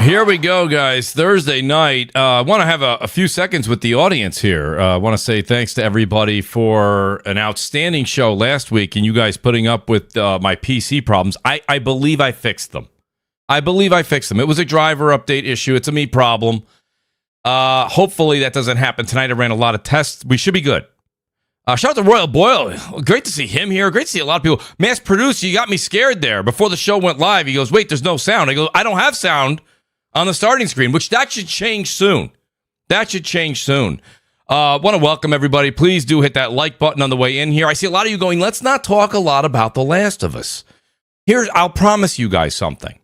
Here we go, guys. Thursday night. I want to have a few seconds with the audience here. I want to say thanks to everybody for an outstanding show last week and you guys putting up with my PC problems. I believe I fixed them. It was a driver update issue. It's a me problem. Hopefully that doesn't happen tonight. I ran a lot of tests. We should be good. Shout out to Royal Boyle. Great to see him here. Great to see a lot of people. Mass Producer, you got me scared there. Before the show went live, he goes, wait, there's no sound. I go, I don't have sound on the starting screen, which that should change soon. Want to welcome everybody. Please do hit that like button on the way in here. I see a lot of you going, let's not talk a lot about The Last of Us. I'll promise you guys something.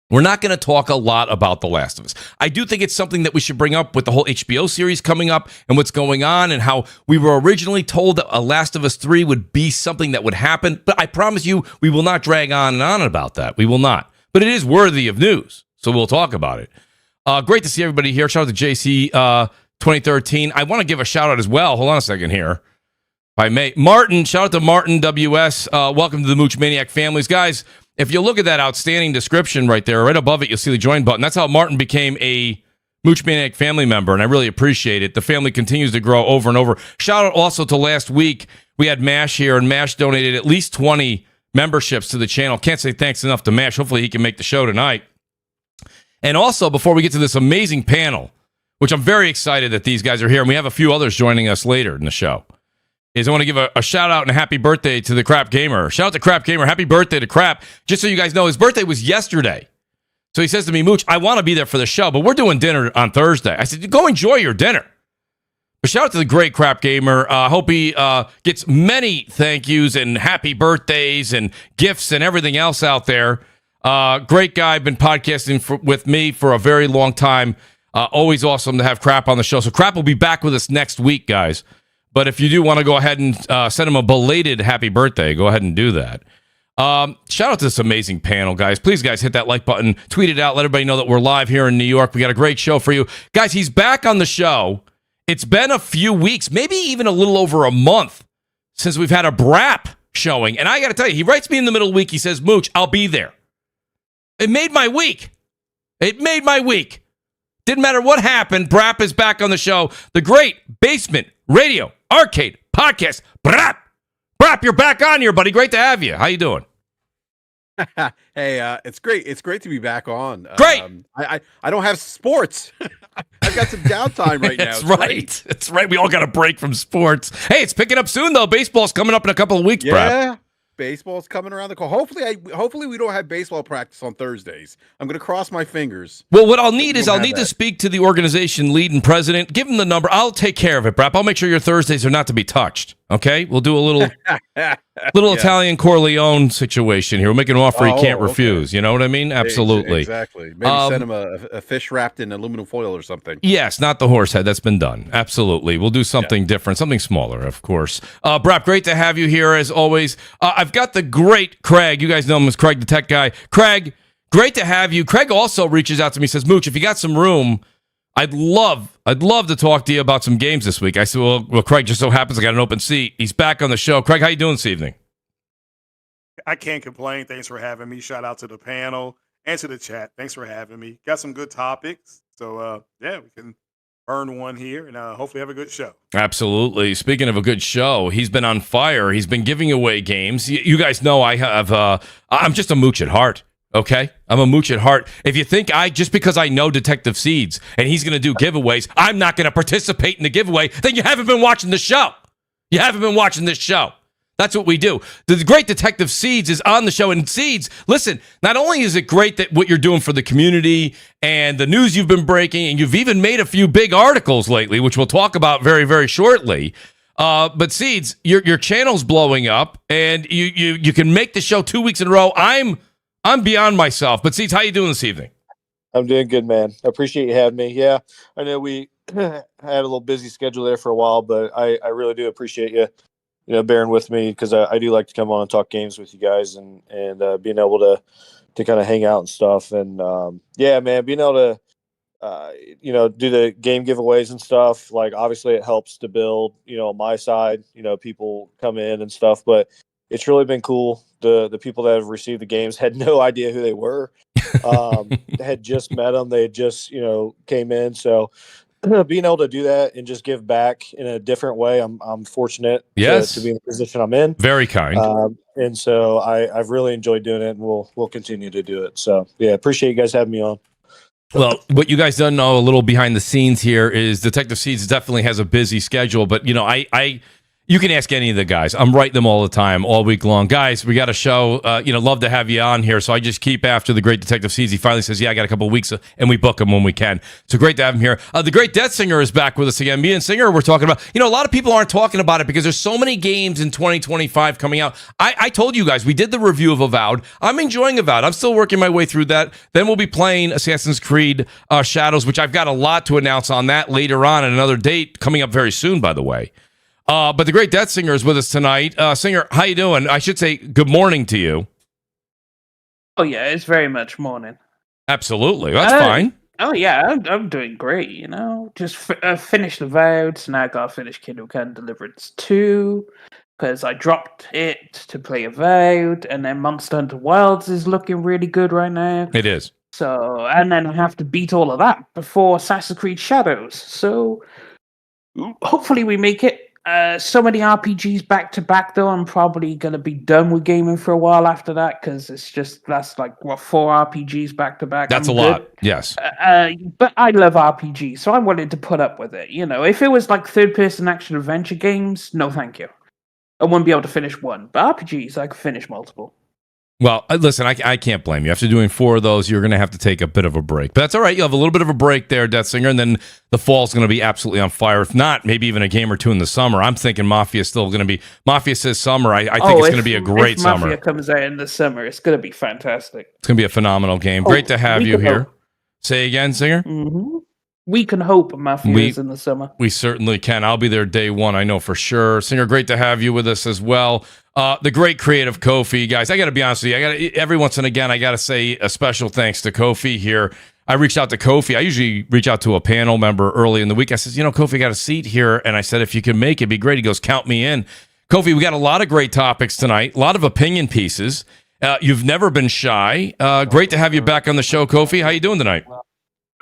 We're not going to talk a lot about The Last of Us. I do think it's something that we should bring up with the whole HBO series coming up and what's going on and how we were originally told that a Last of Us 3 would be something that would happen. But I promise you, we will not drag on and on about that. We will not. But it is worthy of news, so we'll talk about it. Great to see everybody here. Shout out to JC 2013. I want to give a shout out as well. Hold on a second here. If I may. Martin, shout out to Martin WS. Welcome to the Mooch Maniac families. Guys, if you look at that outstanding description right there, right above it, you'll see the join button. That's how Martin became a Mooch Maniac family member, and I really appreciate it. The family continues to grow over and over. Shout out also to last week. We had MASH here, and MASH donated at least 20 memberships to the channel. Can't say thanks enough to MASH. Hopefully he can make the show tonight. And also, before we get to this amazing panel, which I'm very excited that these guys are here, and we have a few others joining us later in the show, I want to give a shout out and a happy birthday to the Crap Gamer. Shout out to Crap Gamer. Happy birthday to Crap. Just so you guys know, his birthday was yesterday. So he says to me, Mooch, I want to be there for the show, but we're doing dinner on Thursday. I said, go enjoy your dinner. But shout out to the great Crap Gamer. I hope he gets many thank yous and happy birthdays and gifts and everything else out there. Great guy. Been podcasting with me for a very long time. Always awesome to have Crap on the show. So Crap will be back with us next week, guys. But if you do want to go ahead and send him a belated happy birthday, go ahead and do that. Shout out to this amazing panel, guys. Please, guys, hit that like button. Tweet it out. Let everybody know that we're live here in New York. We got a great show for you. Guys, he's back on the show. It's been a few weeks, maybe even a little over a month since we've had a BRAP showing. And I got to tell you, he writes me in the middle of the week. He says, Mooch, I'll be there. It made my week. Didn't matter what happened. BRAP is back on the show. The great Basement Radio Arcade Podcast. BRAP, you're back on here, buddy. Great to have you. How you doing? Hey, it's great. It's great to be back on. Great. I don't have sports. I've got some downtime right now. That's right. That's right. We all got a break from sports. Hey, it's picking up soon though. Baseball's coming up in a couple of weeks, yeah. BRAP. Baseball's coming around the corner. Hopefully we don't have baseball practice on Thursdays. I'm going to cross my fingers. Well, what I'll need is to speak to the organization lead and president. Give him the number. I'll take care of it, BRAP. I'll make sure your Thursdays are not to be touched. Okay? We'll do a little Italian Corleone situation here. We'll make an offer he can't refuse. You know what I mean? Absolutely. Exactly. Maybe send him a fish wrapped in aluminum foil or something. Yes, not the horse head. That's been done. Absolutely. We'll do something different, something smaller, of course. BRAP, great to have you here as always. I've got the great Craig. You guys know him as Craig, the tech guy. Craig, great to have you. Craig also reaches out to me, says, Mooch, if you got some room, I'd love to talk to you about some games this week. I said, well, Craig, just so happens I got an open seat. He's back on the show. Craig, how you doing this evening? I can't complain. Thanks for having me. Shout out to the panel and to the chat. Thanks for having me. Got some good topics. So, we can earn one here and hopefully have a good show. Absolutely. Speaking of a good show, he's been on fire. He's been giving away games. You guys know I'm just a mooch at heart. Okay, I'm a mooch at heart. If you think just because I know Detective Seeds and he's going to do giveaways, I'm not going to participate in the giveaway, then you haven't been watching the show. That's what we do. The great Detective Seeds is on the show. And Seeds, listen, not only is it great that what you're doing for the community and the news you've been breaking, and you've even made a few big articles lately, which we'll talk about very, very shortly. But Seeds, your channel's blowing up, and you can make the show 2 weeks in a row. I'm beyond myself. But Seeds, how you doing this evening? I'm doing good, man. I appreciate you having me. Yeah, I know we had a little busy schedule there for a while, but I really do appreciate you bearing with me, because I do like to come on and talk games with you guys and being able to kind of hang out and stuff. And man, being able to do the game giveaways and stuff, like obviously it helps to build, my side, people come in and stuff, but it's really been cool. The people that have received the games had no idea who they were. Had just met them. They had just, came in. So being able to do that and just give back in a different way, I'm fortunate to be in the position I'm in. Very kind. And so I've really enjoyed doing it, and we'll continue to do it. So yeah, appreciate you guys having me on. Well, what you guys don't know a little behind the scenes here is Detective Seeds definitely has a busy schedule, but you can ask any of the guys. I'm writing them all the time, all week long. Guys, we got a show. Love to have you on here. So I just keep after the great Detective Seeds. He finally says, yeah, I got a couple of weeks, and we book him when we can. So great to have him here. The great Death Singer is back with us again. Me and Singer, we're talking about, a lot of people aren't talking about it because there's so many games in 2025 coming out. I told you guys, we did the review of Avowed. I'm enjoying Avowed. I'm still working my way through that. Then we'll be playing Assassin's Creed Shadows, which I've got a lot to announce on that later on at another date coming up very soon, by the way. But the great Death Singer is with us tonight. Singer, how you doing? I should say good morning to you. Oh, yeah, it's very much morning. Absolutely. That's fine. Oh, yeah, I'm doing great, Just finished Avowed, so now I got to finish Kingdom Come Deliverance 2, because I dropped it to play Avowed, and then Monster Hunter Wilds is looking really good right now. It is. So, and then I have to beat all of that before Assassin's Creed Shadows. So, hopefully we make it. So many RPGs back to back, though. I'm probably going to be done with gaming for a while after that because that's like 4 RPGs back to back. That's a lot, yes. But I love RPGs, so I wanted to put up with it. If it was like third-person action adventure games, no, thank you. I wouldn't be able to finish one. But RPGs, I could finish multiple. Well, listen, I can't blame you. After doing 4 of those, you're going to have to take a bit of a break. But that's all right. You'll have a little bit of a break there, Death Singer, and then the fall's going to be absolutely on fire. If not, maybe even a game or 2 in the summer. I'm thinking Mafia is still going to be... Mafia says summer. I think it's going to be a great summer. If Mafia comes out in the summer, it's going to be fantastic. It's going to be a phenomenal game. Great to have you here. Hope. Say again, Singer? Mm-hmm. We can hope Mafia is in the summer. We certainly can. I'll be there day 1, I know for sure. Singer, great to have you with us as well. The great creative Kofi, guys. I got to be honest with you. Every once and again, I got to say a special thanks to Kofi here. I reached out to Kofi. I usually reach out to a panel member early in the week. I said, Kofi, got a seat here. And I said, if you can make it, it'd be great. He goes, count me in. Kofi, we got a lot of great topics tonight, a lot of opinion pieces. You've never been shy. Great to have you back on the show, Kofi. How you doing tonight?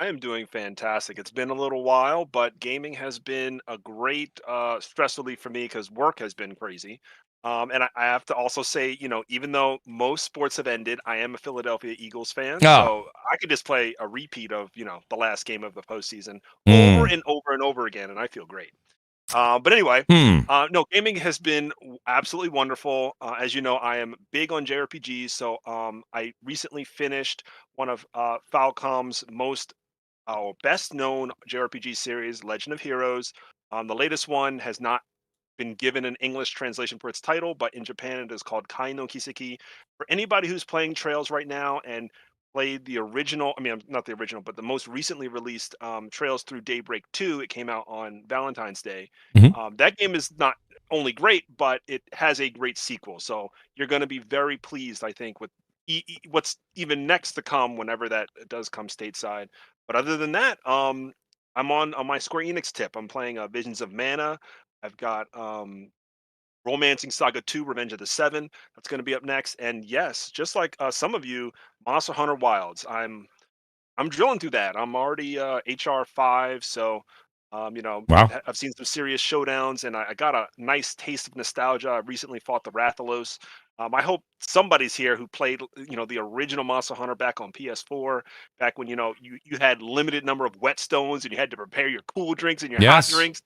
I am doing fantastic. It's been a little while, but gaming has been a great stress relief for me because work has been crazy. And I have to also say, even though most sports have ended, I am a Philadelphia Eagles fan. So I could just play a repeat of, the last game of the postseason over and over and over again, and I feel great. But anyway, no, gaming has been absolutely wonderful. As you know, I am big on JRPGs. So I recently finished one of Falcom's best known JRPG series, Legend of Heroes. The latest one has not been given an English translation for its title, but in Japan it is called Kai no Kiseki. For anybody who's playing Trails right now and played the original, not the original, but the most recently released Trails Through Daybreak 2, it came out on Valentine's Day. That game is not only great, but it has a great sequel. So you're going to be very pleased, I think, with what's even next to come whenever that does come stateside. But other than that, I'm on my Square Enix tip. I'm playing Visions of Mana. I've got Romancing Saga 2, Revenge of the Seven. That's going to be up next. And yes, just like some of you, Monster Hunter Wilds. I'm drilling through that. I'm already HR 5, so wow. I've seen some serious showdowns, and I got a nice taste of nostalgia. I recently fought the Rathalos. I hope somebody's here who played, the original Monster Hunter back on PS4, back when, you had limited number of whetstones and you had to prepare your cool drinks and your hot drinks.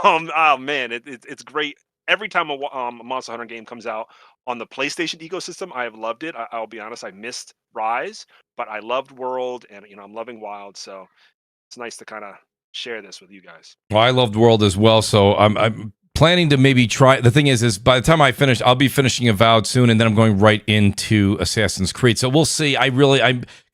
Oh man, it's great. Every time a Monster Hunter game comes out on the PlayStation ecosystem, I have loved it. I'll be honest, I missed Rise, but I loved World, and I'm loving Wild. So it's nice to kind of share this with you guys. Well, I loved World as well, so I'm planning to maybe try. The thing is by the time I finish, I'll be finishing Avowed soon, and then I'm going right into Assassin's Creed. So we'll see. I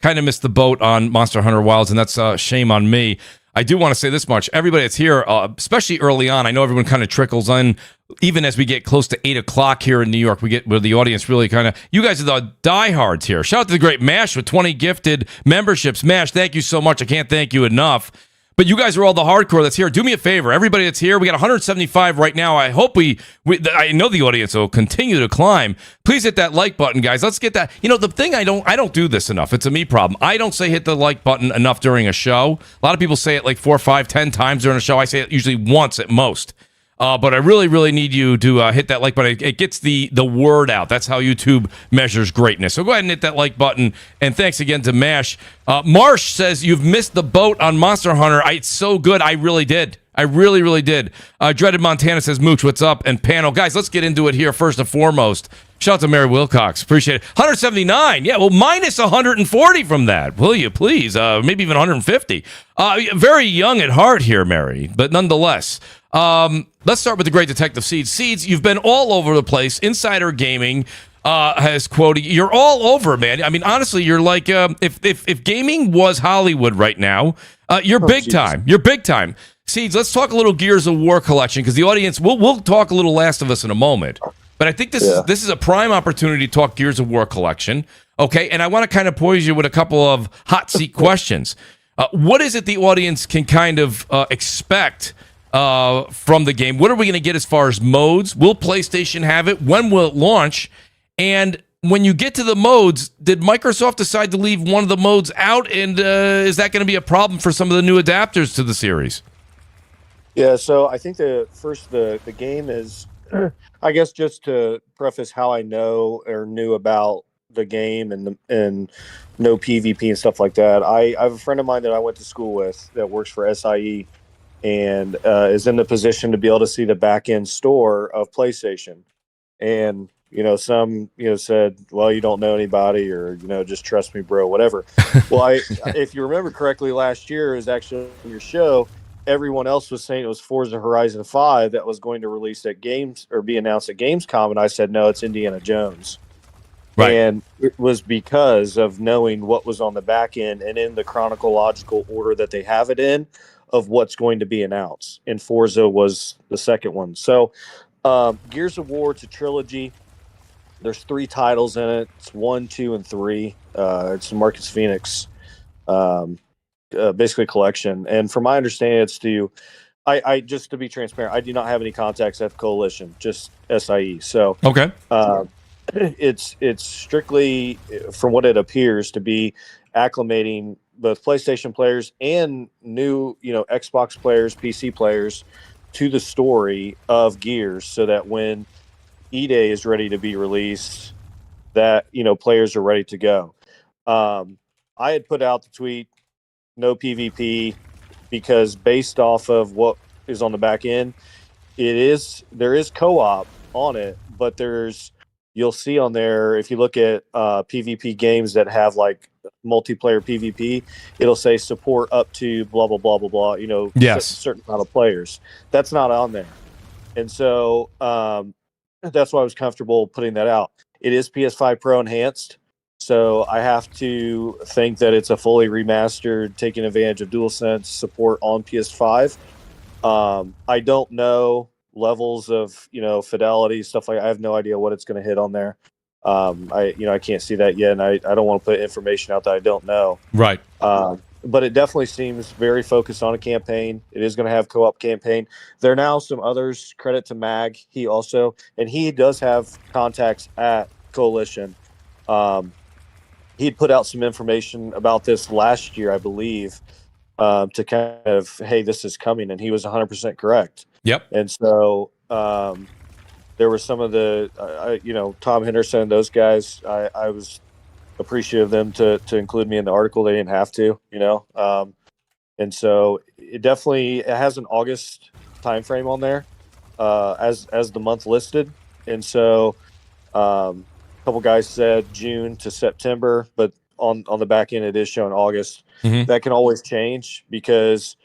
kind of missed the boat on Monster Hunter Wilds, and that's a shame on me. I do want to say this much. Everybody that's here, especially early on, I know everyone kind of trickles in, even as we get close to 8 o'clock here in New York, we get where the audience really kind of, you guys are the diehards here. Shout out to the great Mash with 20 gifted memberships. Mash, thank you so much. I can't thank you enough. But you guys are all the hardcore that's here. Do me a favor, everybody that's here. We got 175 right now. I hope I know the audience will continue to climb. Please hit that like button, guys. Let's get that. You know, the thing I don't do this enough. It's a me problem. I don't say hit the like button enough during a show. A lot of people say it like 4, 5, 10 times during a show. I say it usually once at most. But I really, really need you to hit that like button. It gets the word out. That's how YouTube measures greatness. So go ahead and hit that like button. And thanks again to MASH. Marsh says, you've missed the boat on Monster Hunter. It's so good. I really did. I really, really did. Dreaded Montana says, Mooch, what's up? And panel. Guys, let's get into it here first and foremost. Shout out to Mary Wilcox. Appreciate it. 179. Yeah, well, minus 140 from that. Will you, please? Maybe even 150. Very young at heart here, Mary. But nonetheless, let's start with the great detective Seeds. Seeds, you've been all over the place. Insider Gaming has quoted. You're all over, man. I mean, honestly, you're like, if gaming was Hollywood right now, you're big time. You're big time. Seeds, let's talk a little Gears of War collection, because the audience, we'll talk a little Last of Us in a moment. But I think this is a prime opportunity to talk Gears of War collection. Okay, and I want to kind of pose you with a couple of hot seat questions. What is it the audience can kind of expect from the game? What are we going to get as far as modes? Will PlayStation have it? When will it launch? And when you get to the modes, did Microsoft decide to leave one of the modes out? And is that going to be a problem for some of the new adapters to the series? Yeah, so I think the game is, I guess, just to preface how I know or knew about the game and know PvP and stuff like that. I have a friend of mine that I went to school with that works for SIE and is in the position to be able to see the back end store of PlayStation. And some said, well, you don't know anybody, or just trust me, bro, whatever. Well, if you remember correctly, last year is actually on your show. Everyone else was saying it was Forza Horizon 5 that was going to release at Games or be announced at Gamescom, and I said no, it's Indiana Jones. Right. And it was because of knowing what was on the back end and in the chronological order that they have it in of what's going to be announced. And Forza was the second one. So Gears of War, it's a trilogy. There's 3 titles in it. It's 1, 2, and 3. It's Marcus Phoenix. Basically collection, and from my understanding, it's I just to be transparent, I do not have any contacts at the Coalition, just SIE. So okay, it's strictly, from what it appears to be, acclimating both PlayStation players and new Xbox players, PC players to the story of Gears, so that when E-Day is ready to be released, that players are ready to go. I had put out the tweet, no PvP, because based off of what is on the back end, there is co-op on it, but you'll see on there, if you look at PvP games that have like multiplayer PvP, it'll say support up to blah blah blah blah blah. Yes, certain amount of players. That's not on there, and so that's why I was comfortable putting that out. It is PS5 Pro enhanced. So I have to think that it's a fully remastered, taking advantage of DualSense support on PS5. I don't know levels of fidelity, stuff like that. I have no idea what it's going to hit on there. I can't see that yet, and I don't want to put information out that I don't know. Right. But it definitely seems very focused on a campaign. It is going to have co-op campaign. There are now some others. Credit to Mag. He does have contacts at Coalition. He'd put out some information about this last year, I believe, to kind of, hey, this is coming, and he was 100% correct. Yep. And so there were some of the, Tom Henderson, those guys, I was appreciative of them to include me in the article. They didn't have to, and so it has an August time frame on there as the month listed, and so couple guys said June to September, but on the back end it is showing August. Mm-hmm. That can always change because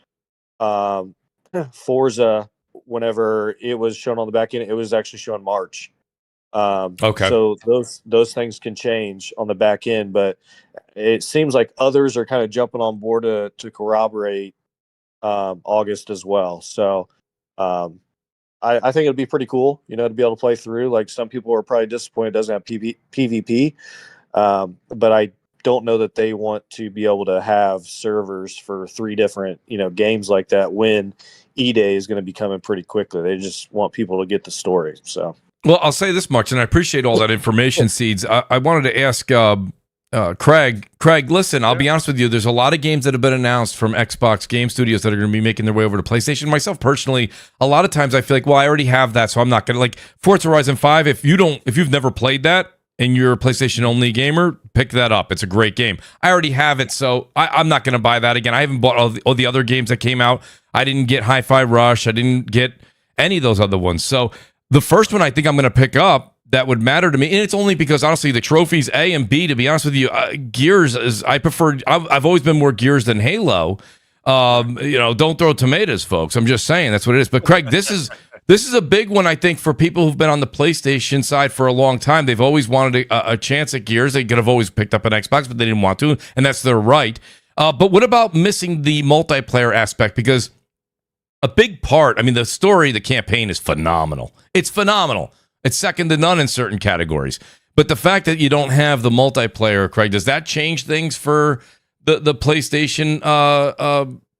Forza, whenever it was shown on the back end, it was actually showing March. Okay. So those things can change on the back end, but it seems like others are kind of jumping on board to corroborate August as well. So I think it'd be pretty cool, to be able to play through. Like, some people are probably disappointed it doesn't have PvP, but I don't know that they want to be able to have servers for 3 different, games like that when E-Day is going to be coming pretty quickly. They just want people to get the story. So, well, I'll say this much, and I appreciate all that information, Seeds. I wanted to ask Craig. Craig, listen, I'll be honest with you. There's a lot of games that have been announced from Xbox Game Studios that are going to be making their way over to PlayStation. Myself personally, a lot of times I feel like, well, I already have that, so I'm not going to like Forza Horizon 5. If you've never played that and you're a PlayStation only gamer, pick that up. It's a great game. I already have it, so I'm not going to buy that again. I haven't bought all the other games that came out. I didn't get Hi-Fi Rush. I didn't get any of those other ones. So the first one I think I'm going to pick up that would matter to me, and it's only because honestly the trophies A and B, to be honest with you, Gears is I prefer. I've always been more Gears than Halo. Don't throw tomatoes, folks. I'm just saying that's what it is. But Craig, this is a big one, I think, for people who've been on the PlayStation side for a long time. They've always wanted a chance at Gears. They could have always picked up an Xbox, but they didn't want to, and that's their right. But what about missing the multiplayer aspect? Because a big part, the story, the campaign is phenomenal. It's phenomenal. It's second to none in certain categories. But the fact that you don't have the multiplayer, Craig, does that change things for the PlayStation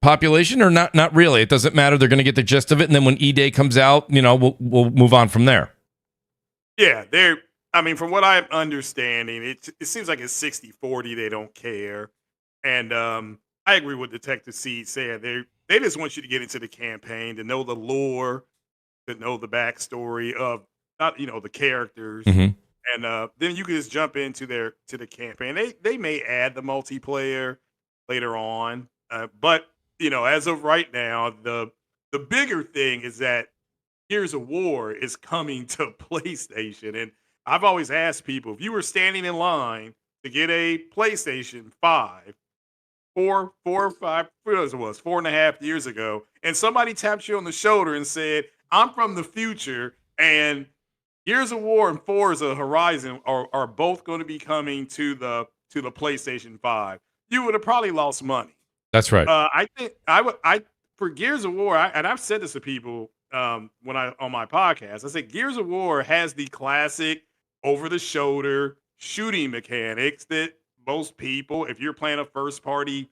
population, or not really? It doesn't matter. They're going to get the gist of it, and then when E-Day comes out, we'll move on from there. Yeah, from what I'm understanding, it seems like it's 60-40. They don't care. And I agree with Detective Seed saying they just want you to get into the campaign, to know the lore, to know the backstory of the characters, and then you can just jump into the campaign. They may add the multiplayer later on, but as of right now, the bigger thing is that Gears of War is coming to PlayStation, and I've always asked people, if you were standing in line to get a PlayStation 5 4 or 5, what it was 4.5 years ago, and somebody tapped you on the shoulder and said, "I'm from the future, and Gears of War and Forza Horizon are both going to be coming to the PlayStation 5," you would have probably lost money. That's right. I think I for Gears of War, and I've said this to people on my podcast. I said Gears of War has the classic over the shoulder shooting mechanics that most people, if you're playing a first party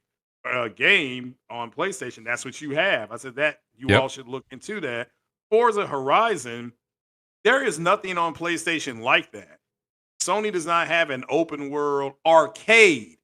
game on PlayStation, that's what you have. I said that you all should look into that. Forza Horizon, there is nothing on PlayStation like that. Sony does not have an open world arcade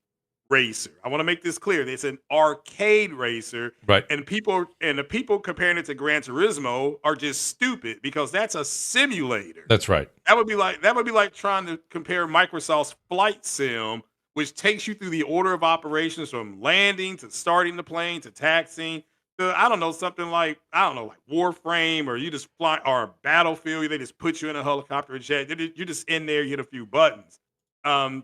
racer. I want to make this clear. It's an arcade racer. Right. And the people comparing it to Gran Turismo are just stupid, because that's a simulator. That's right. That would be like trying to compare Microsoft's Flight Sim, which takes you through the order of operations from landing to starting the plane to taxiing. Something like, like Warframe, or you just fly, or Battlefield. They just put you in a helicopter and jet. You're just in there, you hit a few buttons.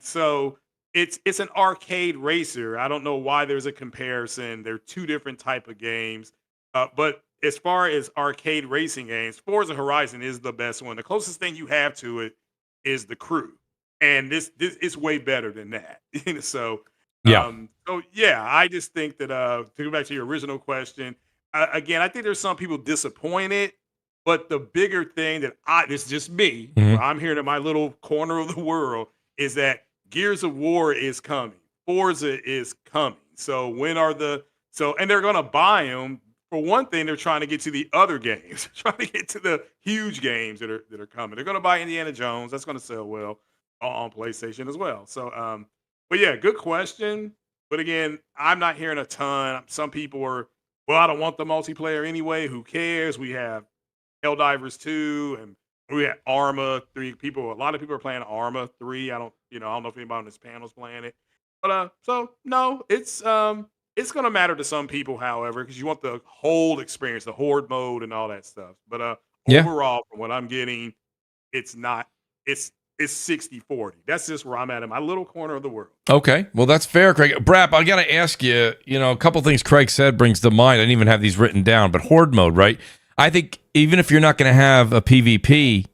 So it's an arcade racer. I don't know why there's a comparison. They're two different type of games. But as far as arcade racing games, Forza Horizon is the best one. The closest thing you have to it is the crew, and this is way better than that. So. I just think that to go back to your original question, again, I think there's some people disappointed, but the bigger thing that this is just me, I'm here in my little corner of the world, is that Gears of War is coming, Forza is coming. So and they're gonna buy them. For one thing, they're trying to get to the other games, trying to get to the huge games that are coming. They're gonna buy Indiana Jones. That's gonna sell well on PlayStation as well. So but yeah, good question. But again, I'm not hearing a ton. Some people are, well, I don't want the multiplayer anyway. Who cares? We have Helldivers 2, and we have Arma 3. A lot of people are playing Arma 3. I don't know if anybody on this panel is playing it. But so no, it's gonna matter to some people, however, because you want the whole experience, the horde mode and all that stuff. But overall, from what I'm getting, it's 60-40. That's just where I'm at in my little corner of the world. Okay. Well, that's fair, Craig. BRAP, I got to ask you, a couple things Craig said brings to mind. I didn't even have these written down, but horde mode, right? I think even if you're not going to have a PvP,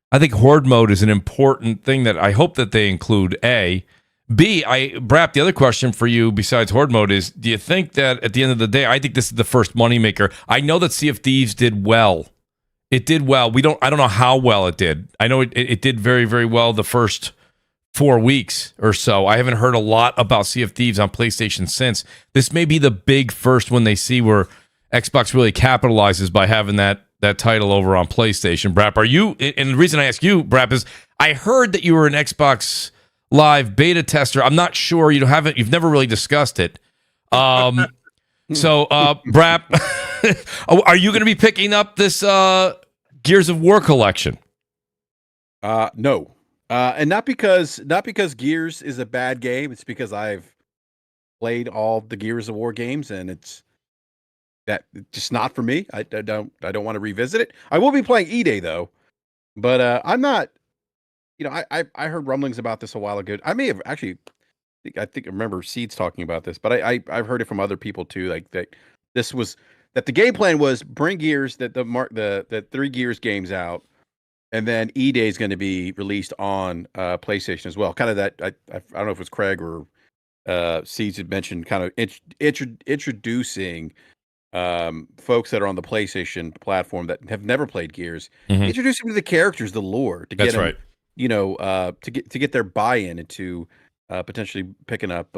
I think horde mode is an important thing that I hope that they include, A. B, BRAP, the other question for you besides horde mode is, do you think that at the end of the day, I think this is the first moneymaker. I know that Sea of Thieves did well. It did well. I don't know how well it did. I know it did very, very well the first 4 weeks or so. I haven't heard a lot about Sea of Thieves on PlayStation since. This may be the big first one they see where Xbox really capitalizes by having that title over on PlayStation. BRAP, are you? And the reason I ask you, BRAP, is I heard that you were an Xbox Live beta tester. I'm not sure. You've never really discussed it. So, BRAP, are you going to be picking up this Gears of War collection? No. And not because Gears is a bad game. It's because I've played all the Gears of War games, and it's just not for me. I don't want to revisit it. I will be playing E-Day though, but I'm not. I heard rumblings about this a while ago. I may have actually. I remember Seeds talking about this, but I've heard it from other people too. Like that the game plan was bring Gears the 3 Gears games out. And then E-Day is going to be released on PlayStation as well. Kind of that. I don't know if it was Craig or Seeds had mentioned, kind of introducing folks that are on the PlayStation platform that have never played Gears. Introduce them to the characters, the lore, to get them, to get their buy-in into potentially picking up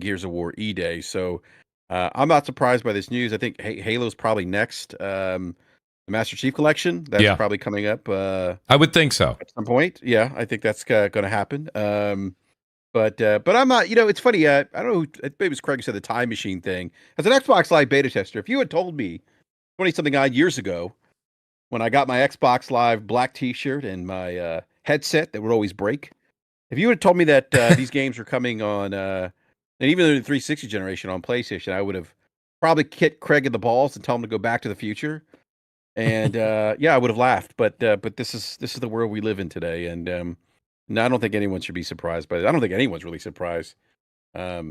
Gears of War E-Day. So I'm not surprised by this news. I think Halo's probably next. The Master Chief Collection, that's probably coming up. I would think so. At some point. Yeah, I think that's going to happen. But I'm not, it's funny. I don't know, maybe it was Craig who said the time machine thing. As an Xbox Live beta tester, if you had told me 20-something odd years ago, when I got my Xbox Live black t-shirt and my headset that would always break, if you had told me that these games were coming on, and even the 360 generation on PlayStation, I would have probably kicked Craig in the balls and tell him to go back to the future. And I would have laughed, but this is the world we live in today, and no, I don't think anyone should be surprised by it. I don't think anyone's really surprised. I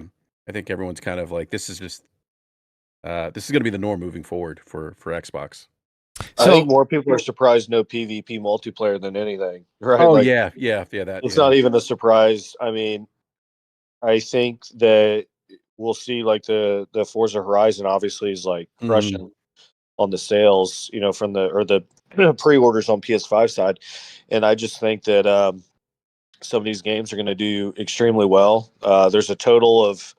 think everyone's kind of like, this is going to be the norm moving forward for Xbox. I think more people are surprised no PvP multiplayer than anything, right? Oh, yeah, that it's not even a surprise. I mean, I think that we'll see like the Forza Horizon obviously is like crushing on the sales, from the pre-orders on PS5 side. And I just think that some of these games are going to do extremely well. There's a total of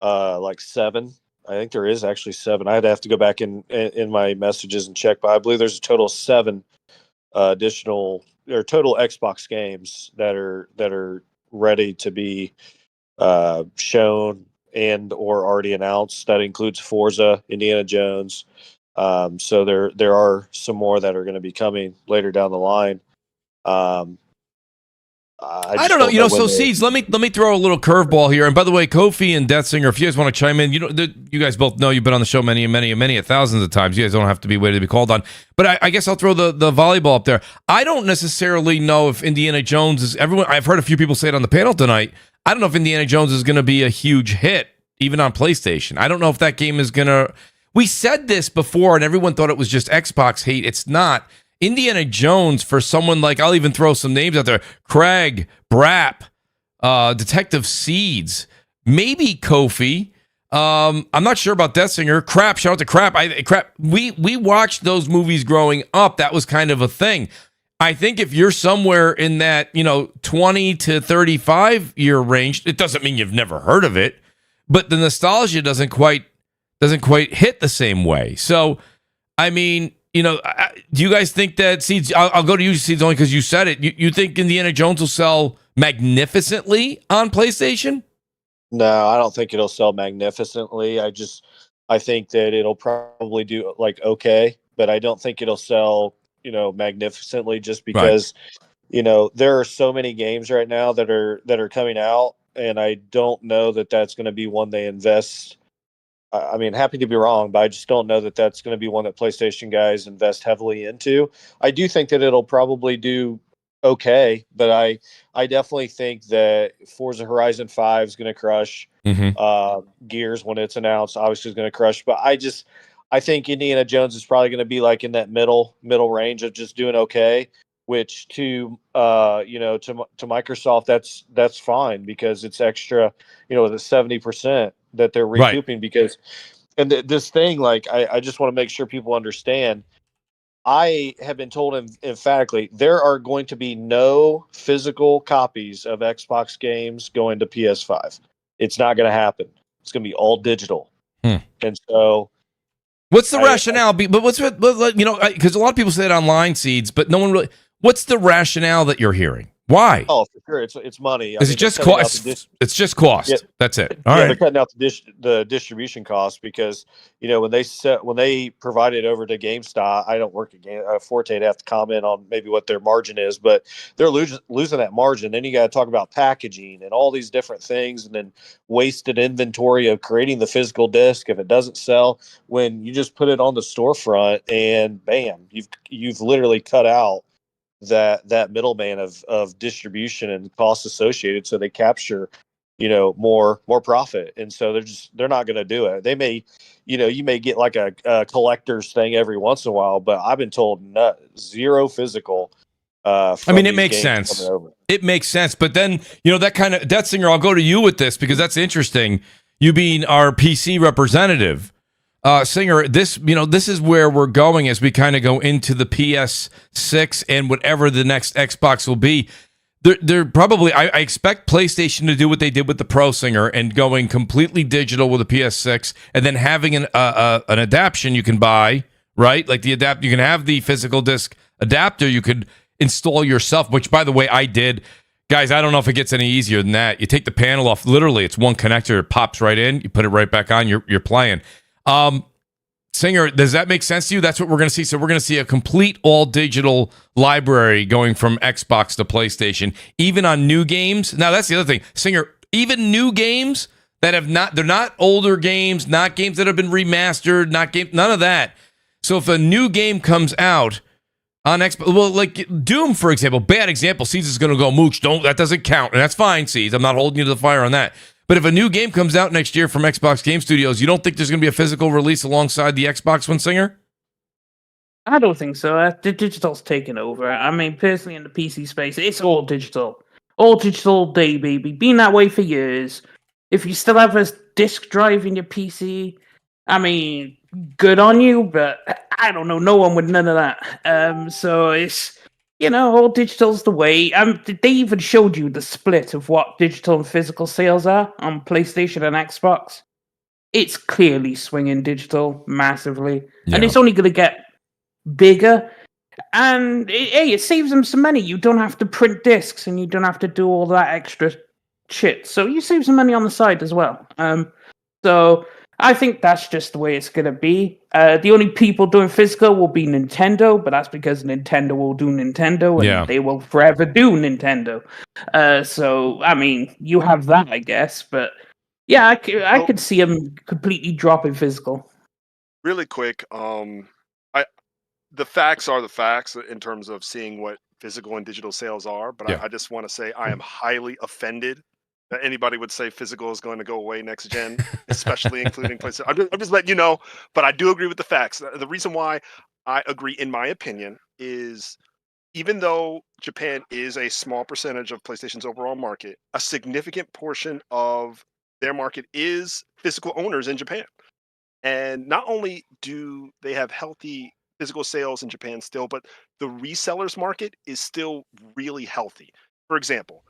like 7. I think there is actually 7. I'd have to go back in my messages and check, but I believe there's a total of 7 additional or total Xbox games that are ready to be shown and or already announced. That includes Forza, Indiana Jones. So there are some more that are going to be coming later down the line. I don't know. So Seeds, let me throw a little curveball here. And by the way, Kofi and Deathinger, if you guys want to chime in, you guys both know you've been on the show many thousands of times. You guys don't have to be waiting to be called on. But I guess I'll throw the volleyball up there. I don't necessarily know if Indiana Jones is everyone. I've heard a few people say it on the panel tonight. I don't know if Indiana Jones is going to be a huge hit, even on PlayStation. I don't know if that game is going to. We said this before, and everyone thought it was just Xbox hate. It's not. Indiana Jones, for someone like, I'll even throw some names out there, Craig, BRAP, Detective Seeds, maybe Kofi. I'm not sure about Deathinger. Crap, shout out to Crap. Crap. We watched those movies growing up. That was kind of a thing. I think if you're somewhere in that 20 to 35 year range, it doesn't mean you've never heard of it, but the nostalgia doesn't quite hit the same way. So, I mean, do you guys think that Seeds? I'll go to you, Seeds, only because you said it. You think Indiana Jones will sell magnificently on PlayStation? No, I don't think it'll sell magnificently. I think that it'll probably do like okay, but I don't think it'll sell magnificently, just because there are so many games right now that are coming out, and I don't know that that's going to be one they invest. I mean, happy to be wrong, but I just don't know that that's going to be one that PlayStation guys invest heavily into. I do think that it'll probably do okay, but I definitely think that Forza Horizon 5 is going to crush. Gears, when it's announced, obviously is going to crush. But I think Indiana Jones is probably going to be like in that middle range of just doing okay. Which to Microsoft, that's fine, because it's extra, the 70% that they're recouping. Right. Because, and this thing, like, I just want to make sure people understand, I have been told emphatically there are going to be no physical copies of Xbox games going to PS5. It's not going to happen. It's going to be all digital. And so, what's the rationale? But what's because a lot of people say it online, Seeds, but no one really. What's the rationale that you're hearing? Why? Oh, for sure, it's money. Is it just cost? It's just cost. Yeah. That's it. All right. They're cutting out the distribution costs because when they provide it over to GameStop. I don't work at Forte to have to comment on maybe what their margin is, but they're losing that margin. Then you got to talk about packaging and all these different things, and then wasted inventory of creating the physical disc if it doesn't sell. When you just put it on the storefront and bam, you've literally cut out that middleman of distribution and costs associated, so they capture more profit. And so they're not going to do it. They may you may get like a collector's thing every once in a while, but I've been told zero physical. I mean, it makes sense. It makes sense, but then that Singer, I'll go to you with this because that's interesting, you being our PC representative. Singer, this is where we're going as we kind of go into the PS6 and whatever the next Xbox will be. They're probably, I expect PlayStation to do what they did with the Pro, Singer, and going completely digital with the PS6, and then having an adaptation you can buy, right? Like you can have the physical disc adapter you could install yourself, which, by the way, I did. Guys, I don't know if it gets any easier than that. You take the panel off, literally, it's one connector, it pops right in, you put it right back on, you're playing. Singer, does that make sense to you? That's what we're going to see. So we're going to see a complete all digital library going from Xbox to PlayStation, even on new games. Now that's the other thing, Singer. Even new games that they're not older games, not games that have been remastered, none of that. So if a new game comes out on Xbox, well, like Doom, for example, bad example. Seeds is going to go, Mooch, that doesn't count, and that's fine, Seeds. I'm not holding you to the fire on that. But if a new game comes out next year from Xbox Game Studios, you don't think there's going to be a physical release alongside the Xbox one, Singer? I don't think so. The digital's taken over. I mean, personally, in the PC space, it's all digital. All digital day, baby. Been that way for years. If you still have a disk drive in your PC, I mean, good on you, but I don't know. No one with none of that. So it's... all digital's the way. They even showed you the split of what digital and physical sales are on PlayStation and Xbox. It's clearly swinging digital massively, and it's only going to get bigger. And it saves them some money. You don't have to print discs, and you don't have to do all that extra shit. So you save some money on the side as well. So I think that's just the way it's going to be. The only people doing physical will be Nintendo, but that's because Nintendo will do Nintendo, and they will forever do Nintendo. So, I mean, you have that, I guess. But, yeah, I could see them completely dropping physical. Really quick, the facts are the facts in terms of seeing what physical and digital sales are, but I just want to say I am highly offended that anybody would say physical is going to go away next gen, especially including PlayStation. I'm just letting you know, but I do agree with the facts. The reason why I agree, in my opinion, is even though Japan is a small percentage of PlayStation's overall market, a significant portion of their market is physical owners in Japan. And not only do they have healthy physical sales in Japan still, but the resellers market is still really healthy. For example,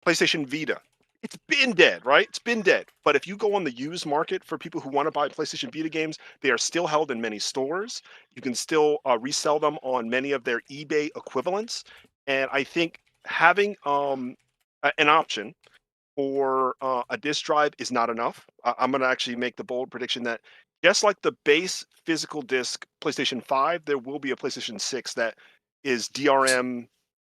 PlayStation Vita. It's been dead, right? It's been dead. But if you go on the used market for people who want to buy PlayStation Vita games, they are still held in many stores. You can still resell them on many of their eBay equivalents. And I think having an option for a disk drive is not enough. I'm going to actually make the bold prediction that just like the base physical disc PlayStation 5, there will be a PlayStation 6 that is DRM,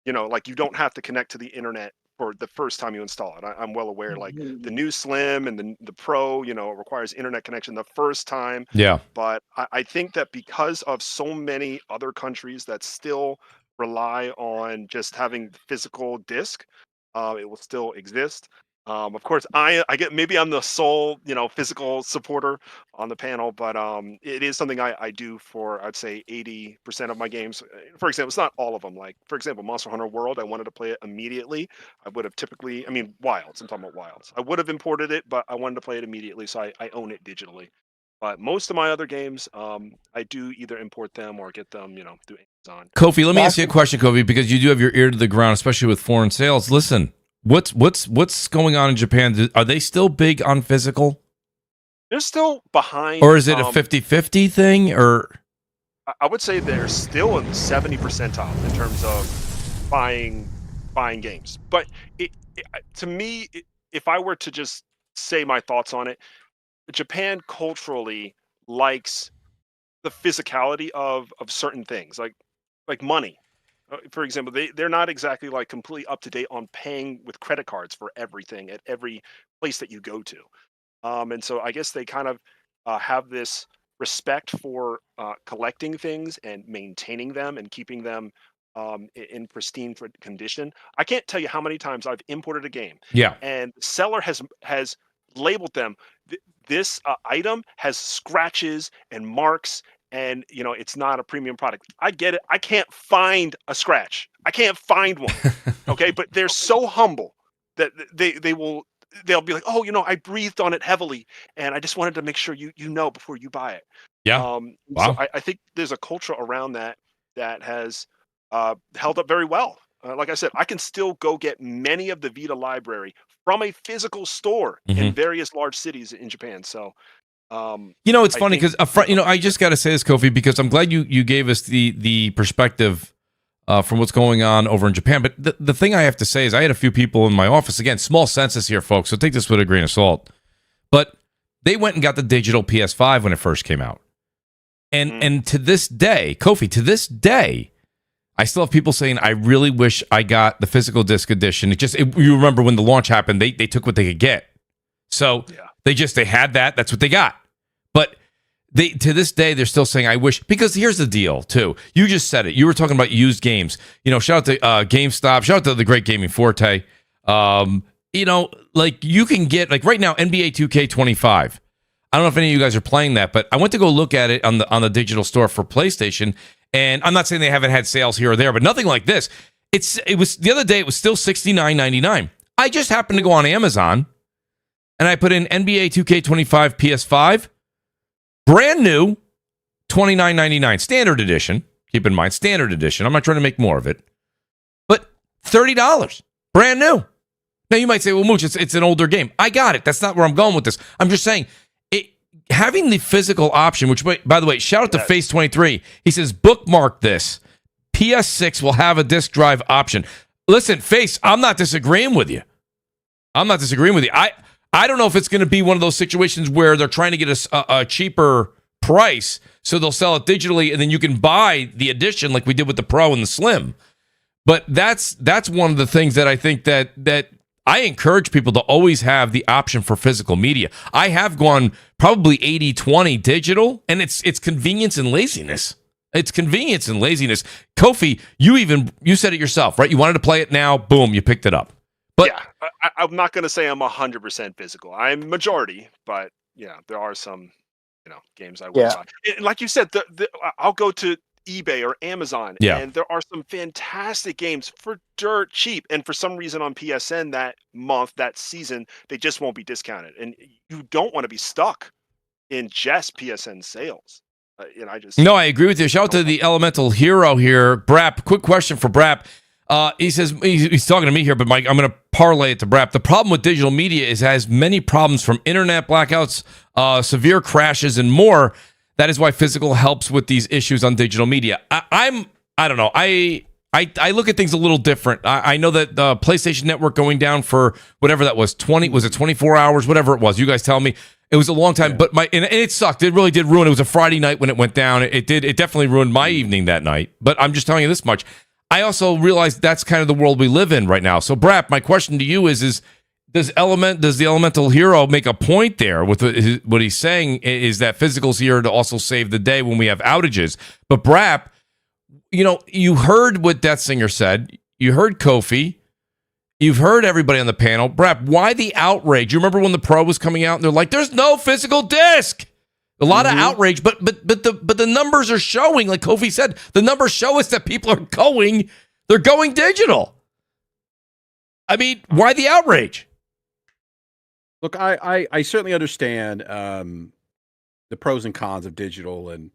like you don't have to connect to the internet for the first time you install it. I'm well aware, like the new Slim and the Pro, it requires internet connection the first time. Yeah. But I think that because of so many other countries that still rely on just having physical disc, it will still exist. Of course, I get, maybe I'm the sole, physical supporter on the panel, but it is something I do for, I'd say 80% of my games. For example, it's not all of them. Like, for example, Monster Hunter World, I wanted to play it immediately. I would have typically, Wilds, I'm talking about Wilds. I would have imported it, but I wanted to play it immediately, so I own it digitally. But most of my other games, I do either import them or get them, through Amazon. Kofi, let me ask you a question, Kofi, because you do have your ear to the ground, especially with foreign sales. Listen, what's going on in Japan? Are they still big on physical? They're still behind. Or is it a 50-50 thing? Or I would say they're still in the 70 percentile in terms of buying games. But to me, if I were to just say my thoughts on it, Japan culturally likes the physicality of certain things, like money. For example, they're not exactly like completely up to date on paying with credit cards for everything at every place that you go to. And so I guess they kind of have this respect for collecting things and maintaining them and keeping them in pristine condition. I can't tell you how many times I've imported a game, yeah, and the seller has labeled them. This item has scratches and marks, and it's not a premium product. I get it. I can't find a scratch. I can't find one. Okay, but they're so humble that they'll be like, oh, I breathed on it heavily, and I just wanted to make sure you know before you buy it. yeah. So Wow. I think there's a culture around that has held up very well. Like I said, I can still go get many of the Vita library from a physical store in various large cities in Japan. So, it's funny because I just got to say this, Kofi, because I'm glad you gave us the perspective from what's going on over in Japan. But the thing I have to say is I had a few people in my office, again, small census here, folks, so take this with a grain of salt. But they went and got the digital PS5 when it first came out. And to this day, Kofi, I still have people saying, I really wish I got the physical disc edition. You remember when the launch happened, they took what they could get. So they had that. That's what they got. But to this day, they're still saying, I wish, because here's the deal too. You just said it. You were talking about used games. Shout out to GameStop. Shout out to the Great Gaming Forte. Like you can get, like right now, NBA 2K25. I don't know if any of you guys are playing that, but I went to go look at it on the digital store for PlayStation. And I'm not saying they haven't had sales here or there, but nothing like this. It was the other day, it was still $69.99. I just happened to go on Amazon and I put in NBA 2K25 PS5, brand new, $29.99, standard edition. Keep in mind, standard edition. I'm not trying to make more of it, but $30, brand new. Now you might say, well, Mooch, it's an older game. I got it. That's not where I'm going with this. I'm just saying, having the physical option, which, by the way, shout out to Face23. He says, bookmark this. PS6 will have a disk drive option. Listen, Face, I'm not disagreeing with you. I don't know if it's going to be one of those situations where they're trying to get a cheaper price, so they'll sell it digitally, and then you can buy the edition like we did with the Pro and the Slim. But that's one of the things that I think that I encourage people to always have the option for physical media. I have gone probably 80-20 digital, and it's convenience and laziness. It's convenience and laziness. Kofi, you said it yourself, right? You wanted to play it now, boom, you picked it up. But yeah, I'm not going to say I'm 100% physical. I'm majority, but yeah, there are some, games I will buy. Like you said, I'll go to eBay or Amazon, and there are some fantastic games for dirt cheap, and for some reason on PSN that month, that season, they just won't be discounted, and you don't want to be stuck in just PSN sales. No, I agree with you. Shout out to the Elemental Hero here. BRAP, quick question for BRAP. He says, he's talking to me here, but Mike, I'm going to parlay it to BRAP. The problem with digital media is it has many problems, from internet blackouts, severe crashes, and more. That is why physical helps with these issues on digital media. I don't know. I look at things a little different. I know that the PlayStation Network going down for whatever that was, 24 hours, whatever it was. You guys tell me. It was a long time, but and it sucked. It really did ruin. It was a Friday night when it went down. It definitely ruined my evening that night. But I'm just telling you this much. I also realize that's kind of the world we live in right now. So, BRAP, my question to you is does the Elemental Hero make a point there with what he's saying is that physical's here to also save the day when we have outages? But BRAP, you heard what Death Singer said. You heard Kofi. You've heard everybody on the panel. BRAP, why the outrage? You remember when the Pro was coming out and they're like, there's no physical disc. A lot of outrage, but the numbers are showing, like Kofi said, the numbers show us that people are going digital. I mean, why the outrage? Look, I certainly understand the pros and cons of digital and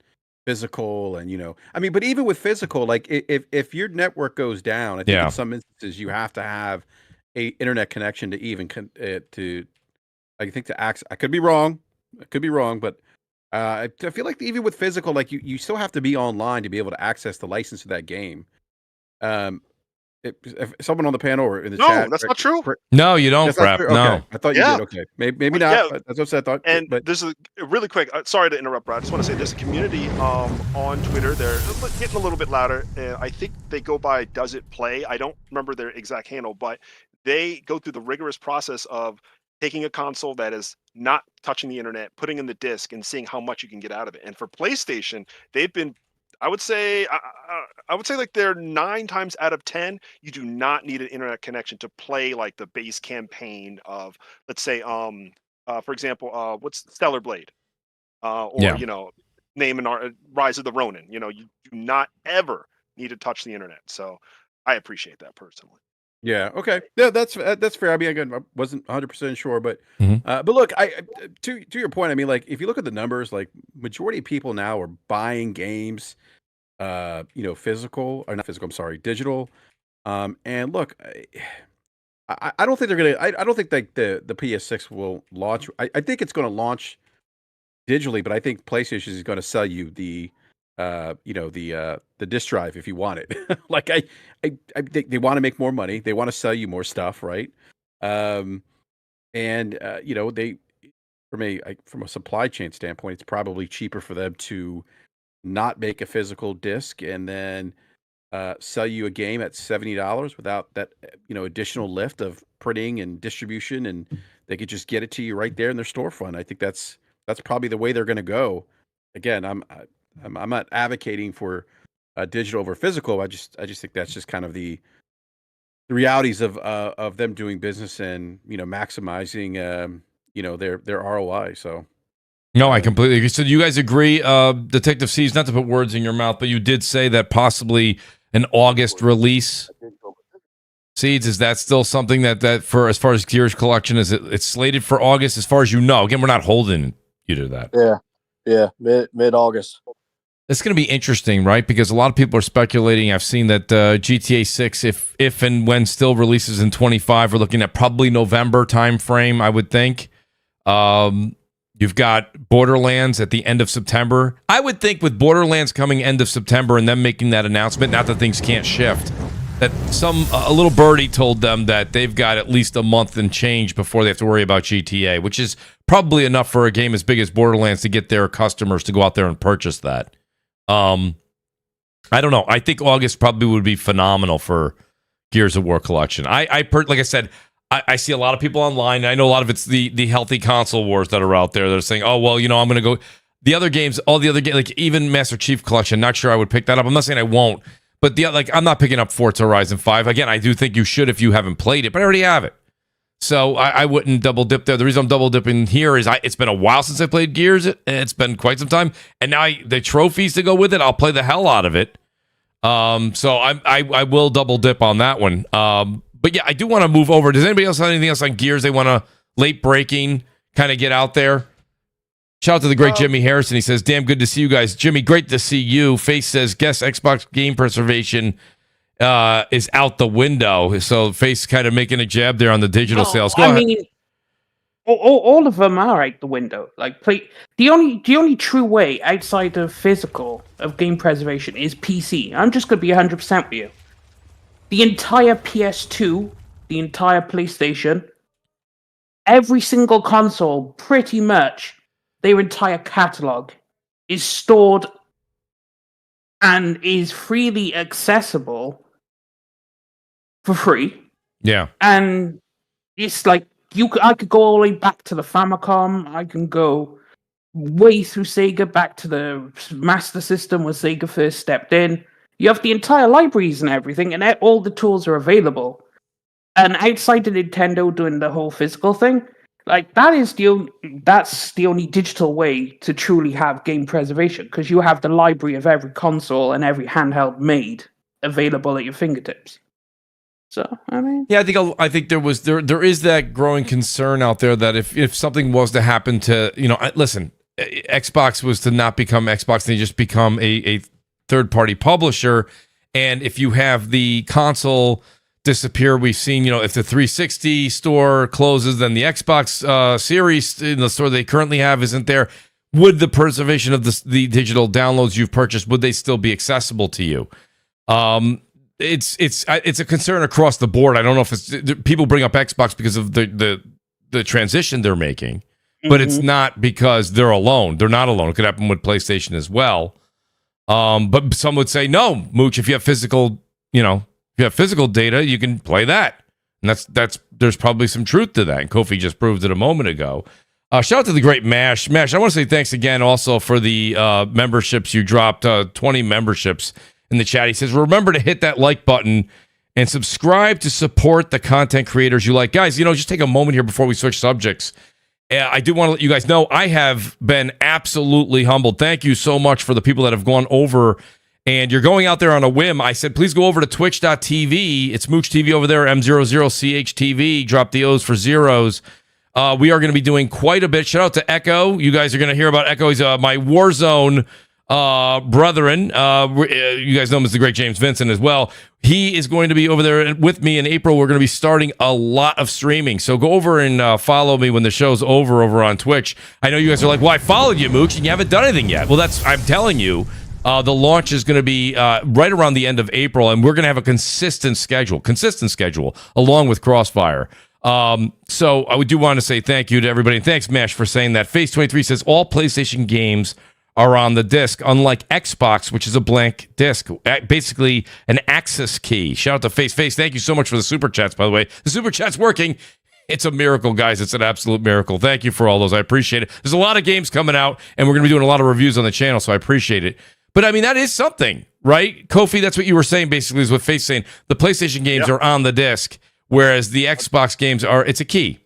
physical, and I mean, but even with physical, like if your network goes down, I think Yeah. in some instances you have to have a internet connection to even to I think to access. I could be wrong, but I feel like even with physical, like you still have to be online to be able to access the license of that game. If someone on the panel or in the No, chat, that's not true. No, you don't, that's not BRAP. true? No. Okay, I thought Yeah. you did. Okay, maybe But not. yeah. But that's what I thought. And But this is really quick. Sorry to interrupt, Brad. I just want to say there's a community on Twitter. They're getting a little bit louder. I think they go by Does It Play? I don't remember their exact handle, but they go through the rigorous process of taking a console that is not touching the internet, putting in the disc, and seeing how much you can get out of it. And for PlayStation, they've been, I would say like they're 9 times out of 10, you do not need an internet connection to play like the base campaign of, let's say, for example, what's Stellar Blade, or Yeah. name an Rise of the Ronin. You do not ever need to touch the internet. So I appreciate that personally. yeah, okay, yeah, that's fair. I mean, again, I wasn't 100% sure, but Mhm. but look, I to your point, I mean, like if you look at the numbers, like majority of people now are buying games, physical or not physical. I'm sorry, digital. And look, I don't think they're gonna. I don't think like the PS6 will launch. I think it's going to launch digitally, but I think PlayStation is going to sell you the disk drive if you want it. Like I think they want to make more money. They want to sell you more stuff, right? And they from a supply chain standpoint, it's probably cheaper for them to not make a physical disc and then sell you a game at $70 without that additional lift of printing and distribution, and they could just get it to you right there in their storefront. I think that's probably the way they're going to go. Again, I'm not advocating for digital over physical. I just think that's just kind of the realities of them doing business and maximizing their ROI. So No, I completely agree. So do you guys agree, Detective C's, not to put words in your mouth, but you did say that possibly an August release. Seeds, is that still something that for as far as Gears Collection, it's slated for August as far as you know? Again, we're not holding you to that. Yeah, mid August. It's going to be interesting, right? Because a lot of people are speculating. I've seen that GTA 6, if and when still releases in 25, we're looking at probably November timeframe, I would think. You've got Borderlands at the end of September. I would think with Borderlands coming end of September and them making that announcement, not that things can't shift, that a little birdie told them that they've got at least a month and change before they have to worry about GTA, which is probably enough for a game as big as Borderlands to get their customers to go out there and purchase that. I don't know. I think August probably would be phenomenal for Gears of War Collection. Like I said, I see a lot of people online, and I know a lot of it's the healthy console wars that are out there that are saying, oh, well, I'm going to go. The other games, all the other games, like even Master Chief Collection, not sure I would pick that up. I'm not saying I won't, but I'm not picking up Forza Horizon 5. Again, I do think you should if you haven't played it, but I already have it. So I wouldn't double dip there. The reason I'm double dipping here is it's been a while since I played Gears. It's been quite some time. And now the trophies to go with it, I'll play the hell out of it. So I will double dip on that one. But yeah, I do want to move over. Does anybody else have anything else on Gears they want to late breaking kind of get out there? Shout out to the great Jimmy Harrison. He says, damn good to see you guys. Jimmy, great to see you. Face says, guess Xbox game preservation is out the window. So Face kind of making a jab there on the digital sales. Go ahead. Mean, all of them are out the window. Like the only true way outside of physical of game preservation is PC. I'm just going to be 100% with you. The entire PS2, the entire PlayStation, every single console, pretty much, their entire catalog is stored and is freely accessible for free. Yeah. And it's like I could go all the way back to the Famicom. I can go way through Sega back to the Master System where Sega first stepped in. You have the entire libraries and everything, and all the tools are available. And outside of Nintendo doing the whole physical thing, like that's the only digital way to truly have game preservation, because you have the library of every console and every handheld made available at your fingertips. So I mean, yeah, I think there is that growing concern out there that if something was to happen to listen, Xbox was to not become Xbox, they just become a third-party publisher. And if you have the console disappear, we've seen, if the 360 store closes, then the Xbox Series in the store they currently have isn't there. Would the preservation of the digital downloads you've purchased, would they still be accessible to you? It's a concern across the board. I don't know if it's people bring up Xbox because of the transition they're making, but it's not because they're alone. They're not alone. It could happen with PlayStation as well. But some would say, no, Mooch, if you have physical, if you have physical data, you can play that. And that's there's probably some truth to that. And Kofi just proved it a moment ago. Shout out to the great Mash. Mash, I want to say thanks again also for the memberships you dropped, 20 memberships in the chat. He says, remember to hit that like button and subscribe to support the content creators you like. Guys, just take a moment here before we switch subjects. I do want to let you guys know I have been absolutely humbled. Thank you so much for the people that have gone over, and you're going out there on a whim. I said, please go over to twitch.tv. It's Mooch TV over there, M00CHTV. Drop the O's for zeros. We are going to be doing quite a bit. Shout out to Echo. You guys are going to hear about Echo. He's my Warzone brethren. You guys know him as the great James Vincent as well. He is going to be over there with me in April. We're going to be starting a lot of streaming. So go over and follow me when the show's over on Twitch. I know you guys are like, well, I followed you, Mooch, and you haven't done anything yet. Well, I'm telling you, the launch is going to be right around the end of April, and we're going to have a consistent schedule along with CrossFire. So I do want to say thank you to everybody. And thanks, Mash, for saying that. Face23 says all PlayStation games are on the disc, unlike Xbox, which is a blank disc, basically an access key. Shout out to Face. Thank you so much for the super chats, by the way. The super chat's working. It's a miracle, guys. It's an absolute miracle. Thank you for all those. I appreciate it. There's a lot of games coming out, and we're going to be doing a lot of reviews on the channel, so I appreciate it. But, I mean, that is something, right? Kofi, that's what you were saying, basically, is what Face saying. The PlayStation games are on the disc, whereas the Xbox games it's a key.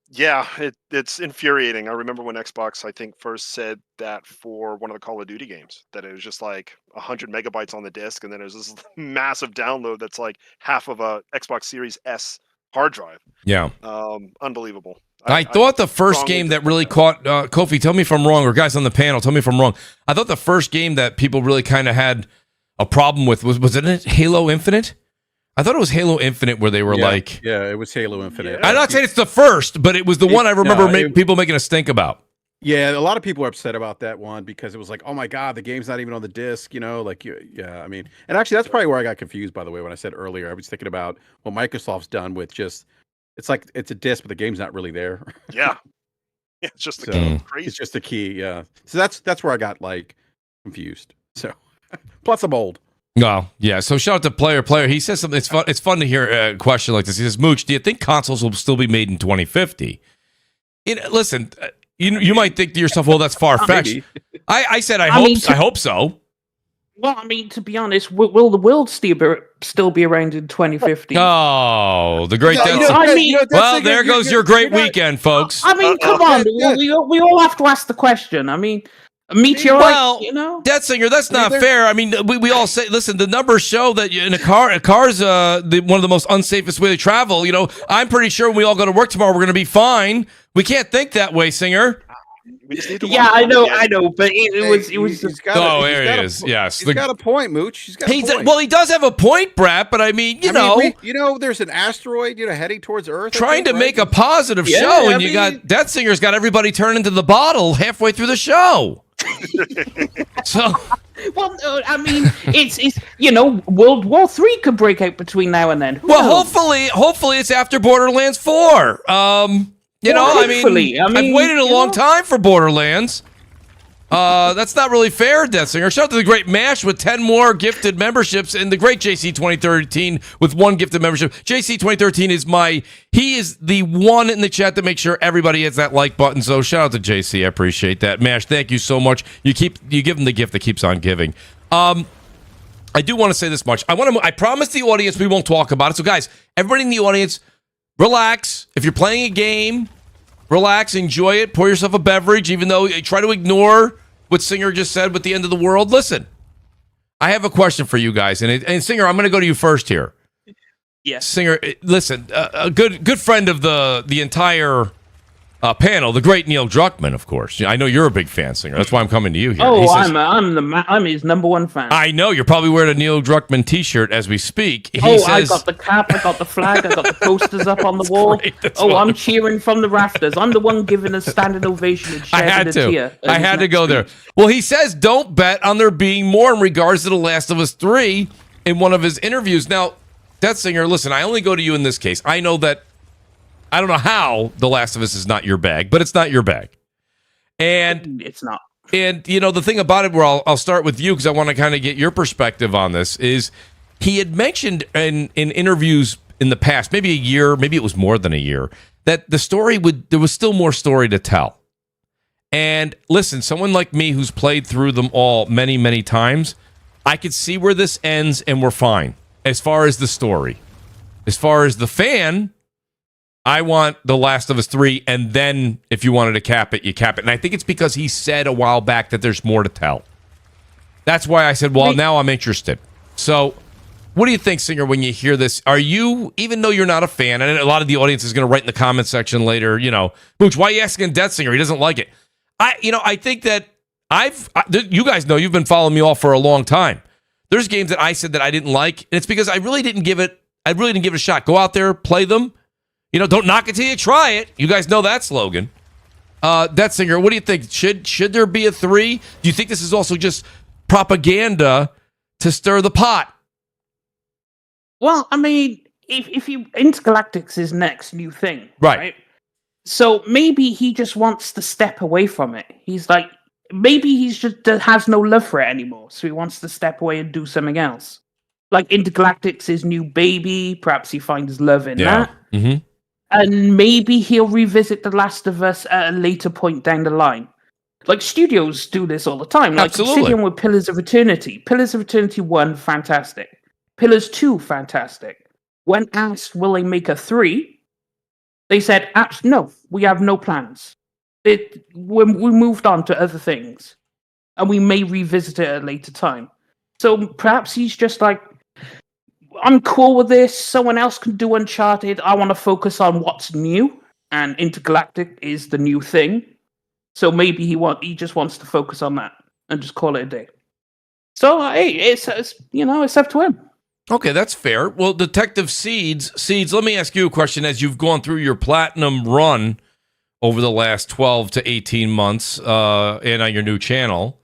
Yeah, it's infuriating. I remember when Xbox, I think, first said that for one of the Call of Duty games, that it was just like 100 megabytes on the disc, and then there's this massive download that's like half of a Xbox Series S hard drive. Yeah. Unbelievable. I thought the first game that really caught Kofi, tell me if I'm wrong, or guys on the panel, tell me if I'm wrong. I thought the first game that people really kind of had a problem with was it Halo Infinite? I thought it was Halo Infinite where they were like... Yeah, it was Halo Infinite. I'm not saying it's the first, but it was the one I remember people making a stink about. Yeah, a lot of people are upset about that one because it was like, oh my God, the game's not even on the disc, I mean... And actually, that's probably where I got confused, by the way, when I said earlier. I was thinking about what Microsoft's done with just... It's like, it's a disc, but the game's not really there. Yeah. It's just the key. Crazy. It's just the key, yeah. So that's where I got, confused. So, plus I'm old. Oh, yeah. So shout out to Player. He says something. It's fun to hear a question like this. He says, Mooch, do you think consoles will still be made in 2050? Listen, you might think to yourself, well, that's far-fetched. I said I hope so. Well, I mean, to be honest, will the world still be around in 2050? Oh, the great death. Well, there goes your great weekend, folks. I mean, come on. We all have to ask the question. I mean... A meteorite, Death Singer, that's not fair. I mean, we all say, listen, the numbers show that in a car's one of the most unsafest way to travel. I'm pretty sure when we all go to work tomorrow, we're going to be fine. We can't think that way, Singer. We just need to I know, but it was. There he is. Yes, he's got a point, Mooch. He's got a point. Well, he does have a point, BRAP. But I mean, there's an asteroid, heading towards Earth. Trying to make a positive show, and you got Death Singer's got everybody turning into the bottle halfway through the show. So, well, I mean, it's World War III could break out between now and then. Who knows? hopefully it's after Borderlands 4. I mean, I've waited a long time for Borderlands. That's not really fair, Death Singer. Shout out to the great Mash with 10 more gifted memberships, and the great JC 2013 with 1 gifted membership. JC 2013 he is the one in the chat to make sure everybody hits that like button. So shout out to JC. I appreciate that. Mash, thank you so much. You give him the gift that keeps on giving. I do want to say this much. I promised the audience we won't talk about it. So guys, everybody in the audience, relax. If you're playing a game, relax, enjoy it, pour yourself a beverage, even though you try to ignore what Singer just said with the end of the world. Listen, I have a question for you guys. And Singer, I'm going to go to you first here. Yes. Singer, listen, a good friend of the entire panel, the great Neil Druckmann, of course. I know you're a big fan, Singer. That's why I'm coming to you here. Oh, He says, I'm his number one fan. I know you're probably wearing a Neil Druckmann T-shirt as we speak. He I says, got the cap, I got the flag, I got the posters up on the wall. That's I'm wonderful. cheering from the rafters. I'm the one giving a standing ovation and I shedding had a to. tear. I had to go there. Well, he says don't bet on there being more in regards to The Last of Us 3 in one of his interviews. Now, Death Singer, listen, I only go to you in this case. I know that I don't know how The Last of Us is not your bag, but it's not your bag. And It's not. And, you know, the thing about it, where I'll start with you because I want to kind of get your perspective on this, is he had mentioned in interviews in the past, maybe a year, maybe it was more than a year, that the story there was still more story to tell. And listen, someone like me who's played through them all many, many times, I could see where this ends and we're fine as far as the story. As far as the fan, I want The Last of Us 3, and then if you wanted to cap it, you cap it. And I think it's because he said a while back that there's more to tell. That's why I said, well, now I'm interested. So what do you think, Singer, when you hear this? Are you, even though you're not a fan, and a lot of the audience is going to write in the comment section later, you know, Mooch, why are you asking Death Singer? He doesn't like it. I think that you guys know, you've been following me all for a long time. There's games that I said that I didn't like, and it's because I really didn't give it a shot. Go out there, play them. You know, don't knock it till you try it. You guys know that slogan. Death Singer, what do you think? Should there be a 3? Do you think this is also just propaganda to stir the pot? Well, I mean, if you Intergalactic's his next new thing, Right? So maybe he just wants to step away from it. He's like, maybe he's just has no love for it anymore, so he wants to step away and do something else. Like Intergalactic's his new baby. Perhaps he finds love in that. Mm-hmm. And maybe he'll revisit The Last of Us at a later point down the line. Like, studios do this all the time. Like, Absolutely. Obsidian with Pillars of Eternity. Pillars of Eternity 1, fantastic. Pillars 2, fantastic. When asked, will they make a 3? They said, no, we have no plans. We moved on to other things. And we may revisit it at a later time. So perhaps he's just like, I'm cool with this. Someone else can do Uncharted. I want to focus on what's new, and Intergalactic is the new thing. So maybe he just wants to focus on that and just call it a day. So hey, it's up to him. Okay, that's fair. Well, Detective Seeds, let me ask you a question. As you've gone through your platinum run over the last 12 to 18 months, and on your new channel,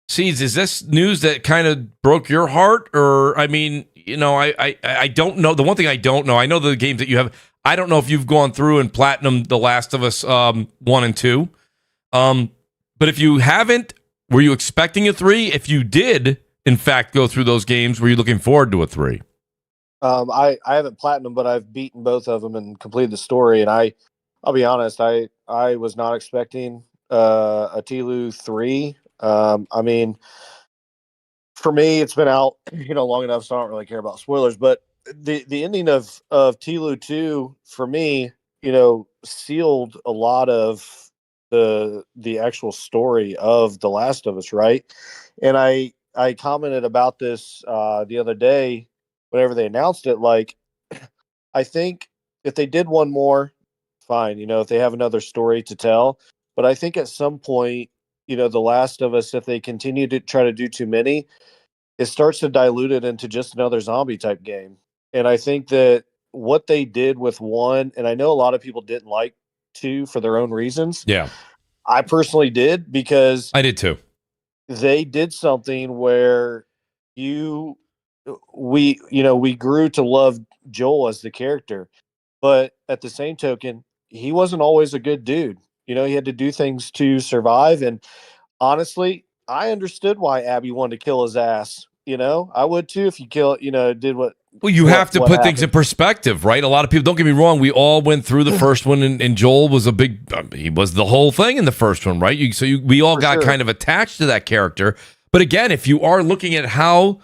Seeds, is this news that kind of broke your heart, or I mean? You know, I don't know. The one thing I don't know, I know the games that you have. I don't know if you've gone through and platinum The Last of Us 1 and 2. But if you haven't, were you expecting a 3? If you did, in fact, go through those games, were you looking forward to a 3? I haven't platinum, but I've beaten both of them and completed the story. And I'll be honest, I was not expecting a TLU 3. I mean, for me, it's been out, long enough, so I don't really care about spoilers. But the ending of TLU 2 for me, sealed a lot of the actual story of The Last of Us, right? And I commented about this the other day whenever they announced it. Like, I think if they did one more, fine. If they have another story to tell, but I think at some point, The Last of Us, if they continue to try to do too many, it starts to dilute it into just another zombie type game. And I think that what they did with 1, and I know a lot of people didn't like 2 for their own reasons. Yeah. I personally did, because I did too. They did something where we grew to love Joel as the character, but at the same token, he wasn't always a good dude. He had to do things to survive. And honestly, I understood why Abby wanted to kill his ass. I would too if you did what. Well, you have to put happened. things in perspective, right? A lot of people, don't get me wrong, we all went through the first one, and Joel was he was the whole thing in the first one, right? We all got kind of attached to that character. But again, if you are looking at how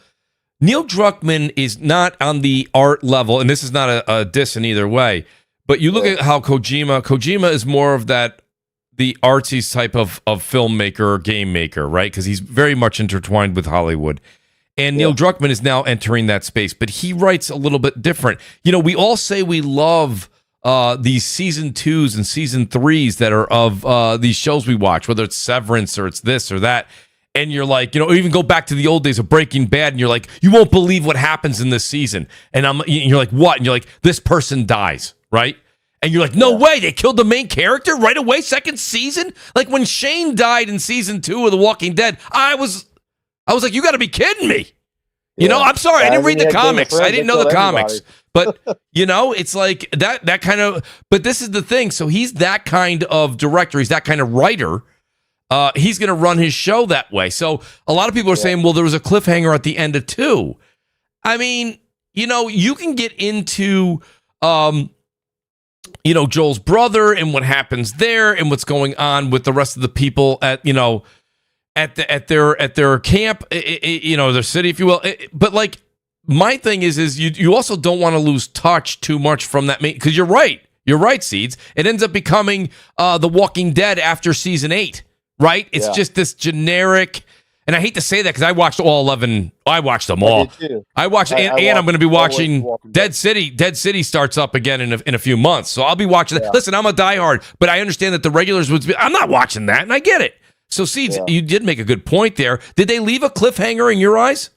Neil Druckmann is not on the art level, and this is not a diss in either way, but you look at how Kojima is more of the artsy type of filmmaker or game maker, right? Because he's very much intertwined with Hollywood. And Neil Druckmann is now entering that space, but he writes a little bit different. We all say we love these season 2s and season 3s that are of these shows we watch, whether it's Severance or it's this or that. And you're like, you know, even go back to the old days of Breaking Bad, and you're like, you won't believe what happens in this season. And you're like, what? And you're like, this person dies, right? And you're like, no way, they killed the main character right away, second season? Like when Shane died in season 2 of The Walking Dead, I was like, you got to be kidding me. You know, I'm sorry, I didn't read the comics. I didn't know the comics. But, you know, it's like that kind of, but this is the thing. So he's that kind of director. He's that kind of writer. He's going to run his show that way. So a lot of people are saying, well, there was a cliffhanger at the end of 2. I mean, you know, you can get into, you know, Joel's brother and what happens there and what's going on with the rest of the people at, you know, at their camp, you know, their city, if you will. But like, my thing is you also don't want to lose touch too much from that, because you're right, Seeds. It ends up becoming The Walking Dead after season 8. Right? It's just this generic, and I hate to say that because I watched all 11. I watched them all. I watched, and I'm going to be watching Dead City. Dead City starts up again in a few months, so I'll be watching that. Listen, I'm a diehard, but I understand that the regulars would be. I'm not watching that, and I get it. So, Seeds, you did make a good point there. Did they leave a cliffhanger in your eyes?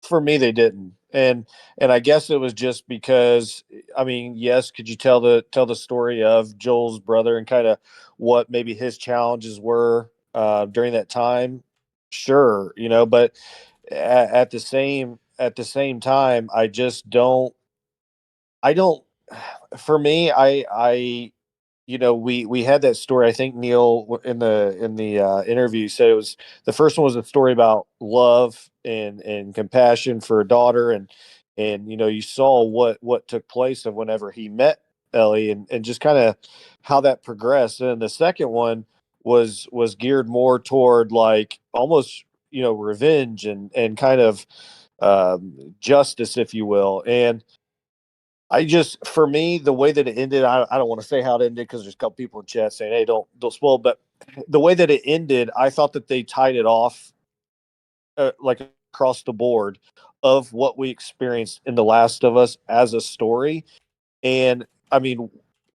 For me, they didn't, and I guess it was just because, I mean, yes, could you tell the story of Joel's brother and kind of what maybe his challenges were during that time? Sure, you know, but at the same time, I just don't. For me, I you know, we had that story. I think Neil in the interview said it was, the first one was a story about love and compassion for a daughter, and you know, you saw what took place of whenever he met Ellie and just kind of how that progressed. And the second one was geared more toward like almost, you know, revenge and kind of justice, if you will. And I just, for me, the way that it ended, I don't want to say how it ended because there's a couple people in chat saying, hey, don't spoil. But the way that it ended, I thought that they tied it off like across the board of what we experienced in The Last of Us as a story. And I mean,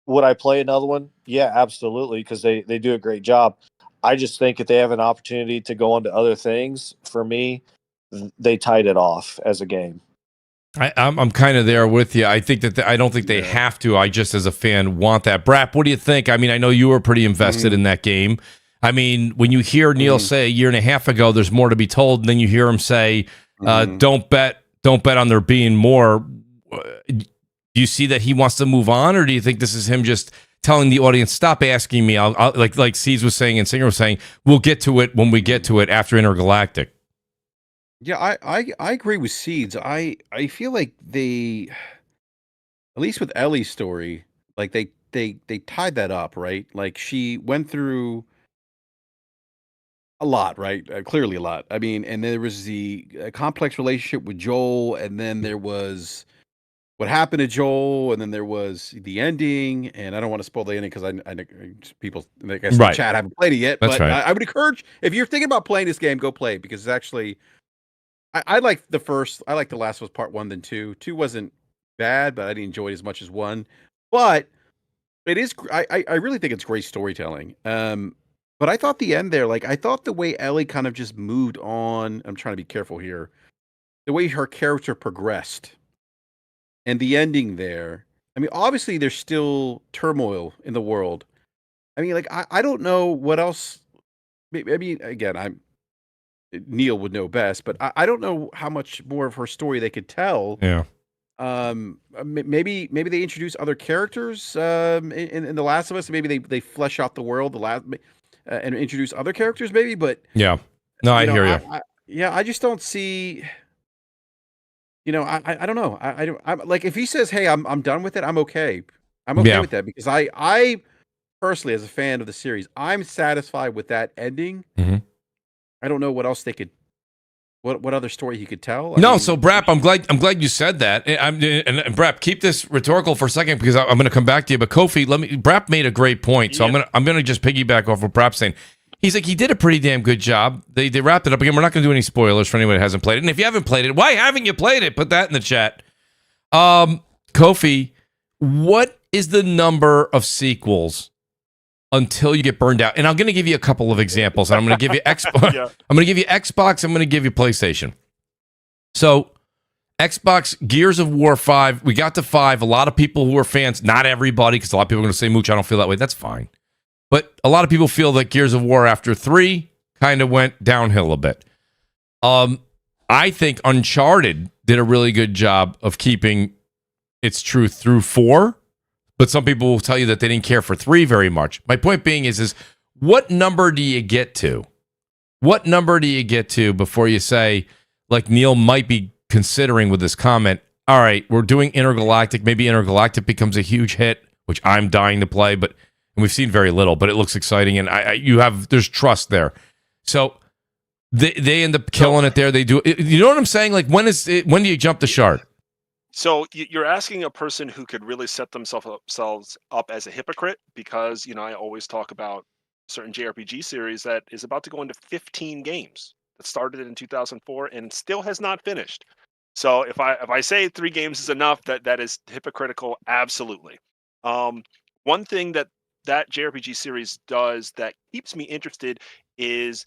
would I play another one? Yeah, absolutely, because they do a great job. I just think if they have an opportunity to go on to other things, for me, they tied it off as a game. I'm kind of there with you. I think that I don't think they have to. I just, as a fan, want that. Brap, what do you think? I mean, I know you were pretty invested in that game. I mean, when you hear Neil say a year and a half ago, there's more to be told, and then you hear him say, don't bet on there being more. Do you see that he wants to move on, or do you think this is him just telling the audience, stop asking me? I'll like Seeds was saying and Singer was saying, we'll get to it when we get to it after Intergalactic. Yeah, I agree with Seeds. I feel like they, at least with Ellie's story, like they tied that up, right? Like she went through a lot, right? Clearly a lot. I mean, and there was the complex relationship with Joel, and then there was what happened to Joel, and then there was the ending. And I don't want to spoil the ending because I people, I guess, in the chat haven't played it yet. That's but right. I would encourage, if you're thinking about playing this game, go play it, because it's actually, I like the first. I like The Last of Us Part 1 than 2. 2 wasn't bad, but I didn't enjoy it as much as 1. But it is. I really think it's great storytelling. But I thought the end there, like I thought the way Ellie kind of just moved on. I'm trying to be careful here. The way her character progressed, and the ending there. I mean, obviously there's still turmoil in the world. I mean, like I don't know what else. I mean, again, Neil would know best, but I don't know how much more of her story they could tell. Yeah. Maybe they introduce other characters in The Last of Us. Maybe they flesh out the world and introduce other characters. Maybe, but yeah, no, I hear you. I just don't see. You know, I don't know. I'm like, if he says, "Hey, I'm done with it," I'm okay. I'm okay with that, because I personally, as a fan of the series, I'm satisfied with that ending. Mm-hmm. I don't know what else they could, what other story he could tell. So Brap, I'm glad you said that. And Brap, keep this rhetorical for a second, because I'm going to come back to you. But Kofi, Brap made a great point, so I'm going to just piggyback off what Brap's saying. He's like, he did a pretty damn good job. They wrapped it up again. We're not going to do any spoilers for anyone that hasn't played it. And if you haven't played it, why haven't you played it? Put that in the chat. Kofi, what is the number of sequels until you get burned out? And I'm going to give you a couple of examples. And I'm going to give you Xbox. Yeah. I'm going to give you Xbox. I'm going to give you PlayStation. So Xbox Gears of War 5, we got to 5. A lot of people who are fans, not everybody, because a lot of people are going to say, Mooch, I don't feel that way. That's fine. But a lot of people feel that Gears of War after 3 kind of went downhill a bit. I think Uncharted did a really good job of keeping its truth through 4, but some people will tell you that they didn't care for 3 very much. My point being is what number do you get to? What number do you get to before you say, like Neil might be considering with this comment, all right, we're doing Intergalactic. Maybe Intergalactic becomes a huge hit, which I'm dying to play, but and we've seen very little, but it looks exciting, and there's trust there. So they end up killing it there. They do. You know what I'm saying? Like when do you jump the shark? So you're asking a person who could really set themselves up as a hypocrite, because I always talk about certain JRPG series that is about to go into 15 games that started in 2004 and still has not finished. So if I say 3 games is enough, that is hypocritical. Absolutely. One thing that JRPG series does that keeps me interested is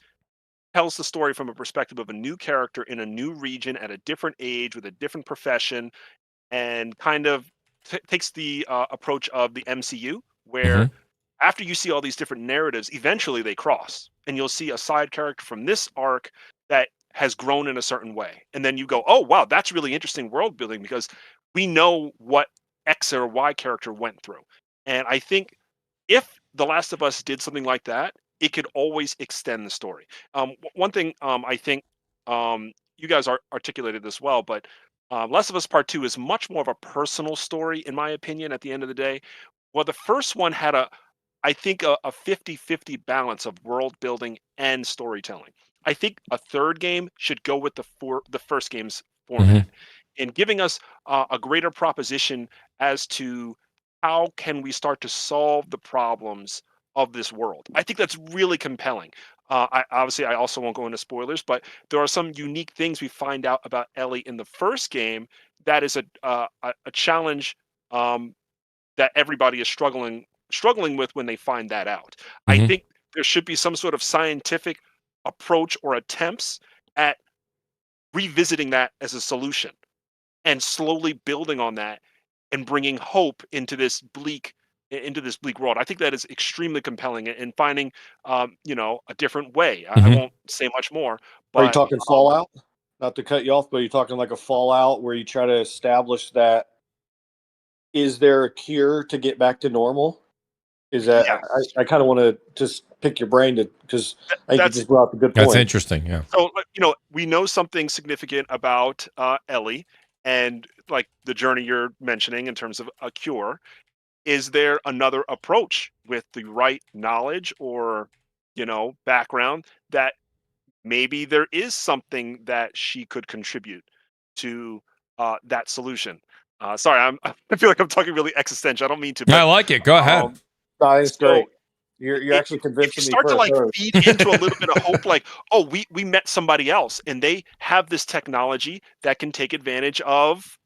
tells the story from a perspective of a new character in a new region at a different age with a different profession, and kind of takes the approach of the MCU, where after you see all these different narratives, eventually they cross, and you'll see a side character from this arc that has grown in a certain way. And then you go, oh, wow, that's really interesting world building, because we know what X or Y character went through. And I think if The Last of Us did something like that, it could always extend the story. One thing I think you guys articulated this well, but Last of Us Part 2 is much more of a personal story, in my opinion, at the end of the day. Well, the first one had I think a 50-50 balance of world building and storytelling. I think a third game should go with the first game's format, in giving us a greater proposition as to how can we start to solve the problems of this world. I think that's really compelling. I also won't go into spoilers, but there are some unique things we find out about Ellie in the first game that is a challenge that everybody is struggling with when they find that out. I think there should be some sort of scientific approach or attempts at revisiting that as a solution and slowly building on that and bringing hope into this bleak world. I think that is extremely compelling, and finding a different way. I won't say much more, but Are you talking Fallout? Not to cut you off, but you're talking like a Fallout where you try to establish that, is there a cure to get back to normal? Is that Yes. I kind of want to just pick your brain because I think you just brought up a good point. That's interesting. Yeah. So we know something significant about Ellie and like the journey you're mentioning in terms of a cure. Is there another approach with the right knowledge or background that maybe there is something that she could contribute to that solution? Sorry, I feel like I'm talking really existential. I don't mean to. But, I like it. Go ahead. It's great. You're actually convincing me. If you start to feed into a little bit of hope, like, oh, we met somebody else and they have this technology that can take advantage of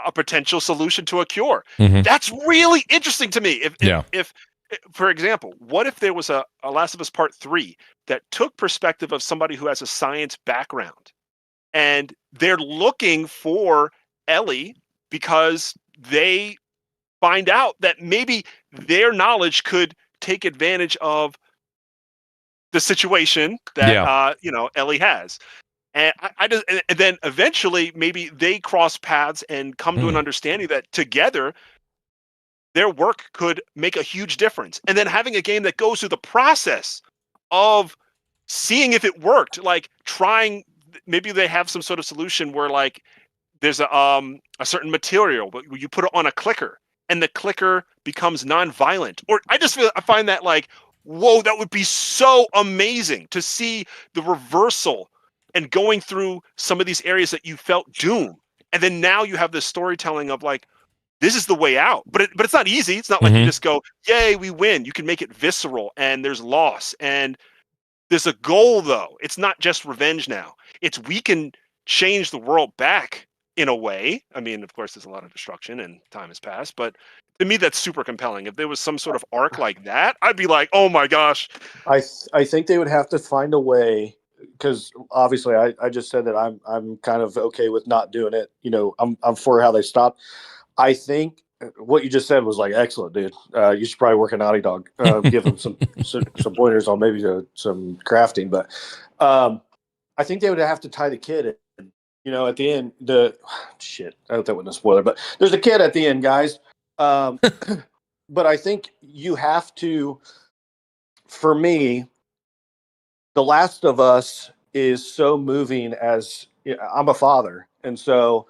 a potential solution to a cure. That's really interesting to me. If for example, what if there was a Last of Us Part 3 that took perspective of somebody who has a science background, and they're looking for Ellie because they find out that maybe their knowledge could take advantage of the situation that Ellie has. And and then eventually maybe they cross paths and come to an understanding that together their work could make a huge difference. And then having a game that goes through the process of seeing if it worked, like trying, maybe they have some sort of solution where like there's a certain material, but you put it on a clicker and the clicker becomes non-violent. Or I find that like, whoa, that would be so amazing to see the reversal and going through some of these areas that you felt doom. And then now you have this storytelling of like, this is the way out. But it's not easy. It's not like you just go, yay, we win. You can make it visceral and there's loss. And there's a goal though. It's not just revenge now. It's we can change the world back in a way. I mean, of course, there's a lot of destruction and time has passed, but to me, that's super compelling. If there was some sort of arc like that, I'd be like, oh my gosh. I think they would have to find a way, because obviously I just said that I'm kind of okay with not doing it. You know, I'm for how they stop. I think what you just said was like excellent, dude. You should probably work at Naughty Dog. Give them some pointers on maybe some crafting, but I think they would have to tie the kid in. You know, at the end, shit. I hope that wasn't a spoiler, but there's a kid at the end, guys. But I think you have to. For me, The Last of Us is so moving. As I'm a father, and so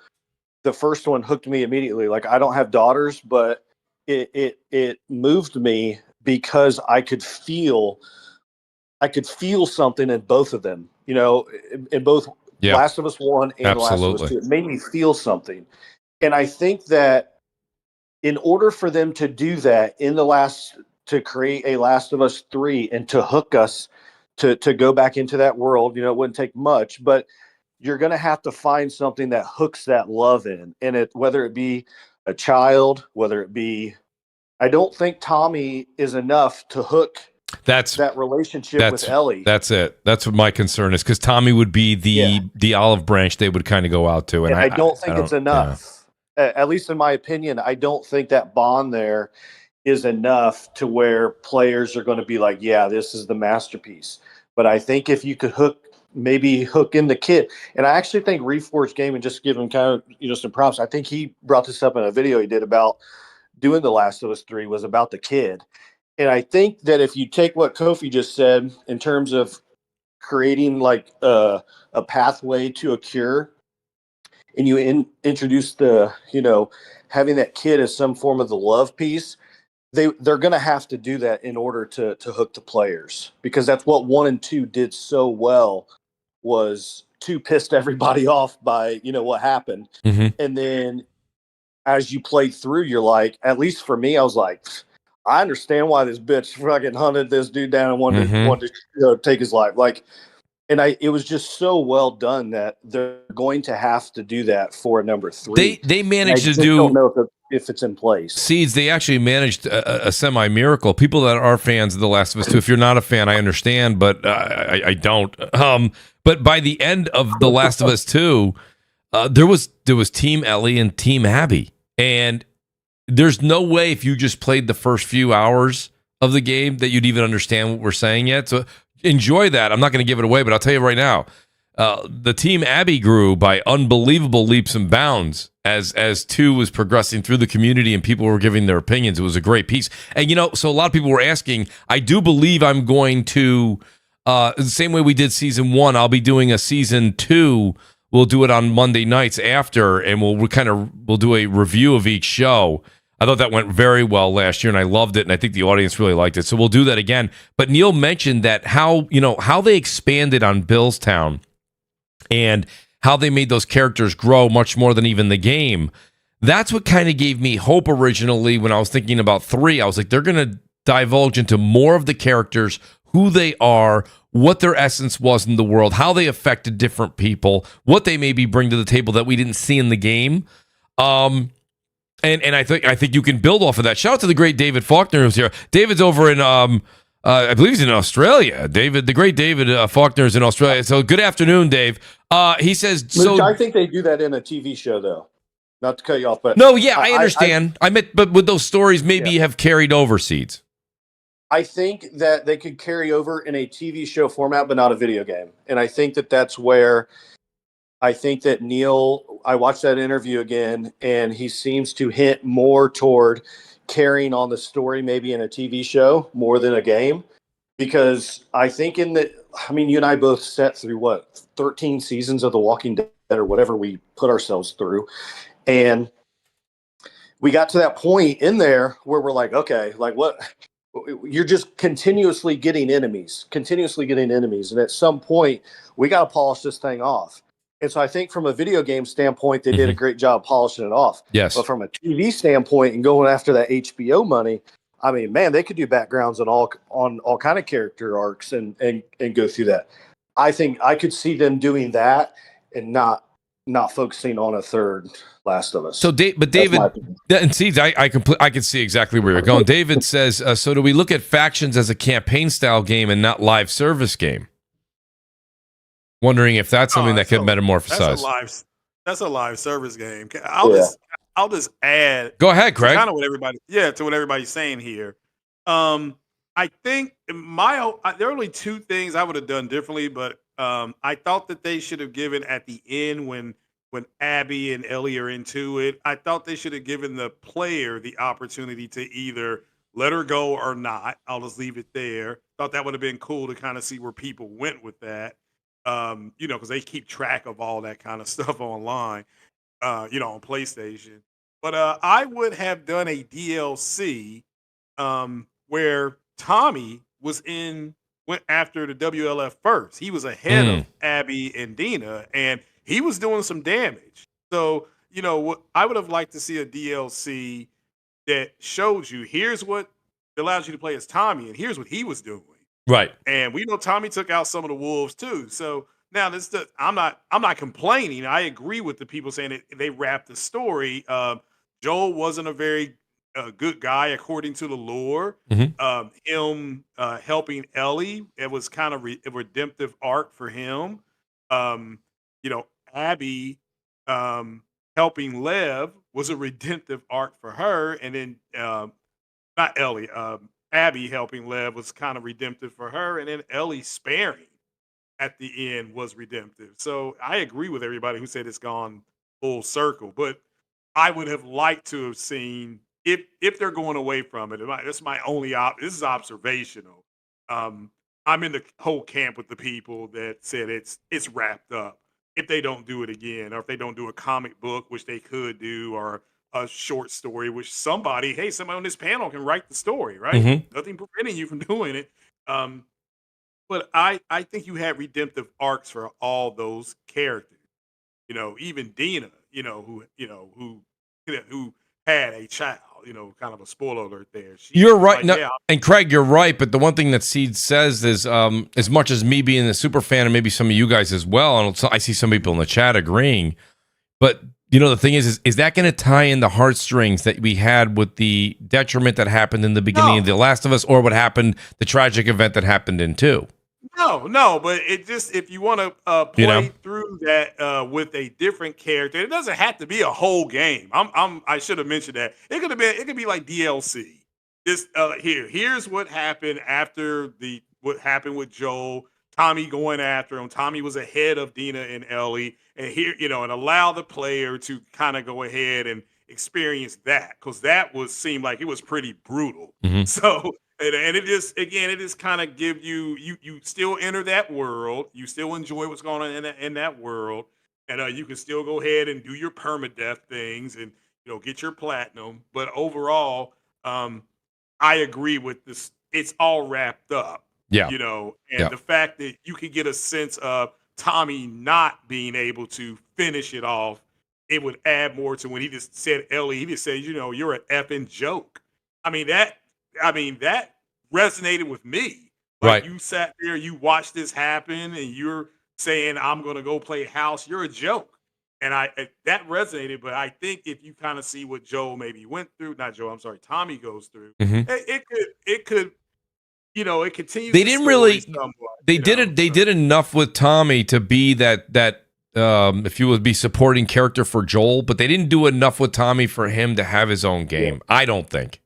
the first one hooked me immediately. Like, I don't have daughters, but it moved me because I could feel something in both of them. You know, in both Last of Us 1 and Last of Us 2. It made me feel something. And I think that in order for them to do that to create a Last of Us 3 and to hook us to go back into that world, you know, it wouldn't take much, but you're going to have to find something that hooks that love in. And whether it be a child, whether it be, I don't think Tommy is enough to hook that relationship with Ellie. That's it. That's what my concern is, because Tommy would be the olive branch they would kind of go out to. And I don't think it's enough. Yeah. At least in my opinion, I don't think that bond there is enough to where players are going to be like, yeah, this is the masterpiece. But I think if you could hook in the kid. And I actually think Reforged Gaming, just give him kind of, you know, some props. I think he brought this up in a video he did about doing The Last of Us 3 was about the kid. And I think that if you take what Kofi just said in terms of creating like a pathway to a cure, and you introduce having that kid as some form of the love piece, they're going to have to do that in order to hook the players, because that's what 1 and 2 did so well. Was 2 pissed everybody off by what happened, and then as you played through, you're like, at least for me, I was like, I understand why this bitch fucking hunted this dude down and wanted to take his life. Like, and it was just so well done that they're going to have to do that for number 3. They managed to do. Don't know if it's in place. Seeds, they actually managed a semi-miracle. People that are fans of The Last of Us 2, if you're not a fan, I understand, but I don't. But by the end of The Last of Us 2, there was Team Ellie and Team Abby. And there's no way if you just played the first few hours of the game that you'd even understand what we're saying yet. So enjoy that. I'm not going to give it away, but I'll tell you right now, the Team Abby grew by unbelievable leaps and bounds as 2 was progressing through the community and people were giving their opinions. It was a great piece. And, so a lot of people were asking, I do believe I'm going to, the same way we did season 1, I'll be doing a season 2. We'll do it on Monday nights after, and we'll do a review of each show. I thought that went very well last year, and I loved it, and I think the audience really liked it. So we'll do that again. But Neil mentioned that how they expanded on Billstown and how they made those characters grow much more than even the game. That's what kind of gave me hope originally when I was thinking about 3. I was like, they're going to divulge into more of the characters, who they are, what their essence was in the world, how they affected different people, what they maybe bring to the table that we didn't see in the game. And I think you can build off of that. Shout out to the great David Faulkner who's here. David's over in I believe he's in Australia. The great David Faulkner is in Australia. So good afternoon, Dave. He says Mooch, I think they do that in a TV show though. Not to cut you off, but no, yeah, I understand. I meant, but would those stories maybe have carried over, Seeds? I think that they could carry over in a TV show format, but not a video game. And I think that that's where I think that Neil, I watched that interview again, and he seems to hint more toward carrying on the story maybe in a TV show more than a game. Because I think you and I both sat through 13 seasons of The Walking Dead or whatever we put ourselves through. And we got to that point in there where we're like, okay, like what? You're just continuously getting enemies. And at some point, we got to polish this thing off. And so I think from a video game standpoint, they did a great job polishing it off. Yes. But from a TV standpoint and going after that HBO money, I mean, man, they could do backgrounds on all kind of character arcs and go through that. I think I could see them doing that and not not focusing on a third Last of Us. So, but David, and see, I can see exactly where you're going. David says, so do we look at factions as a campaign style game and not live service game? Wondering if that's something that could metamorphosize. That's a live service game. I'll just add. Go ahead, Craig. Kind of what everybody's saying here. I think there are only two things I would have done differently, but I thought that they should have given at the end when Abby and Ellie are into it. I thought they should have given the player the opportunity to either let her go or not. I'll just leave it there. Thought that would have been cool to kind of see where people went with that. Because they keep track of all that kind of stuff online, on PlayStation. But I would have done a DLC where Tommy went after the WLF first. He was ahead of Abby and Dina, and he was doing some damage. So, what I would have liked to see a DLC that shows you here's what allows you to play as Tommy, and here's what he was doing. Right. And we know Tommy took out some of the wolves too. So now I'm not complaining. I agree with the people saying that they wrapped the story. Joel wasn't a very good guy according to the lore. Him helping Ellie, it was kind of a redemptive arc for him. Abby helping Lev was a redemptive arc for her, and then not Ellie. Abby helping Lev was kind of redemptive for her, and then Ellie sparing at the end was redemptive. So I agree with everybody who said it's gone full circle, but I would have liked to have seen if they're going away from it. That's my only this is observational. I'm in the whole camp with the people that said it's wrapped up. If they don't do it again, or if they don't do a comic book, which they could do, or a short story, which somebody on this panel can write the story, right? Nothing preventing you from doing it. But I think you had redemptive arcs for all those characters. Even Dina, who had a child, kind of a spoiler alert there. You're right. And Craig, you're right. But the one thing that Seed says is, as much as me being a super fan, and maybe some of you guys as well, and I see some people in the chat agreeing, but the thing is that going to tie in the heartstrings that we had with the detriment that happened in the beginning of The Last of Us, or what happened, the tragic event that happened in 2? No, but it just, if you want to play through that with a different character, it doesn't have to be a whole game. I should have mentioned that. It could be like DLC. Here's what happened after what happened with Joel. Tommy going after him. Tommy was ahead of Dina and Ellie, and and allow the player to kind of go ahead and experience that, because that seemed like it was pretty brutal. So, and it just kind of give you still enter that world, you still enjoy what's going on in that world, and you can still go ahead and do your permadeath things and get your platinum. But overall, I agree with this. It's all wrapped up. Yeah. The fact that you could get a sense of Tommy not being able to finish it off, it would add more to when he just said Ellie. He just said, you're an effing joke. That resonated with me. Like, you sat there, you watched this happen, and you're saying, I'm going to go play house. You're a joke. And that resonated. But I think if you kind of see what Tommy goes through, it could. It continues. They didn't really. They did enough with Tommy to be that if you would be supporting character for Joel, but they didn't do enough with Tommy for him to have his own game. I don't think.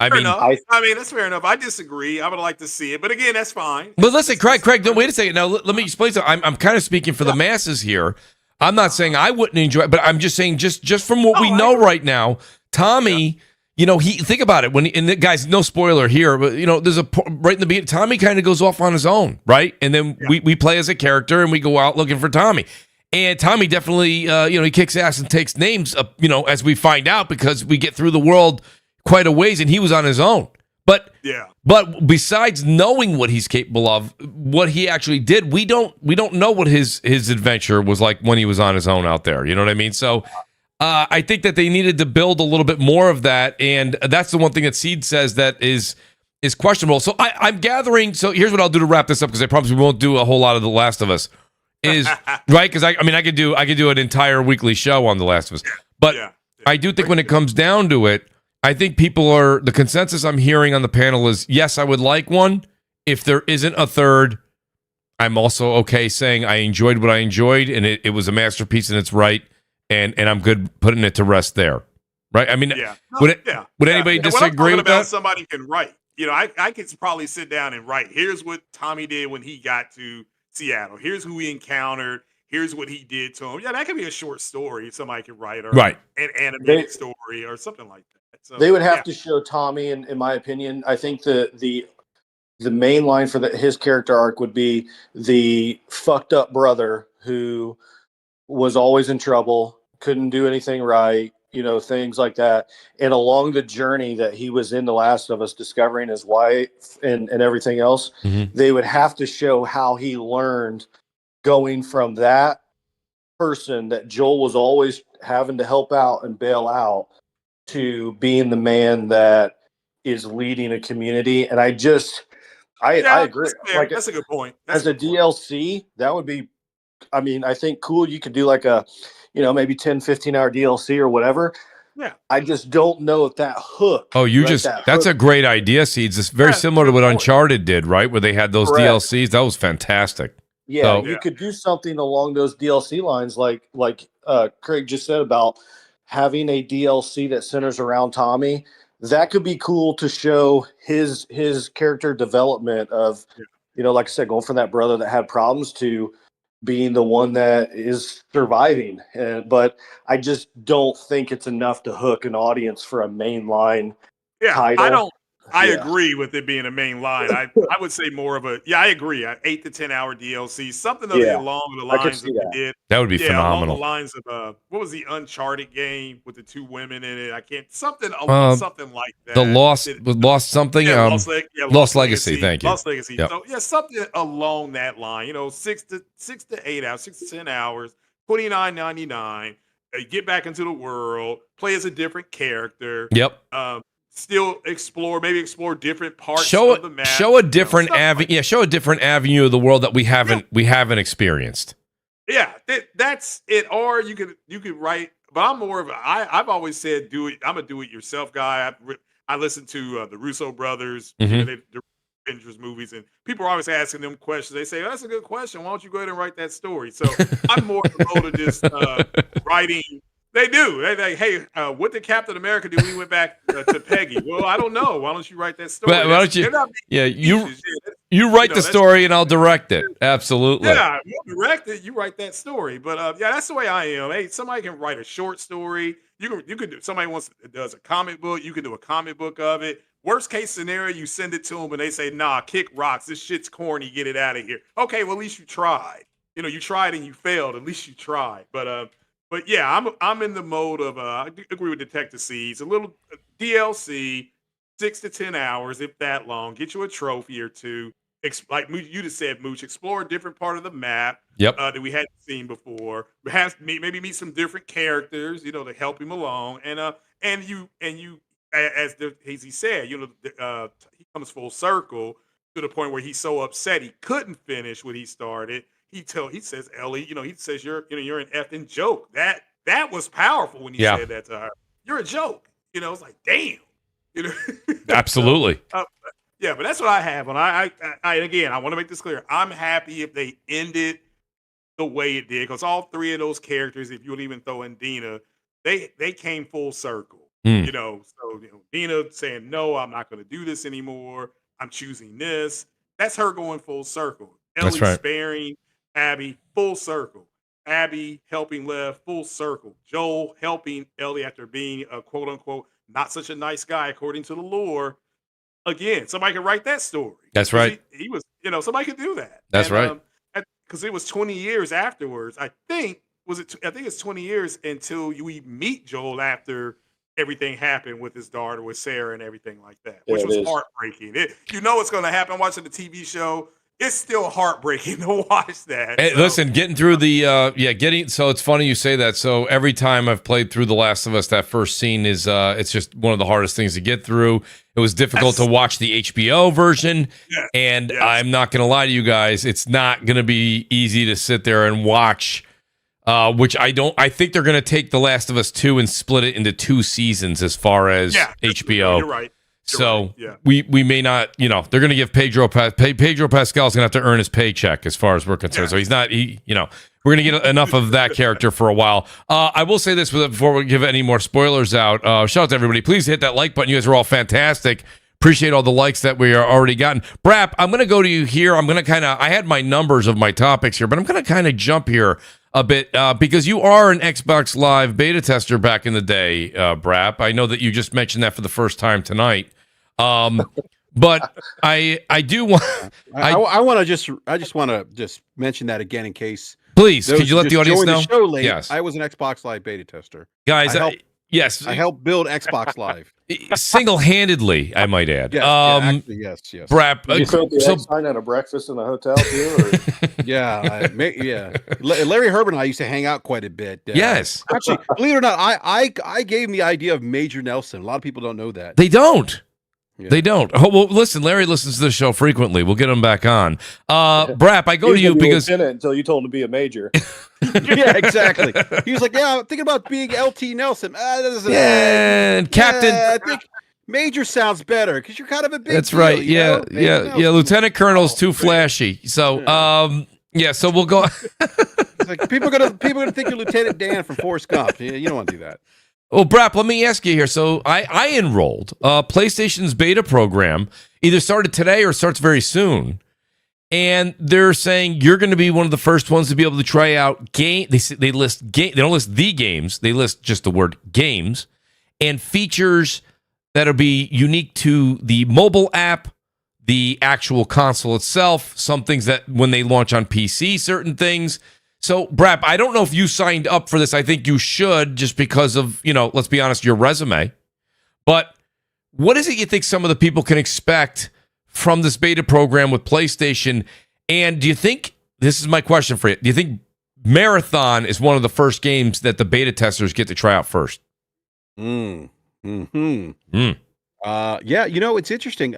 Fair enough. That's fair enough. I disagree. I would like to see it, but again, that's fine. But listen, Craig, no, wait a second. Now let me explain something. I'm kind of speaking for the masses here. I'm not saying I wouldn't enjoy it, but I'm just saying just from what we know right now, Tommy. Think about it. Guys, no spoiler here, but there's right in the beginning, Tommy kind of goes off on his own, right? And then we play as a character and we go out looking for Tommy. And Tommy definitely, he kicks ass and takes names, as we find out, because we get through the world quite a ways, and he was on his own. But besides knowing what he's capable of, what he actually did, we don't know what his adventure was like when he was on his own out there. You know what I mean? So. I think that they needed to build a little bit more of that, and that's the one thing that Seed says that is questionable. So I'm gathering. So here's what I'll do to wrap this up, because I promise we won't do a whole lot of The Last of Us. is right because I mean I could do an entire weekly show on The Last of Us, but Yeah. I do think when it comes down to it, I think the consensus I'm hearing on the panel is yes, I would like one. If there isn't a third, I'm also okay saying I enjoyed what I enjoyed and it was a masterpiece and it's right, and I'm good putting it to rest there. Right? I mean, would anybody disagree with that? Somebody can write. You know, I could probably sit down and write. Here's what Tommy did when he got to Seattle. Here's who he encountered. Here's what he did to him. Yeah, that could be a short story somebody could write, or an animated story, or something like that. So they would have to show Tommy, in my opinion. I think the main line for his character arc would be the fucked up brother who was always in trouble, couldn't do anything right, you know, things like that. And along the journey that he was in The Last of Us, discovering his wife and everything else, they would have to show how he learned going from that person that Joel was always having to help out and bail out to being the man that is leading a community. And I agree. Like, that's a good point. As a DLC, that would be, I mean, I think cool. You could do like a, you know, maybe 10, 15-hour DLC or whatever. Yeah. I just don't know if that hook. Oh, that's a great idea, Seeds. It's very similar to what Uncharted did, right? Where they had those DLCs. That was fantastic. Yeah, you could do something along those DLC lines, like Craig just said about having a DLC that centers around Tommy. That could be cool to show his character development of, you know, like I said, going from that brother that had problems to being the one that is surviving. But I just don't think it's enough to hook an audience for a mainline title. I agree with it being a main line. I would say more of a I agree. 8 to 10 hour DLC, something along the lines of that. Did. That would be phenomenal. Along the lines of what was the Uncharted game with the 2 women in it? I can't something like that. The Lost something. Lost Legacy. Thank you. Lost Legacy. Yep. So something along that line. You know, 6 to 8 hours, 6 to 10 hours, $29.99. Get back into the world. Play as a different character. Yep. Still explore different parts of the map. Show a different avenue. Show a different avenue of the world that we haven't experienced. Yeah, that's it. Or you could write. But I'm more of I've always said do it. I'm a do it yourself guy. I listen to the Russo brothers, the Avengers movies, and people are always asking them questions. They say, "That's a good question. Why don't you go ahead and write that story?" So I'm more promoted just writing. They do. They hey, what did Captain America do when he went back to Peggy? Well, I don't know. Why don't you write that story? Why don't you? Yeah, you write the story and I'll direct it. Absolutely. Yeah, you direct it. You write that story. But that's the way I am. Hey, somebody can write a short story. You can do. Somebody does a comic book. You can do a comic book of it. Worst case scenario, you send it to them and they say, "Nah, kick rocks. This shit's corny. Get it out of here." Okay, well at least you tried. You know, you tried and you failed. At least you tried. But yeah, I'm in the mode of I agree with Detective Seeds. A little DLC, 6 to 10 hours, if that long. Get you a trophy or two. Like you just said, Mooch, explore a different part of the map that we hadn't seen before. Maybe meet some different characters, you know, to help him along. And you as he said, you know, he comes full circle to the point where he's so upset he couldn't finish what he started. He says, Ellie, you know, he says you're an effing joke. That was powerful when he said that to her. You're a joke. You know, it's like, damn. You know, absolutely. Yeah, but that's what I have. And I again, I want to make this clear. I'm happy if they ended the way it did, because all 3 of those characters, if you would even throw in Dina, they came full circle. You know, so Dina saying, "No, I'm not going to do this anymore. I'm choosing this." That's her going full circle. Ellie sparing Abby, full circle. Abby helping Lev, full circle. Joel helping Ellie after being a quote unquote not such a nice guy according to the lore. Again, somebody could write that story. That's right. He was, somebody could do that. That's right. Because it was 20 years afterwards. I think it's 20 years until we meet Joel after everything happened with his daughter, with Sarah, and everything like that, which was heartbreaking. You know what's going to happen watching the TV show. it's still heartbreaking to watch that. Hey, So, listen, getting through the so it's funny you say that. So every time I've played through The Last of Us, that first scene is it's just one of the hardest things to get through. It was difficult to watch the HBO version, and I'm not going to lie to you guys, it's not going to be easy to sit there and watch. Which I think they're going to take The Last of Us 2 and split it into 2 seasons as far as HBO. You're right. So we may not, they're going to give Pedro Pascal's going to have to earn his paycheck as far as we're concerned. So he's not, we're going to get enough of that character for a while. I will say this before we give any more spoilers out. Shout out to everybody. Please hit that like button. You guys are all fantastic. Appreciate all the likes that we are already gotten. BRAP, I'm going to go to you here. I'm going to I had my numbers of my topics here, but I'm going to kind of jump here a bit because you are an Xbox Live beta tester back in the day, BRAP. I know that you just mentioned that for the first time tonight. But I do want I just want to just mention that again in case. Please, could you let the audience know? The show late, yes, I was an Xbox Live beta tester, guys. I helped build Xbox Live single-handedly, I might add. Yes. BRAP. You filled the egg sign at a breakfast in the hotel too? Yeah. Larry Herbert and I used to hang out quite a bit. Yes. Actually, believe it or not, I gave him the idea of Major Nelson. A lot of people don't know that. They don't. Yeah. They don't. Oh, well, listen, Larry listens to the show frequently. We'll get him back on. BRAP, I go to you because until you told him to be a major. Yeah, exactly. He was like, "Yeah, I'm thinking about being LT Nelson." And Captain. I think Major sounds better because you're kind of a big. That's deal, right. you Yeah. know? Lieutenant Colonel's too flashy. So, so we'll go. It's like people are gonna think you're Lieutenant Dan from Forrest Gump. You don't want to do that. Well, BRAP, let me ask you here. So I enrolled. PlayStation's beta program either started today or starts very soon. And they're saying you're going to be one of the first ones to be able to try out game. They list game. They don't list the games. They list just the word games and features that'll be unique to the mobile app, the actual console itself. Some things that when they launch on PC, certain things. So, BRAP, I don't know if you signed up for this. I think you should just because of, let's be honest, your resume. But what is it you think some of the people can expect from this beta program with PlayStation? And do you think, this is my question for you, do you think Marathon is one of the first games that the beta testers get to try out first? Yeah, it's interesting.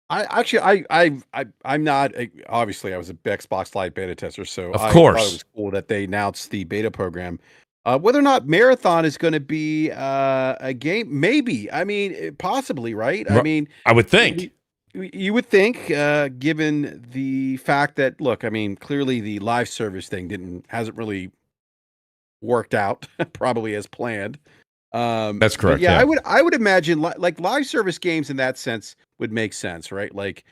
I'm not obviously I was a Xbox Live beta tester, so of I course thought it was cool that they announced the beta program. Whether or not Marathon is going to be a game, maybe. I mean, possibly, right? I mean, I would think. You would think, given the fact that, look, I mean, clearly the live service thing hasn't really worked out probably as planned. That's correct. Yeah, I would imagine like live service games in that sense would make sense, right? Like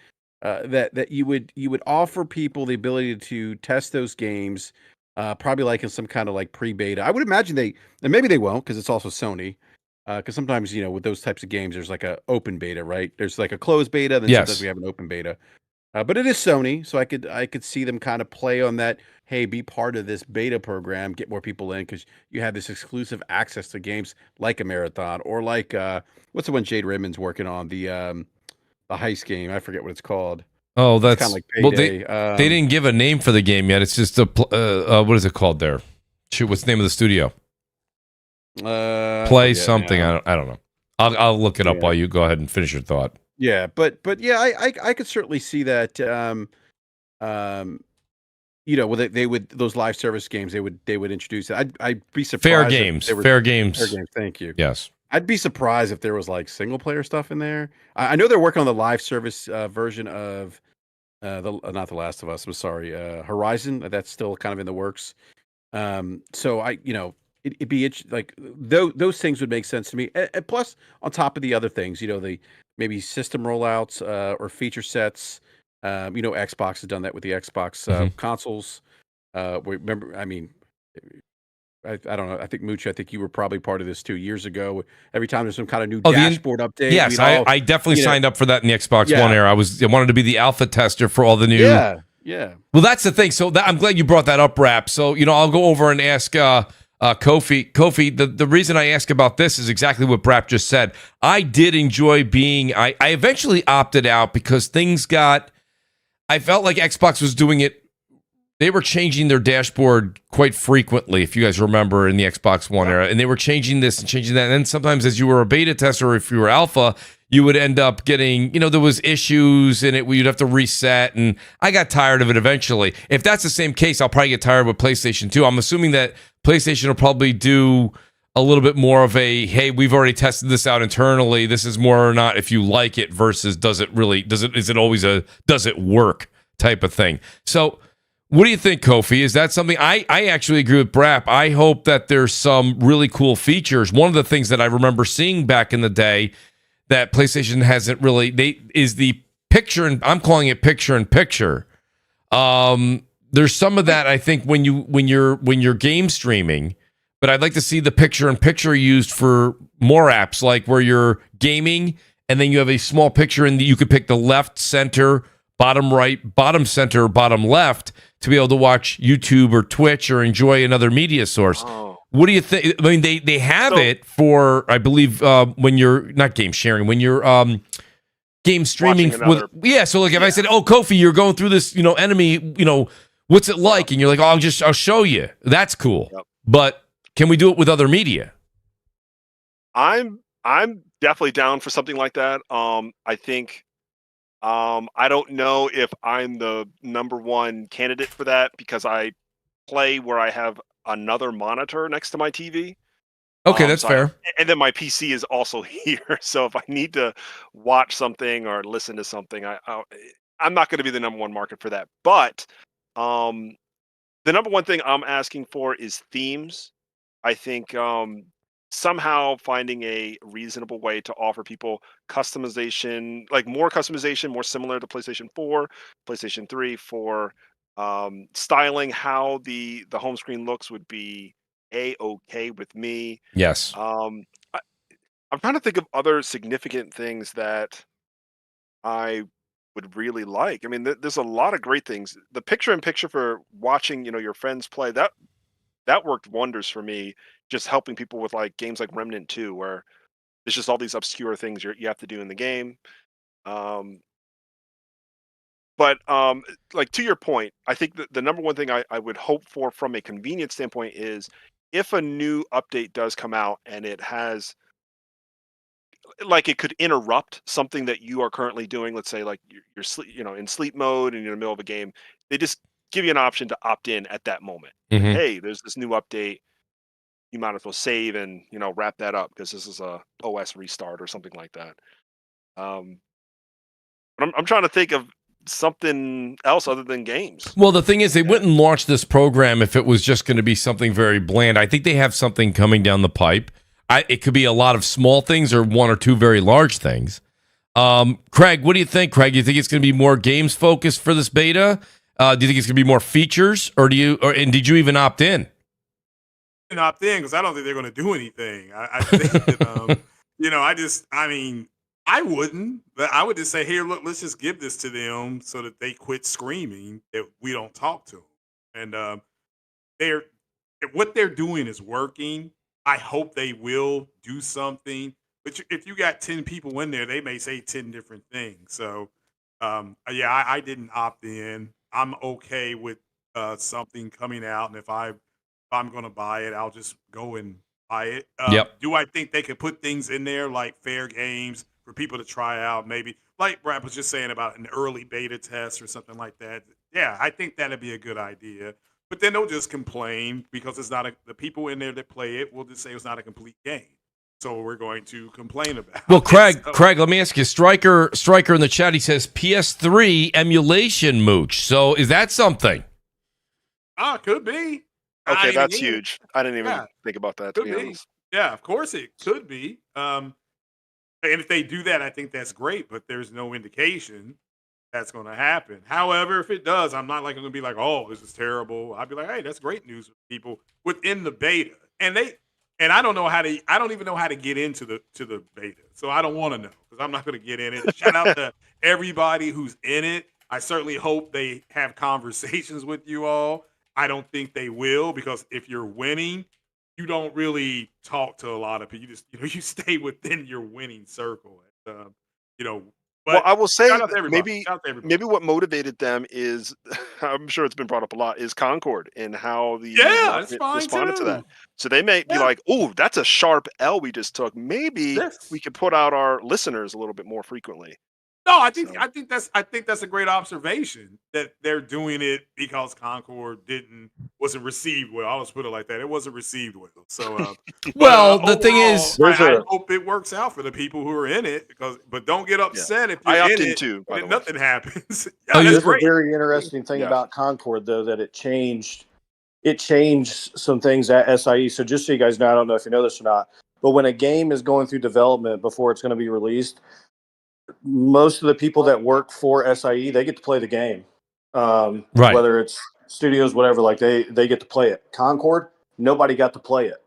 that you would offer people the ability to test those games, probably like in some kind of like pre-beta. I would imagine and maybe they won't because it's also Sony. Because sometimes with those types of games, there's like a open beta, right? There's like a closed beta, then sometimes we have an open beta. But it is Sony, so I could see them kind of play on that. Hey, be part of this beta program, get more people in because you have this exclusive access to games like a Marathon or like what's the one Jade Redmond's working on, the heist game. I forget what it's called. Oh, that's kind of like Payday. They didn't give a name for the game yet. It's just what is it called there? Shoot, what's the name of the studio? Play something. I don't know. I'll look it up while you go ahead and finish your thought. Yeah, but yeah, I could certainly see that. They would those live service games they would introduce it. I'd be surprised. Fair games. Fair games. Thank you. Yes. I'd be surprised if there was like single player stuff in there. I know they're working on the live service version of not The Last of Us. I'm sorry, Horizon. That's still kind of in the works. So it'd be like those things would make sense to me. And plus, on top of the other things, the maybe system rollouts or feature sets. Xbox has done that with the Xbox consoles. Remember, I mean, I don't know. I think Mooch, I think you were probably part of this 2 years ago. Every time there's some kind of new dashboard update. Yes, I definitely signed up for that in the Xbox One era. I wanted to be the alpha tester for all the new. Yeah. Well, that's the thing. So I'm glad you brought that up, BRAP. So I'll go over and ask Kofi. Kofi, the reason I ask about this is exactly what BRAP just said. I did enjoy being. I eventually opted out because things got. I felt like Xbox was doing it. They were changing their dashboard quite frequently, if you guys remember, in the Xbox One era. And they were changing this and changing that. And then sometimes as you were a beta tester or if you were alpha, you would end up getting, there was issues and you'd have to reset. And I got tired of it eventually. If that's the same case, I'll probably get tired with PlayStation 2. I'm assuming that PlayStation will probably do a little bit more of a, hey, we've already tested this out internally. This is more or not if you like it versus is it always a, does it work type of thing. So, what do you think, Kofi? Is that something I actually agree with BRAP? I hope that there's some really cool features. One of the things that I remember seeing back in the day that PlayStation hasn't really is the picture, and I'm calling it picture in picture. There's some of that I think when you're game streaming, but I'd like to see the picture in picture used for more apps, like where you're gaming and then you have a small picture and you could pick the left, center, bottom right, bottom center, bottom left to be able to watch YouTube or Twitch or enjoy another media source. Oh. What do you think? I mean, they have it for, I believe, when you're not game sharing, when you're game streaming so like if I said, oh, Kofi, you're going through this, enemy, what's it like? And you're like, oh, I'll show you. That's cool. Yep. But can we do it with other media? I'm definitely down for something like that. I think I don't know if I'm the number one candidate for that because I play where I have another monitor next to my TV. Okay, that's fair. And then my PC is also here. So if I need to watch something or listen to something, I'm not going to be the number one market for that. But the number one thing I'm asking for is themes. I think somehow finding a reasonable way to offer people customization, like more customization, more similar to PlayStation 4, PlayStation 3 for styling, how the home screen looks would be okay with me. Yes. I'm trying to think of other significant things that I would really like. I mean, there's a lot of great things. The picture-in-picture for watching, your friends play, that worked wonders for me, just helping people with like games like Remnant 2, where there's just all these obscure things you have to do in the game. But like to your point, I think that the number one thing I would hope for from a convenience standpoint is if a new update does come out and it has, like, it could interrupt something that you are currently doing. Let's say like you're sleep, in sleep mode and you're in the middle of a game. They just give you an option to opt in at that moment. Mm-hmm. Hey, there's this new update. You might as well save and wrap that up because this is a OS restart or something like that. But I'm trying to think of something else other than games. Well, the thing is, they wouldn't launch this program if it was just going to be something very bland. I think they have something coming down the pipe. It could be a lot of small things or one or two very large things. Craig, what do you think? Craig, you think it's going to be more games focused for this beta? Do you think it's going to be more features, and did you even opt in? Opt in because I don't think they're going to do anything. I think that, I wouldn't, but I would just say, here, look, let's just give this to them so that they quit screaming that we don't talk to them. And what they're doing is working. I hope they will do something. But if you got 10 people in there, they may say 10 different things. So, I didn't opt in. I'm okay with something coming out, and if I'm going to buy it, I'll just go and buy it. Yep. Do I think they could put things in there like fair games for people to try out? Maybe like Brad was just saying about an early beta test or something like that. Yeah, I think that'd be a good idea. But then they'll just complain because it's not the people in there that play it will just say it's not a complete game. So we're going to complain about. Well, Craig, let me ask you. Striker in the chat, he says PS3 emulation Mooch. So is that something? Could be. Okay, that's huge. I didn't even think about that, to be honest. Yeah, of course it could be. And if they do that, I think that's great, but there's no indication that's going to happen. However, if it does, I'm not like going to be like, oh, this is terrible. I'd be like, hey, that's great news for people within the beta. And I don't even know how to get into the beta. So I don't want to know because I'm not going to get in it. Shout out to everybody who's in it. I certainly hope they have conversations with you all. I don't think they will because if you're winning, you don't really talk to a lot of people. You just, you stay within your winning circle. Well, I will say shout out to everybody. maybe Shout out to everybody. maybe what motivated them is I'm sure it's been brought up a lot is Concord and how the Yeah, it's market fine responded to that. too. So they may be Yeah. like, "Oh, that's a sharp L we just took. Maybe Yes. we could put out our listeners a little bit more frequently." No, I think So- I think that's a great observation that they're doing it because Concord wasn't received well. I'll just put it like that. It wasn't received well. So Well, but, the thing is, I hope it works out for the people who are in it but don't get upset if you're I in opt in it too, by and the way. nothing happens. Oh, Yeah, you- that's There's a great. very interesting thing Yeah. about Concord, though, that it changed some things at SIE. So just so you guys know, I don't know if you know this or not, but when a game is going through development before it's going to be released, most of the people that work for SIE, they get to play the game. Right. Whether it's studios, whatever, like they get to play it. Concord, nobody got to play it.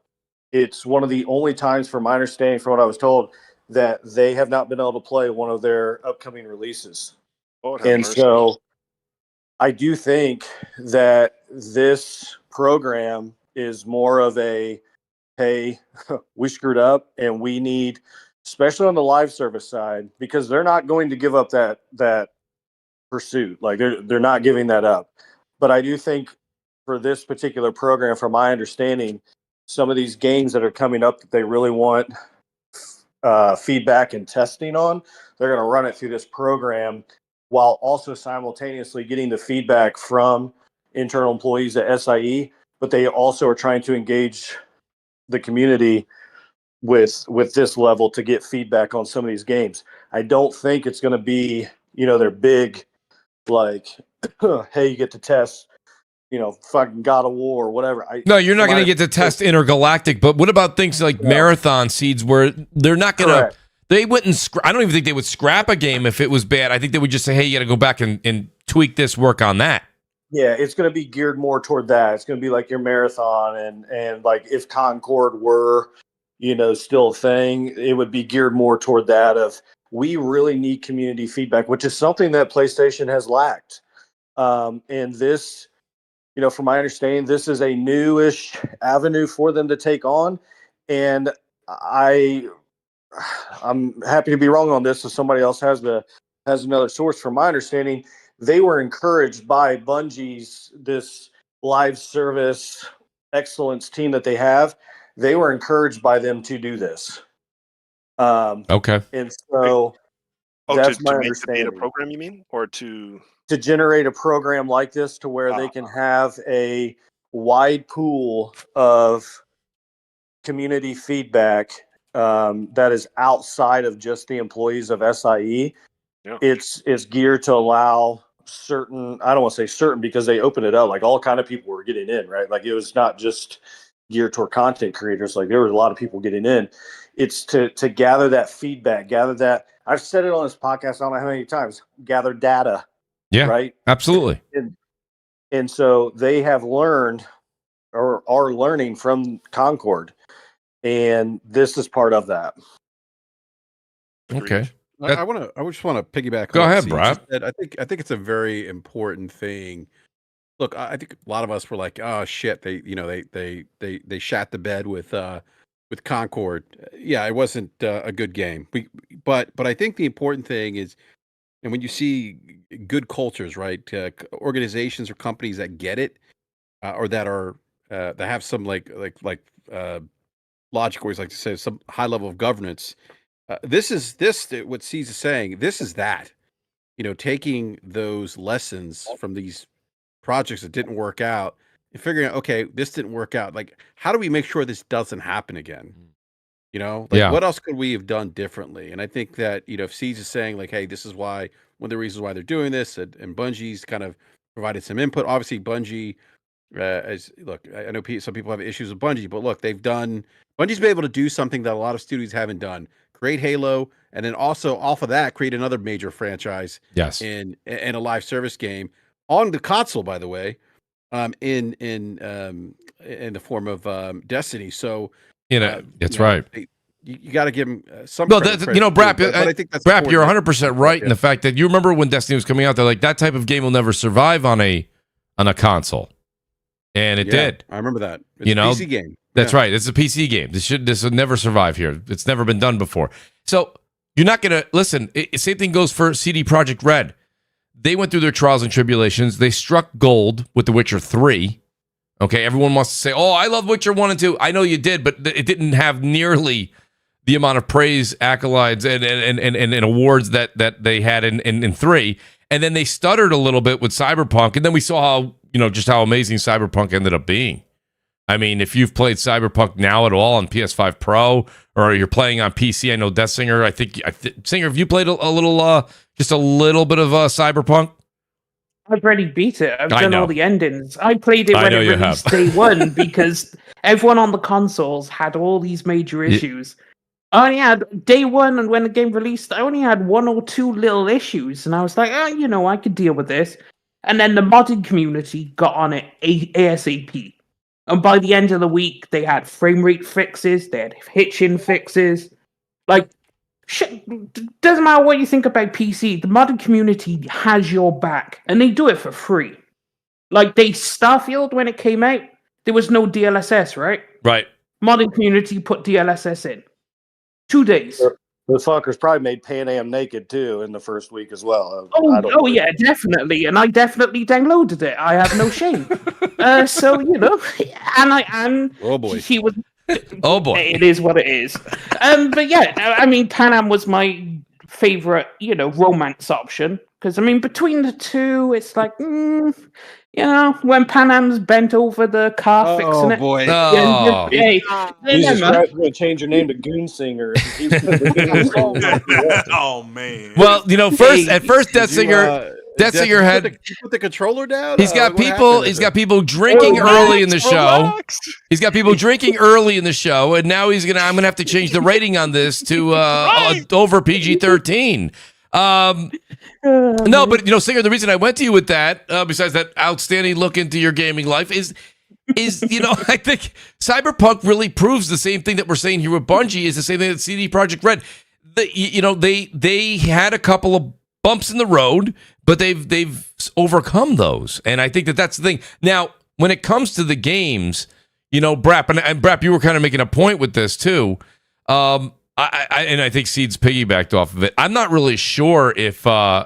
It's one of the only times, from my understanding, from what I was told, that they have not been able to play one of their upcoming releases. Lord have And mercy. so I do think that this program is more of a, hey, we screwed up and we need, especially on the live service side, because they're not going to give up that pursuit. Like they're not giving that up. But I do think for this particular program, from my understanding, some of these games that are coming up that they really want feedback and testing on, they're going to run it through this program while also simultaneously getting the feedback from internal employees at SIE. But they also are trying to engage the community with this level to get feedback on some of these games. I don't think it's going to be, their big, like, hey, you get to test, fucking God of War or whatever. No, you're not going to get to test Intergalactic, but what about things like Marathon Seeds where they're not going to, they wouldn't, I don't even think they would scrap a game if it was bad. I think they would just say, hey, you got to go back and tweak this, work on that. Yeah, it's going to be geared more toward that. It's going to be like your Marathon and like if Concord were, still a thing, it would be geared more toward that of we really need community feedback, which is something that PlayStation has lacked. And this, from my understanding, this is a newish avenue for them to take on. And I'm happy to be wrong on this. If somebody else has another source, from my understanding, they were encouraged by Bungie's this live service excellence team that they have. They were encouraged by them to do this. Okay. And so that's my to make the understanding. beta program, you mean, or to generate a program like this to where they can have a wide pool of community feedback that is outside of just the employees of SIE. Yeah. It's geared to allow certain, I don't want to say certain because they opened it up, like all kind of people were getting in, right? Like it was not just geared toward content creators. Like there was a lot of people getting in. It's to gather that feedback, gather that. I've said it on this podcast, I don't know how many times, gather data. Yeah, right. Absolutely. And so they have learned or are learning from Concord. And this is part of that. Okay. I just want to piggyback. Go on ahead, what Brad. Siege said. I think it's a very important thing. Look, I think a lot of us were like, "Oh shit!" They shat the bed with Concord. Yeah, it wasn't a good game. But I think the important thing is, and when you see good cultures, right, organizations or companies that get it, or that are that have some like logic, or like to say some high level of governance. This what C's is saying. This is that, taking those lessons from these projects that didn't work out and figuring out, okay, this didn't work out. Like, how do we make sure this doesn't happen again? What else could we have done differently? And I think that, if C's is saying like, hey, this is why, one of the reasons why they're doing this, and Bungie's kind of provided some input. Obviously, Bungie, I know some people have issues with Bungie, but look, Bungie's been able to do something that a lot of studios haven't done. Create Halo, and then also off of that, create another major franchise. Yes. In a live service game on the console, by the way, in the form of Destiny. So that's right. You got to give them some. No, credit, Brap. but I think that's Brap. You're important. 100% right in the fact that you remember when Destiny was coming out. They're like, that type of game will never survive on a console, and it did. I remember that. It's a PC game. That's right. It's a PC game. This would never survive here. It's never been done before. So You're not going to listen. Same thing goes for CD Projekt Red. They went through their trials and tribulations. They struck gold with The Witcher 3. Okay, everyone wants to say, "Oh, I love Witcher 1 and 2." I know you did, but it didn't have nearly the amount of praise, accolades, and awards that they had in 3. And then they stuttered a little bit with Cyberpunk, and then we saw how just how amazing Cyberpunk ended up being. I mean, if you've played Cyberpunk now at all on PS5 Pro, or you're playing on PC, I know Death Singer. I think Singer, have you played a little, just a little bit of Cyberpunk? I've already beat it. I've done all the endings. I played it when it released day one because everyone on the consoles had all these major issues. I only had day one, and when the game released, I only had 1 or 2 little issues, and I was like, I could deal with this. And then the modding community got on it ASAP. And by the end of the week, they had frame rate fixes, they had hitching fixes. Like, doesn't matter what you think about PC, the modding community has your back, and they do it for free. Like, Starfield, when it came out, there was no DLSS, right? Right. Modding community put DLSS in. 2 days. The fuckers probably made Pan Am naked too in the first week as well. Yeah, definitely, and I definitely downloaded it. I have no shame. So and oh boy, he was. Oh boy, it is what it is. But yeah, I mean, Pan Am was my favorite, romance option because I mean, between the two, it's like, when Pan Am's bent over the car fixing it. Boy. Oh boy! Jesus Christ, we're gonna change your name to Goon Singer. Oh man. Well, at first, Death Singer. Death Singer had put the controller down. He's got people. He's got people drinking early in the show. He's got people drinking early in the show, and now I'm gonna have to change the rating on this to over PG-13. No, but Singer, the reason I went to you with that, besides that outstanding look into your gaming life, is I think Cyberpunk really proves the same thing that we're saying here with Bungie is the same thing that CD Projekt Red. They had a couple of bumps in the road, but they've overcome those, and I think that's the thing. Now, when it comes to the games, BRAP, and BRAP, you were kind of making a point with this too. I think Seed's piggybacked off of it. I'm not really sure if we're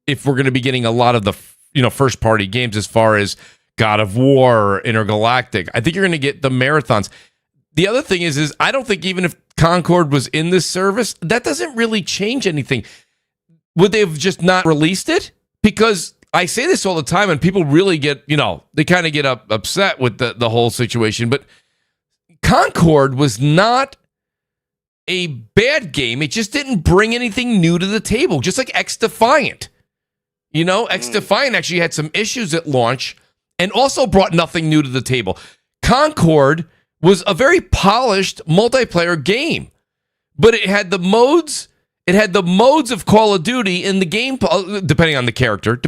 going to be getting a lot of the first party games as far as God of War or Intergalactic. I think you're going to get the marathons. The other thing is I don't think even if Concord was in this service, that doesn't really change anything. Would they have just not released it? Because I say this all the time, and people really get they kind of get upset with the whole situation. But Concord was not a bad game. It just didn't bring anything new to the table, just like X-Defiant. X-Defiant actually had some issues at launch and also brought nothing new to the table. Concord was a very polished multiplayer game, but it had the modes. It had the modes of Call of Duty in the game, depending on the character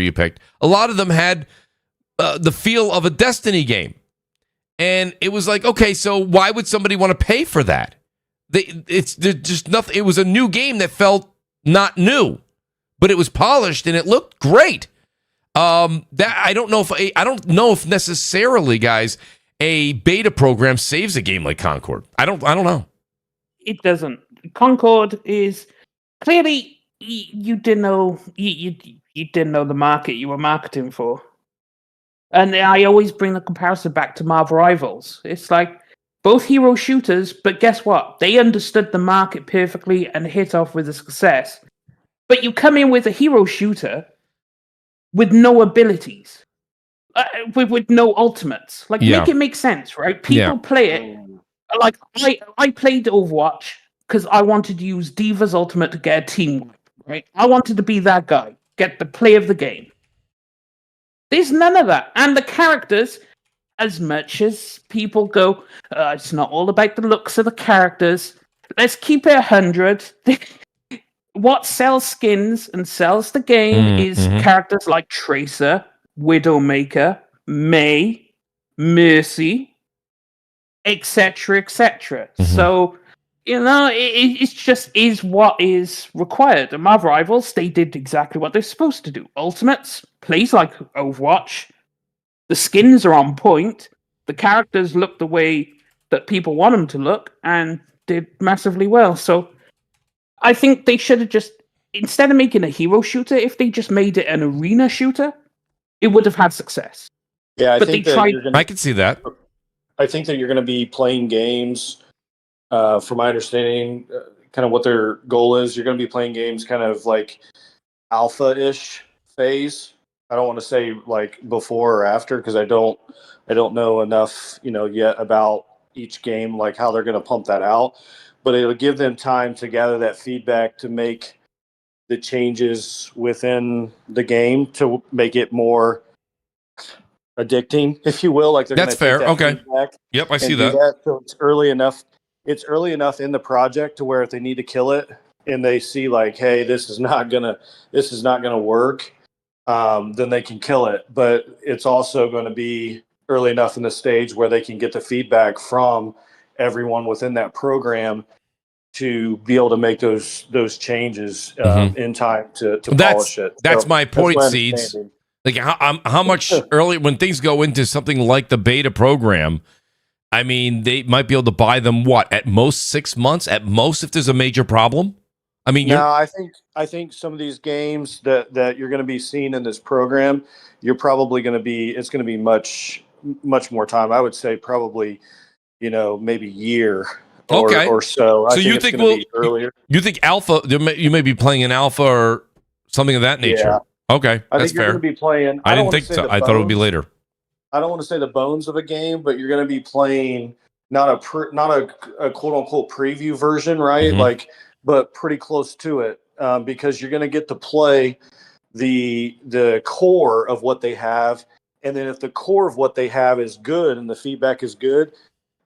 you picked. A lot of them had the feel of a Destiny game. And it was like, okay, so why would somebody want to pay for that? It's just nothing. It was a new game that felt not new, but it was polished and it looked great. I don't know if necessarily, guys, a beta program saves a game like Concord. I don't know. It doesn't. Concord is clearly you didn't know you didn't know the market you were marketing for, and I always bring the comparison back to Marvel Rivals. It's like both hero shooters, but guess what? They understood the market perfectly and hit off with a success. But you come in with a hero shooter with no abilities, with no ultimates. Like make it make sense, right? People play it. Like I played Overwatch because I wanted to use Diva's ultimate to get a team wipe, right? I wanted to be that guy, get the play of the game. There's none of that. And the characters, as much as people go, it's not all about the looks of the characters. Let's keep it 100. What sells skins and sells the game is characters like Tracer, Widowmaker, May, Mercy, etc., etc. So, it just is what is required. And Marvel Rivals, they did exactly what they're supposed to do. Ultimates plays like Overwatch. The skins are on point. The characters look the way that people want them to look, and did massively well. So, I think they should have just, instead of making a hero shooter, if they just made it an arena shooter, it would have had success. Yeah, I But think they that tried- you're gonna, I can see that. I think that you're going to be playing games. From my understanding, kind of what their goal is, you're going to be playing games kind of like alpha-ish phase. I don't want to say like before or after because I don't know enough, yet about each game, like how they're going to pump that out. But it'll give them time to gather that feedback to make the changes within the game to make it more addicting, if you will. Like they're That's gonna fair. take that Okay. feedback Yep, I and see do that. So it's early enough. It's early enough in the project to where if they need to kill it and they see like, hey, this is not gonna work, then they can kill it. But it's also going to be early enough in the stage where they can get the feedback from everyone within that program to be able to make those changes in time to polish it. That's So my point, my Seeds. understanding. Like how much early when things go into something like the beta program, I mean, they might be able to buy them at most 6 months, at most if there's a major problem. I mean, No, I think some of these games that you're going to be seeing in this program, you're probably going to be. It's going to be much more time. I would say probably, maybe year or so. So you think earlier? You think alpha? You may be playing an alpha or something of that nature. Yeah. Okay, I that's think you're fair. going to be playing. I didn't think so. I thought it would be later. I don't want to say the bones of a game, but you're going to be playing not a quote unquote preview version, right? Mhm. But pretty close to it, because you're going to get to play the core of what they have, and then if the core of what they have is good and the feedback is good,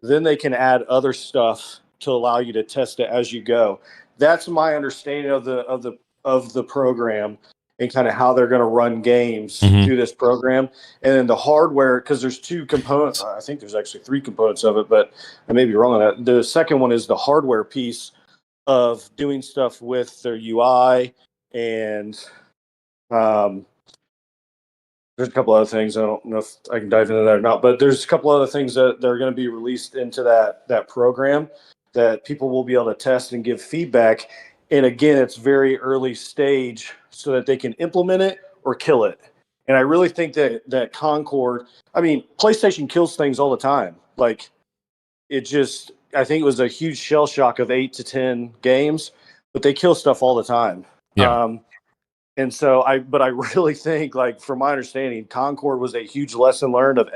then they can add other stuff to allow you to test it as you go. That's my understanding of the program and kind of how they're going to run games through this program. And then the hardware, because there's two components. I think there's actually three components of it, but I may be wrong on that. The second one is the hardware piece of doing stuff with their UI, and there's a couple other things. I don't know if I can dive into that or not, but there's a couple other things that are going to be released into that program that people will be able to test and give feedback. And again, it's very early stage so that they can implement it or kill it. And I really think that Concord, I mean, PlayStation kills things all the time. Like I think it was a huge shell shock of 8 to 10 games, but they kill stuff all the time. Yeah. And so I really think, like, from my understanding, Concord was a huge lesson learned of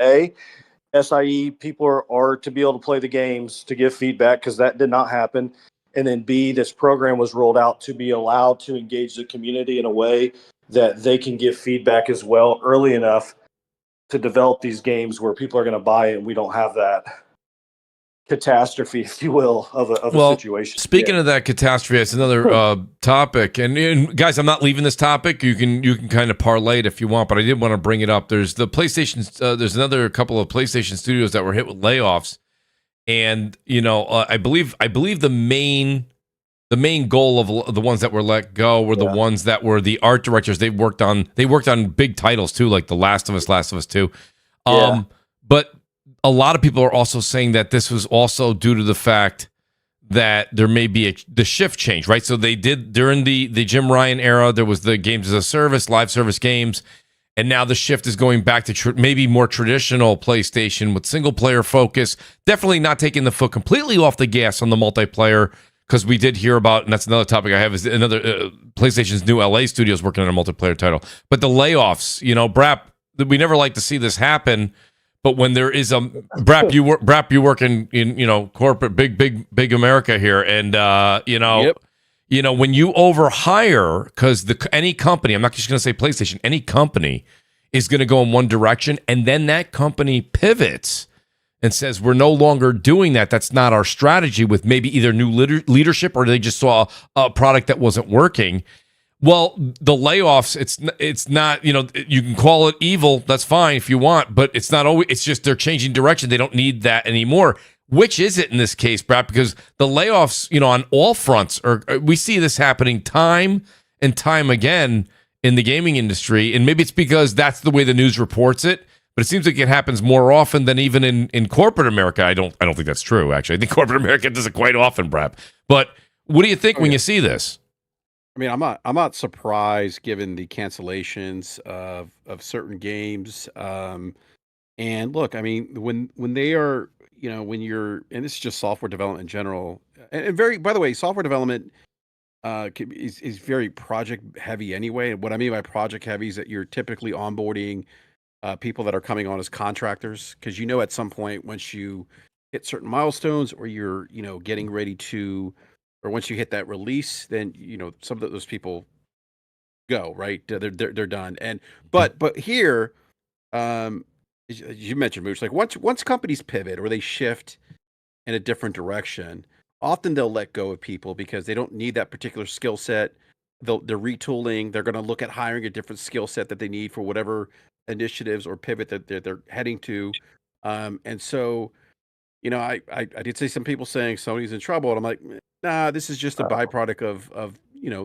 SIE people are to be able to play the games to give feedback, because that did not happen. And then B, this program was rolled out to be allowed to engage the community in a way that they can give feedback as well early enough to develop these games where people are going to buy it. And we don't have that catastrophe, if you will, of a situation. Speaking of that catastrophe, it's another topic. And guys, I'm not leaving this topic. You can kind of parlay it if you want, but I did want to bring it up. There's the PlayStation. There's another couple of PlayStation studios that were hit with layoffs, and I believe the main goal of the ones that were let go were the ones that were the art directors. They worked on big titles too, like The Last of Us 2. But a lot of people are also saying that this was also due to the fact that there may be the shift change, right? So they did during the Jim Ryan era, there was the games as a service, live service games, and now the shift is going back to maybe more traditional PlayStation with single player focus. Definitely not taking the foot completely off the gas on the multiplayer, because we did hear about, and that's another topic I have, is another PlayStation's new LA studios working on a multiplayer title. But the layoffs, BRAP, we never like to see this happen. But when there is BRAP, you work in corporate big America here, and when you overhire, because any company, I'm not just going to say PlayStation, any company is going to go in one direction, and then that company pivots and says, we're no longer doing that. That's not our strategy, with maybe either new leadership or they just saw a product that wasn't working. Well, the layoffs, it's not, you can call it evil, that's fine if you want, but it's not always, it's just they're changing direction. They don't need that anymore. Which is it in this case, Brad? Because the layoffs, on all fronts, we see this happening time and time again in the gaming industry. And maybe it's because that's the way the news reports it, but it seems like it happens more often than even in corporate America. I don't think that's true, actually. I think corporate America does it quite often, Brad. But What do you think Oh, when yeah. you see this? I mean, I'm not surprised given the cancellations of certain games. And look, I mean, when they are, when you're, and this is just software development in general, and very, by the way, software development is very project heavy anyway. And what I mean by project heavy is that you're typically onboarding people that are coming on as contractors, because at some point once you hit certain milestones, or you're getting ready to, or once you hit that release, then some of those people go, right. They're done. And but here, as you mentioned, Mooch, like once companies pivot or they shift in a different direction, often they'll let go of people because they don't need that particular skill set. They're retooling. They're going to look at hiring a different skill set that they need for whatever initiatives or pivot that they're heading to. And so, I did see some people saying Sony's in trouble, and I'm like, nah, this is just a byproduct of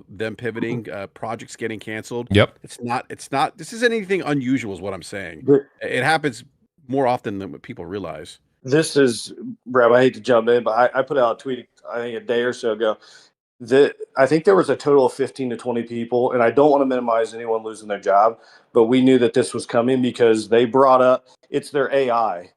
them pivoting, projects getting canceled. Yep. It's not. This isn't anything unusual, is what I'm saying. It happens more often than what people realize. This is, Brad, I hate to jump in, but I put out a tweet, I think a day or so ago, that I think there was a total of 15 to 20 people, and I don't want to minimize anyone losing their job, but we knew that this was coming because they brought up, it's their AI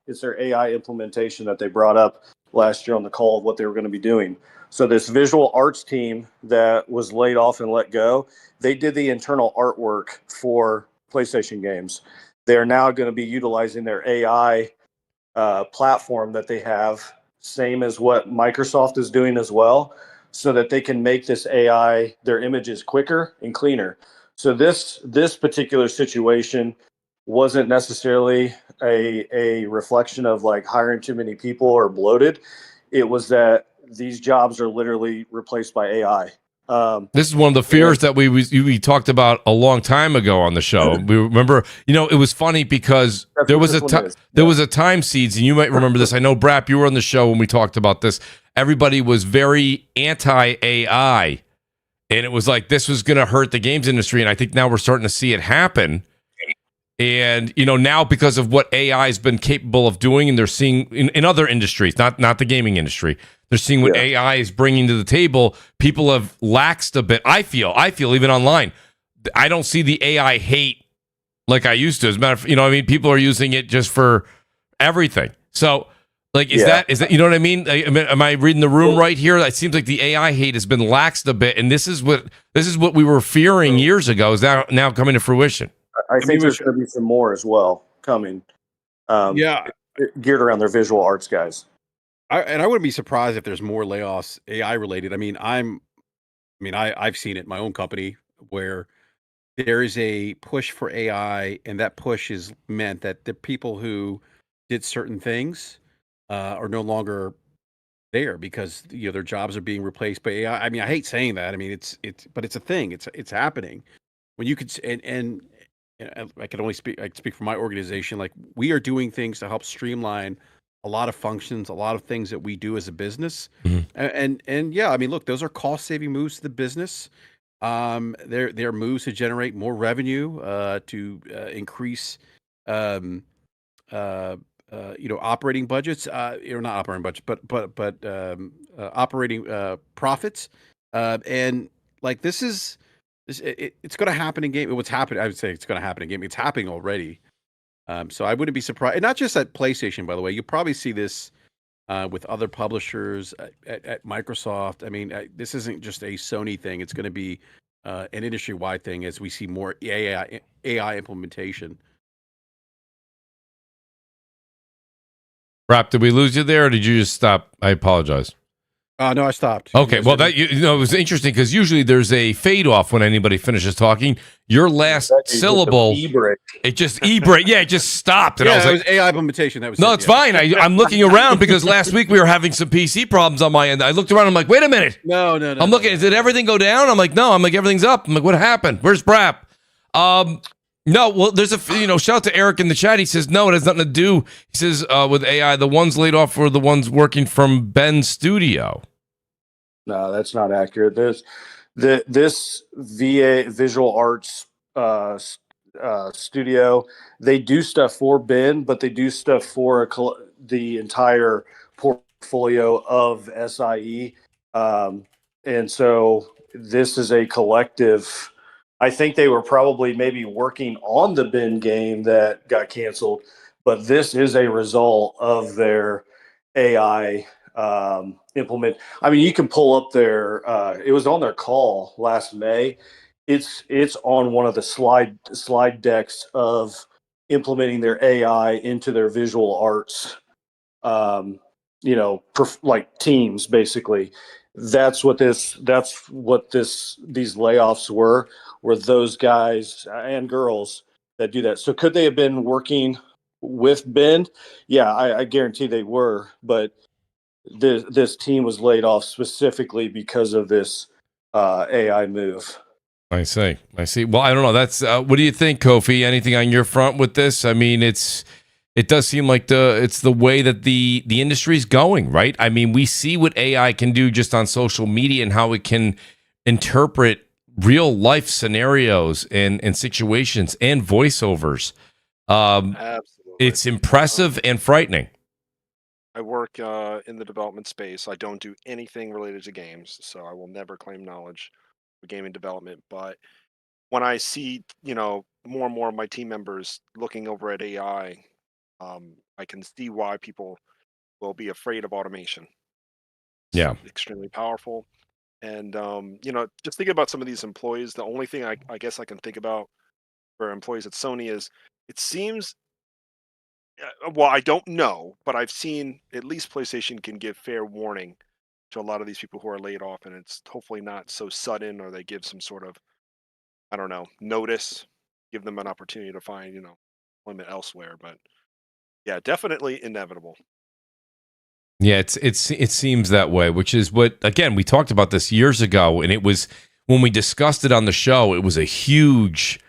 implementation that they brought up last year on the call of what they were going to be doing. So this visual arts team that was laid off and let go, they did the internal artwork for PlayStation games. They're now going to be utilizing their AI platform that they have, same as what Microsoft is doing as well, so that they can make this AI, their images quicker and cleaner. So this particular situation wasn't necessarily a reflection of like hiring too many people or bloated. It was that these jobs are literally replaced by AI. This is one of the fears that we talked about a long time ago on the show. We remember, it was funny because there was a time seeds, and you might remember this. I know, BRAP, you were on the show when we talked about this. Everybody was very anti-AI, and it was like this was going to hurt the games industry, and I think now we're starting to see it happen. And, now because of what AI has been capable of doing, and they're seeing in other industries, not the gaming industry, they're seeing what AI is bringing to the table. People have laxed a bit. I feel even online, I don't see the AI hate like I used to. As a matter of, people are using it just for everything. So, like, is that, you know what I mean? Am I reading the room right here? It seems like the AI hate has been laxed a bit, and this is what we were fearing years ago is now coming to fruition. I think there's going to be some more as well coming. Geared around their visual arts guys. I wouldn't be surprised if there's more layoffs AI related. I've seen it in my own company where there is a push for AI, and that push is meant that the people who did certain things are no longer there because their jobs are being replaced by AI. I hate saying that. But it's a thing. It's happening. When you could and I can only speak for my organization. Like, we are doing things to help streamline a lot of functions, a lot of things that we do as a business. And look, those are cost saving moves to the business. They're moves to generate more revenue, to increase, operating budgets, or not operating budgets, but operating profits. And like it's going to happen in game. What's happening? I would say it's going to happen in game. It's happening already. So I wouldn't be surprised. And not just at PlayStation, by the way. You'll probably see this with other publishers at Microsoft. This isn't just a Sony thing. It's going to be an industry-wide thing as we see more AI implementation. BRAP, did we lose you there, or did you just stop? I apologize. No, I stopped. Okay, well, that it was interesting because usually there's a fade off when anybody finishes talking. Your last syllable, it just e-break. Yeah, it just stopped. And I was like, it was AI implementation. That was it's fine. I'm looking around because last week we were having some PC problems on my end. I looked around. I'm like, wait a minute. No. I'm looking. Did everything go down? I'm like, no. I'm like, everything's up. I'm like, what happened? Where's BRAP? No, well, there's shout out to Eric in the chat. He says, no, it has nothing to do. He says, with AI, the ones laid off were the ones working from Ben's studio. No, that's not accurate. This VA Visual Arts studio, they do stuff for Ben, but they do stuff for the entire portfolio of SIE. And And so this is a collective. I think they were probably maybe working on the bin game that got canceled, but this is a result of their AI implement. I mean, you can pull up their. It was on their call last May. It's on one of the slide decks of implementing their AI into their visual arts. Like teams basically. That's what these layoffs were those guys and girls that do that. So could they have been working with Ben? Yeah, I guarantee they were, but this team was laid off specifically because of this AI move. I see. Well, I don't know. That's what do you think, Kofi? Anything on your front with this? I mean, it does seem like it's the way that the industry's going, right? I mean, we see what AI can do just on social media and how it can interpret real life scenarios and situations and voiceovers. Absolutely. It's impressive and frightening. I work in the development space. I don't do anything related to games, so I will never claim knowledge of gaming development. But when I see, more and more of my team members looking over at AI, I can see why people will be afraid of automation. Yeah. It's extremely powerful. And, just thinking about some of these employees, the only thing I guess I can think about for employees at Sony is it seems, well, I don't know, but I've seen at least PlayStation can give fair warning to a lot of these people who are laid off, and it's hopefully not so sudden, or they give some sort of, I don't know, notice, give them an opportunity to find, employment elsewhere. But yeah, definitely inevitable. Yeah, it seems that way, which is what, again, we talked about this years ago, and it was when we discussed it on the show, it was a huge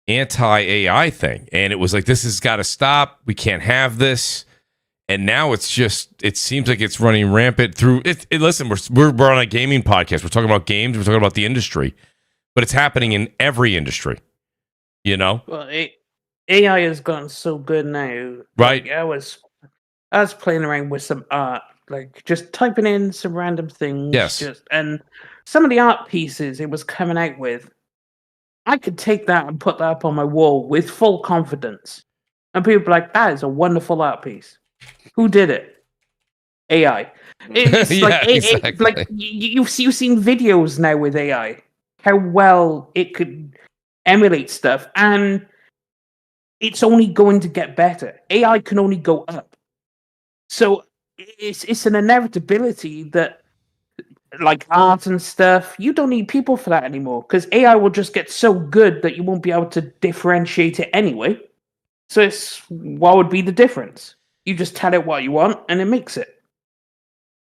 anti-AI thing, and it was like, this has got to stop. We can't have this. And now it seems like it's running rampant through it. Listen, we're on a gaming podcast. We're talking about games. We're talking about the industry, but it's happening in every industry. Well, AI has gotten so good now. Right. Like, I was playing around with some art, like just typing in some random things. Yes. And some of the art pieces it was coming out with, I could take that and put that up on my wall with full confidence. And people be like, that is a wonderful art piece. Who did it? AI. It's exactly. like you've seen videos now with AI, how well it could emulate stuff, and it's only going to get better. AI can only go up. So it's an inevitability that, like art and stuff, you don't need people for that anymore, because AI will just get so good that you won't be able to differentiate it anyway. So what would be the difference? You just tell it what you want, and it makes it.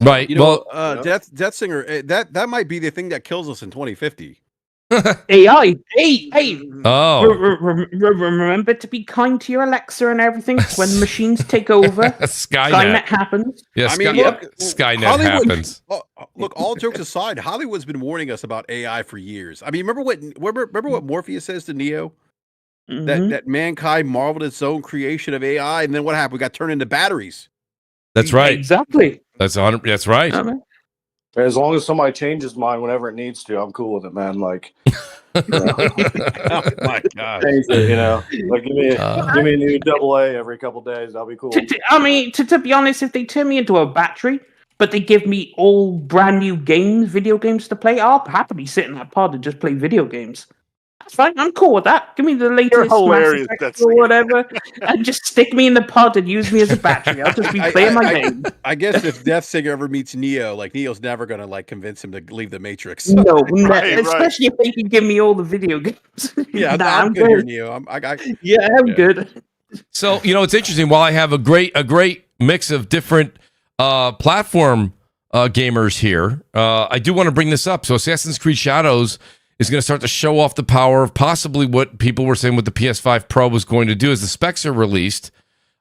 Right. Death Singer, that might be the thing that kills us in 2050. AI. Hey. Oh. Remember to be kind to your Alexa and everything when machines take over. Skynet happens. Yeah, Skynet happens. Look, all jokes aside, Hollywood's been warning us about AI for years. I mean, remember what Morpheus says to Neo? Mm-hmm. That mankind marveled at its own creation of AI, and then what happened? We got turned into batteries. That's right. Exactly. That's right. As long as somebody changes mine whenever it needs to, I'm cool with it, man. Like, oh my god, like give me a new AA every couple days. I'll be cool. To be honest, if they turn me into a battery, but they give me all brand new video games to play, I'll happily sit in that pod and just play video games. That's fine. I'm cool with that. Give me the latest Mass Effect or whatever, and just stick me in the pod and use me as a battery. I'll just be playing my game. I guess if Death Singer ever meets Neo, like Neo's never gonna convince him to leave the Matrix. No, especially if they can give me all the video games. Yeah, I'm good here, Neo. I'm good. So it's interesting. While I have a great mix of different platform gamers here, I do want to bring this up. So Assassin's Creed Shadows is going to start to show off the power of possibly what people were saying what the PS5 Pro was going to do as the specs are released.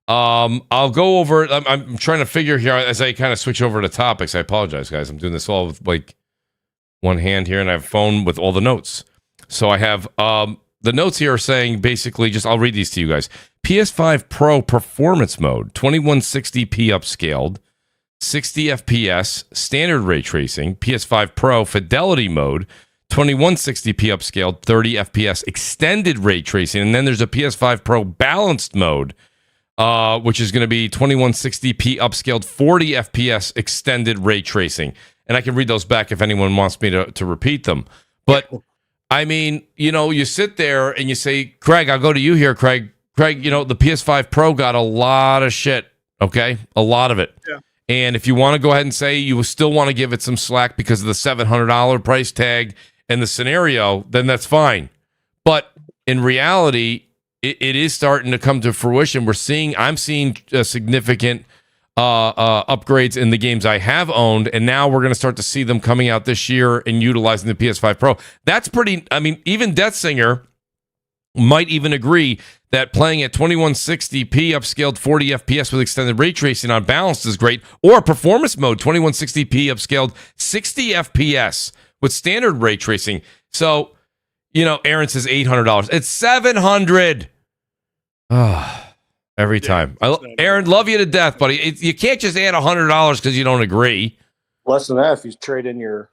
I'll go over it. I'm trying to figure here as I kind of switch over to topics. I apologize, guys. I'm doing this all with one hand here, and I have a phone with all the notes. So I have the notes here are saying basically I'll read these to you guys. PS5 Pro Performance Mode, 2160p upscaled, 60 FPS, standard ray tracing, PS5 Pro fidelity mode, 2160p upscaled, 30 FPS extended ray tracing, and then there's a PS5 Pro balanced mode, which is going to be 2160p upscaled, 40 FPS extended ray tracing. And I can read those back if anyone wants me to repeat them. But I mean, you sit there and you say, Craig, I'll go to you here, Craig. Craig, the PS5 Pro got a lot of shit, okay? A lot of it. Yeah. And if you want to go ahead and say you still want to give it some slack because of the $700 price tag and the scenario, then that's fine. But in reality, it is starting to come to fruition. I'm seeing significant upgrades in the games I have owned, and now we're going to start to see them coming out this year and utilizing the PS5 Pro. That's pretty. I mean, even Death Singer might even agree that playing at 2160p upscaled 40 FPS with extended ray tracing on balanced is great, or performance mode 2160p upscaled 60 FPS with standard ray tracing. So, Aaron says $800. It's $700. Every time. Aaron, love you to death, buddy. You can't just add $100 because you don't agree. Less than that if you trade in your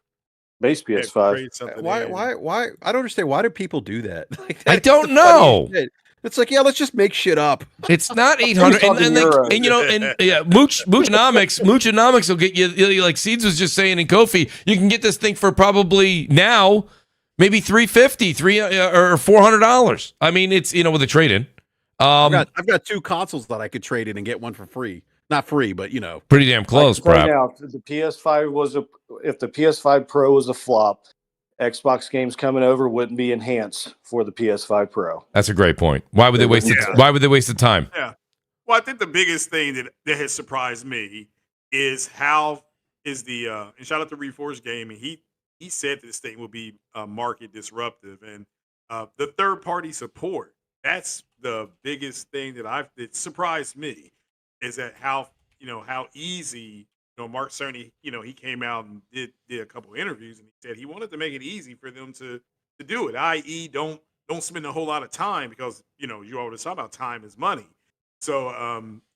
base PS5. Why? I don't understand. Why do people do that? I don't know. It's like, let's just make shit up. It's not 800, Moochonomics will get you. Like Seeds was just saying in Kofi, you can get this thing for probably now maybe $350, or $400. I mean, it's with a trade in. I've got 2 consoles that I could trade in and get one for free. Not free, but pretty damn close. Right now, if the PS5 Pro was a flop, Xbox games coming over wouldn't be enhanced for the PS5 Pro. That's a great point. Why would they waste it? Why would they waste the time? Yeah. Well, I think the biggest thing that has surprised me is how is the and shout out to Reforged Gaming. He said this thing will be market disruptive, and the third party support. That's the biggest thing that surprised me is that how easy. Mark Cerny, he came out and did a couple of interviews, and he said he wanted to make it easy for them to do it, i.e. don't spend a whole lot of time because, you always talk about time is money. So,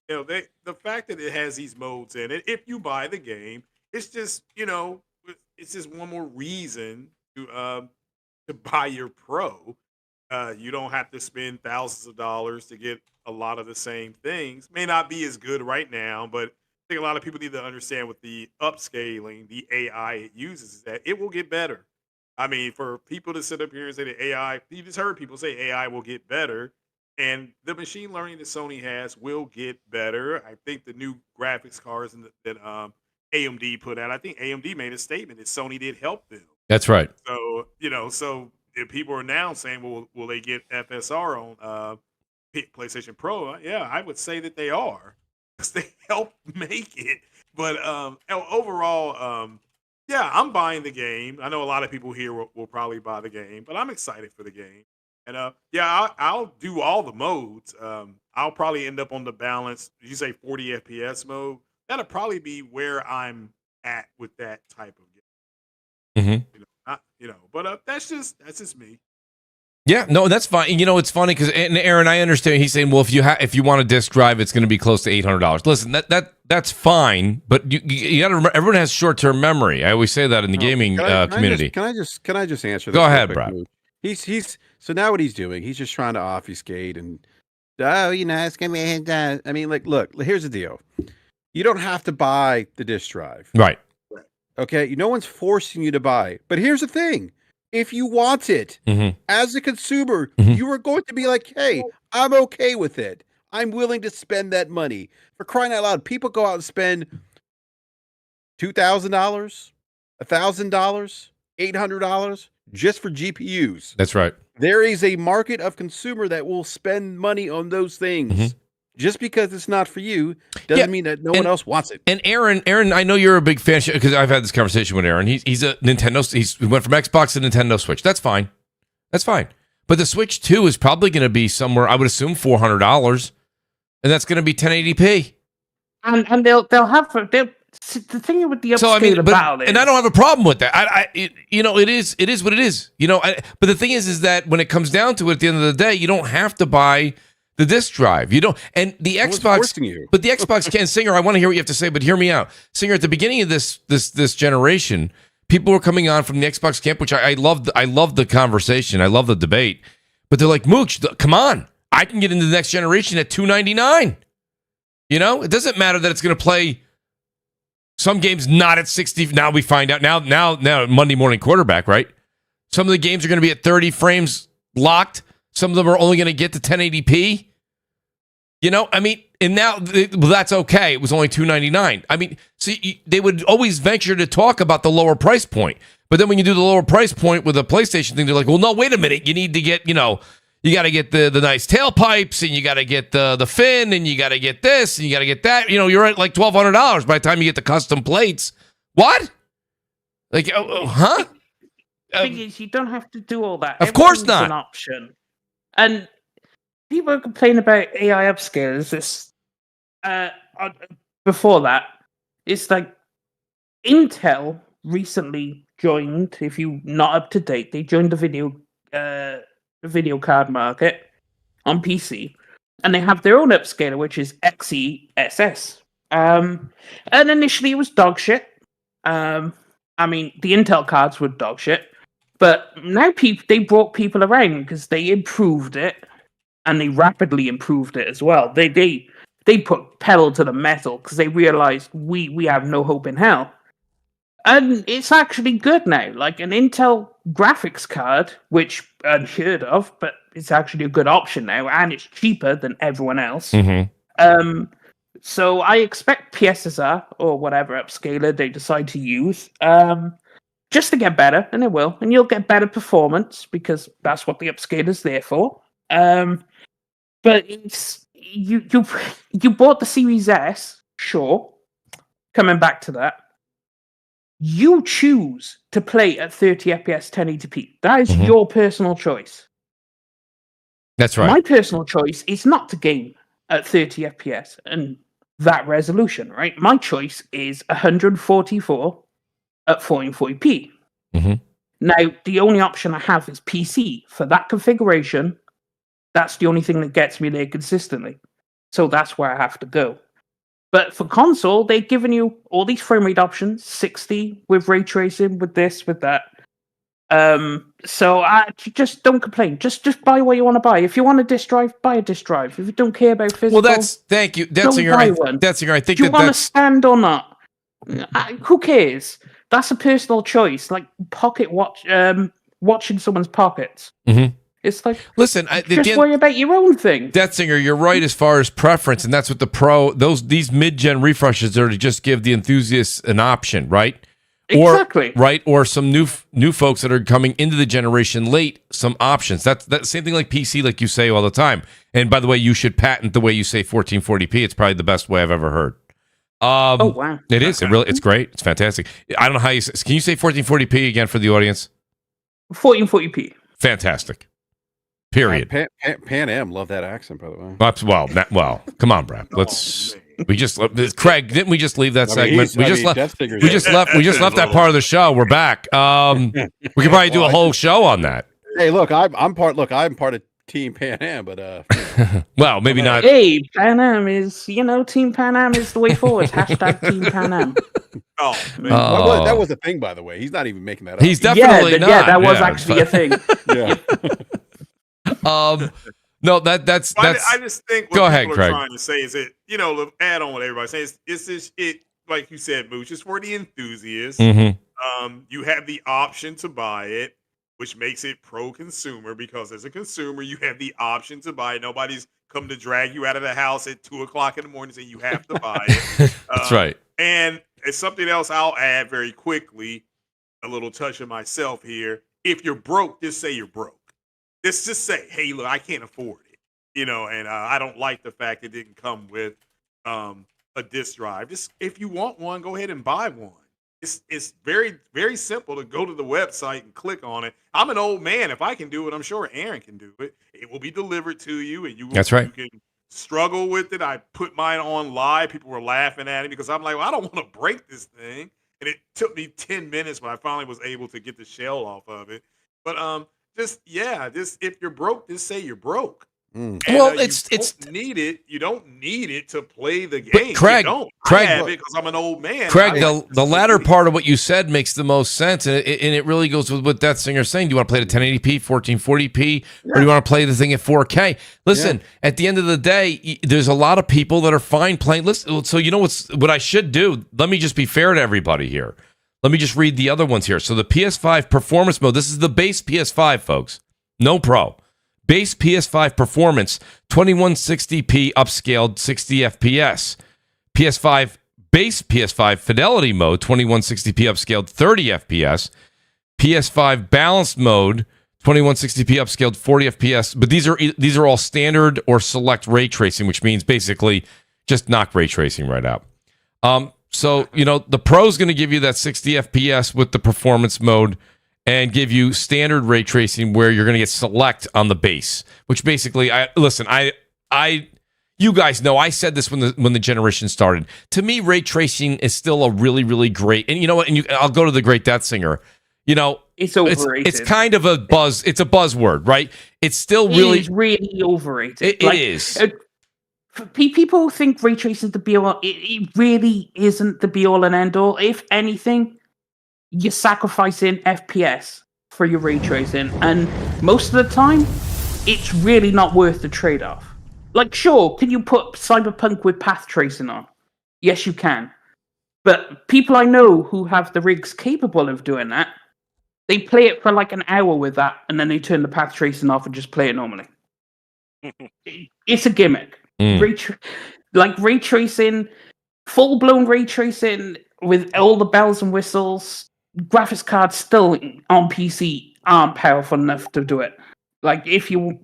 the fact that it has these modes in it, if you buy the game, it's just, it's just one more reason to buy your Pro. You don't have to spend thousands of dollars to get a lot of the same things. May not be as good right now, but I think a lot of people need to understand with the upscaling, the AI it uses is that it will get better. I mean, for people to sit up here and say that AI, you just heard people say AI will get better, and the machine learning that Sony has will get better. I think the new graphics cards that AMD put out, I think AMD made a statement that Sony did help them. That's right. So, so if people are now saying, well, will they get FSR on PlayStation Pro? Yeah, I would say that they are. They help make it, but overall, yeah, I'm buying the game. I know a lot of people here will probably buy the game, but I'm excited for the game. And yeah, I'll do all the modes. I'll probably end up on the balance. You say 40 FPS mode? That'll probably be where I'm at with that type of game. Mm-hmm. But that's just me. Yeah, no, that's fine. It's funny because Aaron, I understand. He's saying, well, if you want a disk drive, it's going to be close to $800. Listen, that's fine, but you got to remember, everyone has short-term memory. I always say that in the gaming community. Can I just answer this? Go ahead, Brad. He's so now what he's doing, he's just trying to obfuscate and it's gonna be I mean, look, here's the deal. You don't have to buy the disk drive. Right. Okay, no one's forcing you to buy it. But here's the thing. If you want it, as a consumer, you are going to be like, hey, I'm okay with it. I'm willing to spend that money. For crying out loud, people go out and spend $2,000, $1,000, $800 just for GPUs. That's right. There is a market of consumer that will spend money on those things. Just because it's not for you doesn't mean that no one else wants it. And Aaron, I know you're a big fan because I've had this conversation with Aaron. He's a Nintendo. He went from Xbox to Nintendo Switch. That's fine. But the Switch 2 is probably going to be somewhere, I would assume, $400, and that's going to be 1080p. And they'll have the thing with the upscale about it. And I don't have a problem with that. It is what it is. But the thing is that when it comes down to it, at the end of the day, you don't have to buy the disk drive. You don't, and the No one's Xbox, forcing you. but the Xbox can. Singer, I want to hear what you have to say, but hear me out. Singer, at the beginning of this generation, people were coming on from the Xbox camp, which I love. I love the conversation. I love the debate, but they're like, Mooch, come on, I can get into the next generation at $299. You know, it doesn't matter that it's going to play some games not at 60. Now we find out now Monday morning quarterback, right? Some of the games are going to be at 30 frames locked. Some of them are only going to get to 1080p. You know, I mean, and now that's okay. It was only $299. I mean, see, they would always venture to talk about the lower price point. But then when you do the lower price point with a PlayStation thing, they're like, well, no, wait a minute. You need to get, you know, you got to get the nice tailpipes, and you got to get the fin, and you got to get this, and you got to get that. You know, you're at like $1,200 by the time you get the custom plates. What? Like, huh? The thing is, you don't have to do all that. Of course Everything's not. An option. And people are complaining about AI upscalers. Before that, it's like Intel recently joined. If you're not up to date, they joined the video card market on PC, and they have their own upscaler, which is XeSS. And initially, it was dog shit. I mean, the Intel cards were dog shit. But now they brought people around because they improved it, and they rapidly improved it as well. They put pedal to the metal because they realized we have no hope in hell. And it's actually good now. Like an Intel graphics card, which unheard of, but it's actually a good option now, and it's cheaper than everyone else. Mm-hmm. So I expect PSSR or whatever upscaler they decide to use. Just to get better, and it will, and you'll get better performance because that's what the upscaler's there for. But it's you bought the Series S, sure. Coming back to that, you choose to play at 30 FPS 1080p. That is your personal choice. That's right. My personal choice is not to game at 30 FPS and that resolution, right? My choice is 144 at 1440p. Mm-hmm. Now, the only option I have is PC. For that configuration, that's the only thing that gets me there consistently. So that's where I have to go. But for console, they've given you all these frame rate options, 60 with ray tracing, with this, with that. So I just don't complain. Just buy what you want to buy. If you want a disk drive, buy a disk drive. If you don't care about physical, Well, thank you. That's buy one. That's I think do you that want to that's stand or not? Who cares? That's a personal choice. Like pocket watch, watching someone's pockets. Mm-hmm. It's like, listen, just worry about your own thing. Deathinger, you're right as far as preference, and that's what these mid-gen refreshes are to just give the enthusiasts an option, right? Exactly. Or some new folks that are coming into the generation late, some options. That's same thing like PC, like you say all the time. And by the way, you should patent the way you say 1440p. It's probably the best way I've ever heard. Oh wow! It is. It's great. It's fantastic. I don't know how can you say 1440p again for the audience? 1440p. Fantastic. Period. Pan Am, love that accent, by the way. Well, come on, Brad. Let's. We just Craig. Didn't we just leave that segment? We just left that part of the show. We're back. We could probably do a whole show on that. Hey, look, I'm part of Team Pan Am, but well, maybe not. Hey, Pan Am is Team Pan Am is the way forward. Hashtag Team Pan Am. Oh man, that was a thing, by the way. He's not even making that up. He's definitely not. Yeah, that was actually a thing. Yeah. No, that's. I just think what go ahead, people Craig. are trying to say is that add on what everybody's saying. It's just like you said, Mooch. It's for the enthusiasts. Mm-hmm. You have the option to buy it, which makes it pro-consumer because as a consumer, you have the option to buy it. Nobody's come to drag you out of the house at 2:00 in the morning and say you have to buy it. That's right. And it's something else I'll add very quickly. A little touch of myself here. If you're broke, just say you're broke. Just say, hey, look, I can't afford it, and I don't like the fact it didn't come with a disk drive. Just if you want one, go ahead and buy one. It's very, very simple to go to the website and click on it. I'm an old man. If I can do it, I'm sure Aaron can do it. It will be delivered to you, and That's right. You can struggle with it. I put mine on live. People were laughing at it because I'm like, well, I don't want to break this thing. And it took me 10 minutes, but I finally was able to get the shell off of it. But just if you're broke, just say you're broke. And, Well, you it's don't need it. You don't need it to play the game. Craig, you don't. Craig, I have it because I'm an old man. Craig, I the latter part of what you said makes the most sense, and it really goes with what that singer's saying. Do you want to play the 1080p, 1440p, or do you want to play the thing at 4K? Listen, at the end of the day, there's a lot of people that are fine playing. Listen, so you know what I should do? Let me just be fair to everybody here. Let me just read the other ones here. So the PS5 performance mode. This is the base PS5, folks. No Pro. Base PS5 performance, 2160p upscaled 60 FPS. PS5 base PS5 fidelity mode, 2160p upscaled 30 FPS. PS5 balanced mode, 2160p upscaled 40 FPS. But these are all standard or select ray tracing, which means basically just knock ray tracing right out. So the Pro's going to give you that 60 FPS with the performance mode, and give you standard ray tracing where you're going to get select on the base, which basically, you guys know, I said this when the generation started. To me, ray tracing is still a really, really great, and you know what? I'll go to the great Death Singer. It's overrated. It's kind of a buzz. It's a buzzword, right? It's still really overrated. It is. People think ray tracing is the be all. It really isn't the be all and end all. If anything, you're sacrificing FPS for your ray tracing, and most of the time, it's really not worth the trade-off. Like, sure, can you put Cyberpunk with path tracing on? Yes, you can. But people I know who have the rigs capable of doing that, they play it for like an hour with that, and then they turn the path tracing off and just play it normally. It's a gimmick. Ray tracing, full-blown ray tracing with all the bells and whistles. Graphics cards still on PC aren't powerful enough to do it. Like, if you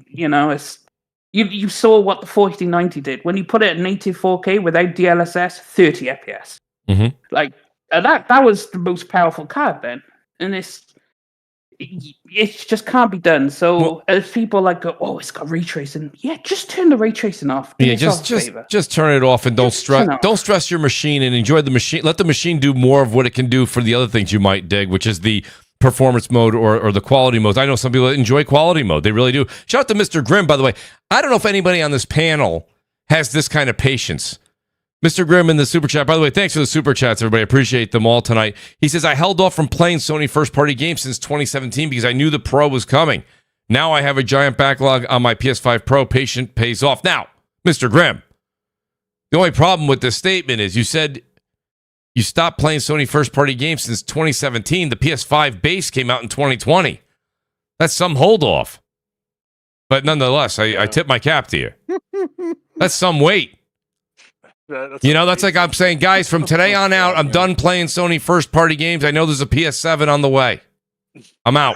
you saw what the 4090 did when you put it at native 4K without DLSS, 30 FPS. Mm-hmm. Like that was the most powerful card then, and it just can't be done. So as people go, oh, it's got ray tracing. Yeah, just turn the ray tracing off. Just turn it off and don't stress your machine and enjoy the machine. Let the machine do more of what it can do for the other things you might dig, which is the performance mode or the quality mode. I know some people enjoy quality mode. They really do. Shout out to Mr. Grimm, by the way. I don't know if anybody on this panel has this kind of patience. Mr. Grimm in the super chat. By the way, thanks for the super chats, everybody. I appreciate them all tonight. He says, I held off from playing Sony first-party games since 2017 because I knew the Pro was coming. Now I have a giant backlog on my PS5 Pro. Patient pays off. Now, Mr. Grimm, the only problem with this statement is you said you stopped playing Sony first-party games since 2017. The PS5 base came out in 2020. That's some hold-off. But nonetheless, I tip my cap to you. That's some weight. That's like I'm saying, guys, from today on out, I'm done playing Sony first-party games. I know there's a PS7 on the way. I'm out.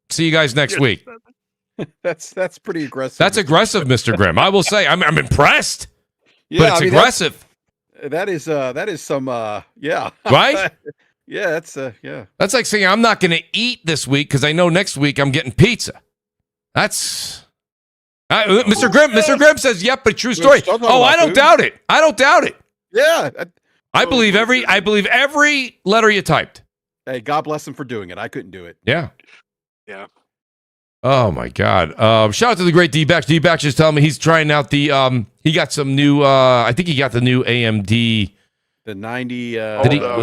See you guys next week. That's pretty aggressive. That's aggressive, Mr. Grimm. I will say, I'm impressed. Yeah, but it's aggressive. That is some yeah. Right? Yeah, that's yeah. That's like saying I'm not going to eat this week because I know next week I'm getting pizza. That's Mr. Grimm says, "Yep, but true story." Oh, I don't doubt it. I don't doubt it. Yeah, I believe every letter you typed. Hey, God bless him for doing it. I couldn't do it. Yeah. Yeah. Oh my God. Shout out to the great D-Bax. D-Bax just telling me he's trying out the he got some new I think he got the new AMD. The 90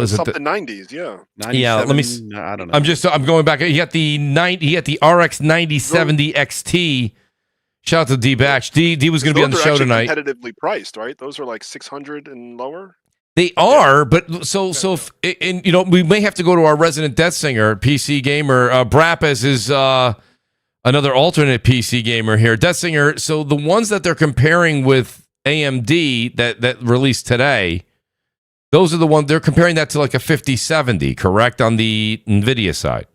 something 90s, yeah. 97, yeah, let me I don't know. I'm going back. He got the RX 9070 XT. Shout out to D-Bax. D was going to be on the show tonight. Competitively priced, right? Those are like 600 and lower. They are, but so and we may have to go to our resident Death Singer, PC gamer, BRAP as his another alternate PC gamer here. Death Singer, so the ones that they're comparing with AMD that released today, those are the ones they're comparing that to like a 5070, correct, on the NVIDIA side.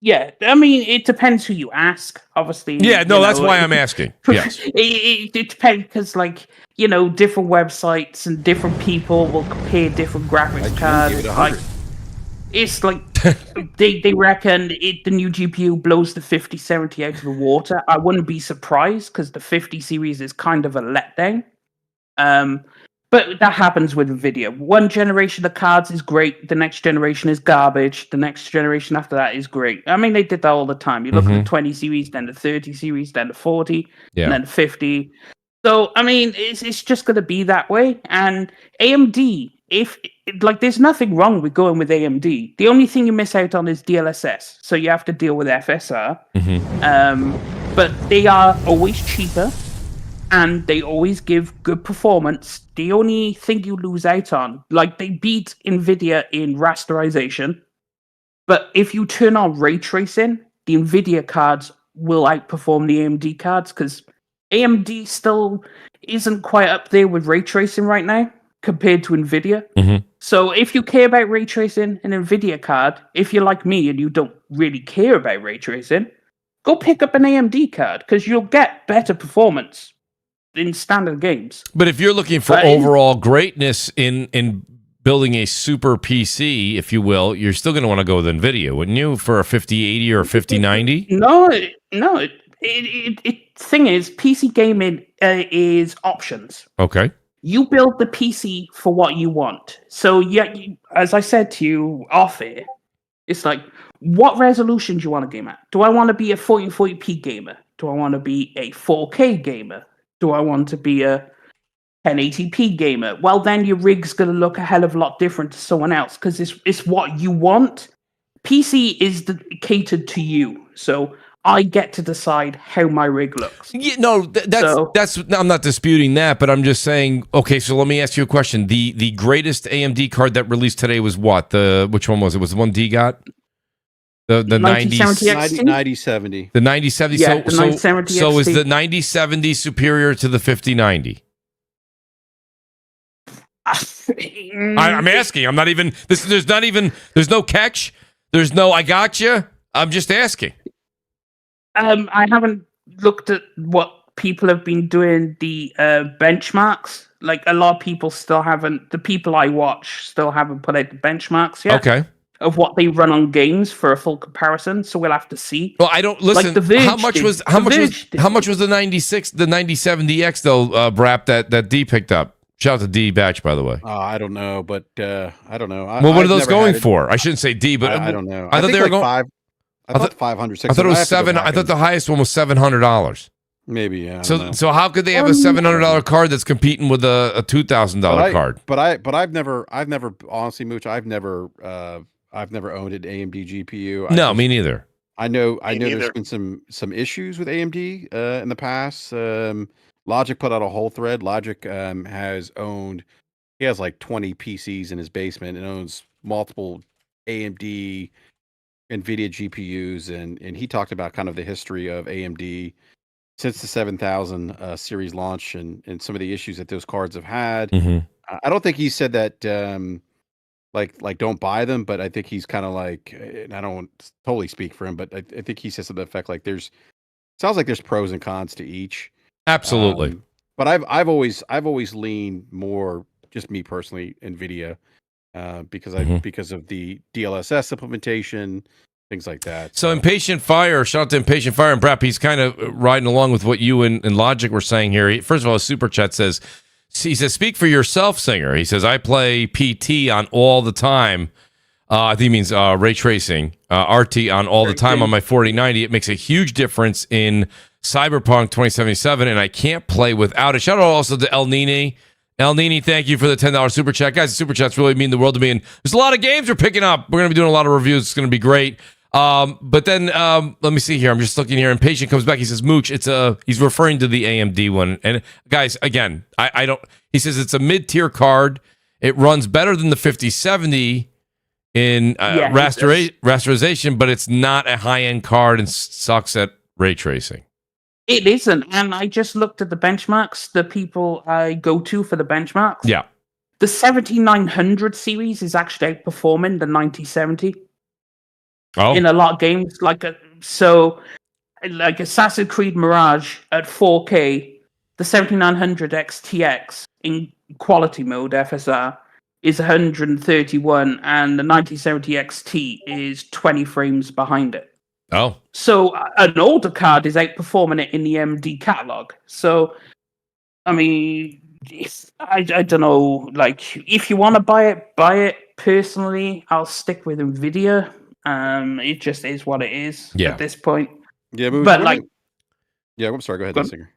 Yeah, I mean, it depends who you ask, obviously. Yeah, no, that's why I'm asking. Yes. It depends because, different websites and different people will compare different graphics cards. It's like they reckon the new GPU blows the 5070 out of the water. I wouldn't be surprised because the 50 series is kind of a letdown. But that happens with Nvidia. One generation of cards is great. The next generation is garbage. The next generation after that is great. I mean, they did that all the time. You look at the 20 series, then the 30 series, then the 40, and then the 50. So, I mean, it's just going to be that way. And AMD, there's nothing wrong with going with AMD. The only thing you miss out on is DLSS. So you have to deal with FSR. But they are always cheaper. And they always give good performance. The only thing you lose out on, they beat NVIDIA in rasterization. But if you turn on ray tracing, the NVIDIA cards will outperform the AMD cards because AMD still isn't quite up there with ray tracing right now compared to NVIDIA. So if you care about ray tracing, an NVIDIA card, if you're like me and you don't really care about ray tracing, go pick up an AMD card because you'll get better performance in standard games. But if you're looking for overall greatness in building a super PC, if you will, you're still going to want to go with NVIDIA, wouldn't you, for a 5080 or a 5090? No. Thing is, PC gaming is options. Okay. You build the PC for what you want. So, as I said to you off air, it's like, what resolution do you want to game at? Do I want to be a 1440p gamer? Do I want to be a 4K gamer? Do I want to be a 1080p gamer? Well, then your rig's going to look a hell of a lot different to someone else because it's what you want. PC is catered to you, so I get to decide how my rig looks. Yeah, no, that's. I'm not disputing that, but I'm just saying. Okay, so let me ask you a question. The greatest AMD card that released today was what? Which one was it? Was the one D got? The 9070. The 9070. Yeah, the 9070 so is XT. the 9070 superior to the 5090? I'm asking. I'm not even. There's no catch. There's no. I gotcha. I'm just asking. I haven't looked at what people have been doing the benchmarks. A lot of people still haven't. The people I watch still haven't put out the benchmarks yet. Okay. Of what they run on games for a full comparison, so we'll have to see. Well, I don't listen. The Verge how much was the 9070X though, BRAP that D picked up? Shout out to D Batch, by the way. I don't know, but I don't know. What are those going for? I shouldn't say D, but I don't know. I thought they were going 5. I thought 500. 600. I thought it was 7. I thought the highest one was $700. Maybe, yeah. So how could they have a $700 card that's competing with a $2,000 card? But I've never honestly, Mooch, I've never owned an AMD GPU. Me neither. I know there's been some issues with AMD in the past. Logic put out a whole thread. Logic has 20 PCs in his basement and owns multiple AMD NVIDIA GPUs, and he talked about kind of the history of AMD since the 7000 series launch and some of the issues that those cards have had. I don't think he said that don't buy them, but I think he's kind of and I don't totally speak for him, but I think he says something to the effect sounds like there's pros and cons to each. Absolutely. But I've always leaned more, just me personally, NVIDIA. Because of the DLSS implementation, things like that. So Impatient Fire, shout out to Impatient Fire and BRAP. He's kind of riding along with what you and Logic were saying here. First of all, his super chat says, speak for yourself, Singer. He says, I play PT on all the time. I think he means ray tracing, RT on all the time on my 4090. It makes a huge difference in Cyberpunk 2077, and I can't play without it. Shout out also to El Nini. El Nini, thank you for the $10 super chat. Guys, the super chats really mean the world to me. And there's a lot of games we're picking up. We're going to be doing a lot of reviews. It's going to be great. But then let me see here. I'm just looking here. Impatient comes back. He says, Mooch, he's referring to the AMD one. And guys, again, I don't, he says it's a mid-tier card. It runs better than the 5070 in rasterization, but it's not a high-end card and sucks at ray tracing. It isn't, and I just looked at the benchmarks, the people I go to for the benchmarks. Yeah. The 7900 series is actually outperforming the 9070 in a lot of games. Like Assassin's Creed Mirage at 4K, the 7900 XTX in quality mode, FSR, is 131, and the 9070 XT is 20 frames behind it. Oh. So an older card is outperforming it in the MD catalog. So I mean, I don't know. Like, if you want to buy it, buy it. Personally, I'll stick with Nvidia. It just is what it is at this point. Yeah, but like, yeah, I'm sorry. Go ahead, Singer.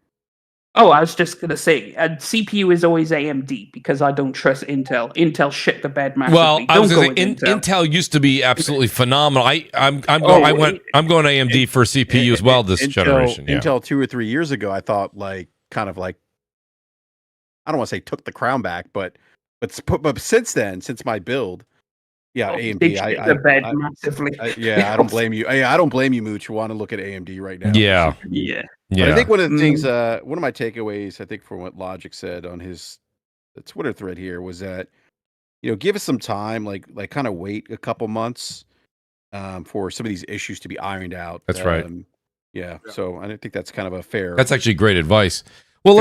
Oh, I was just gonna say, CPU is always AMD because I don't trust Intel. Intel shit the bed massively. Well, I was going going to say, Intel used to be absolutely phenomenal. I'm going AMD for CPU as well this generation. Yeah. Intel 2 or 3 years ago, I thought like kind of like, I don't want to say took the crown back, but since then, since my build, yeah, AMD. They shit the bed massively. I don't blame you. I don't blame you, Mooch. You want to look at AMD right now? Yeah. But I think one of the things, one of my takeaways, I think from what Logic said on his Twitter thread here was that, give us some time, like kind of wait a couple months for some of these issues to be ironed out. That's right. Yeah. So I think that's kind of a fair. That's actually great advice. Well,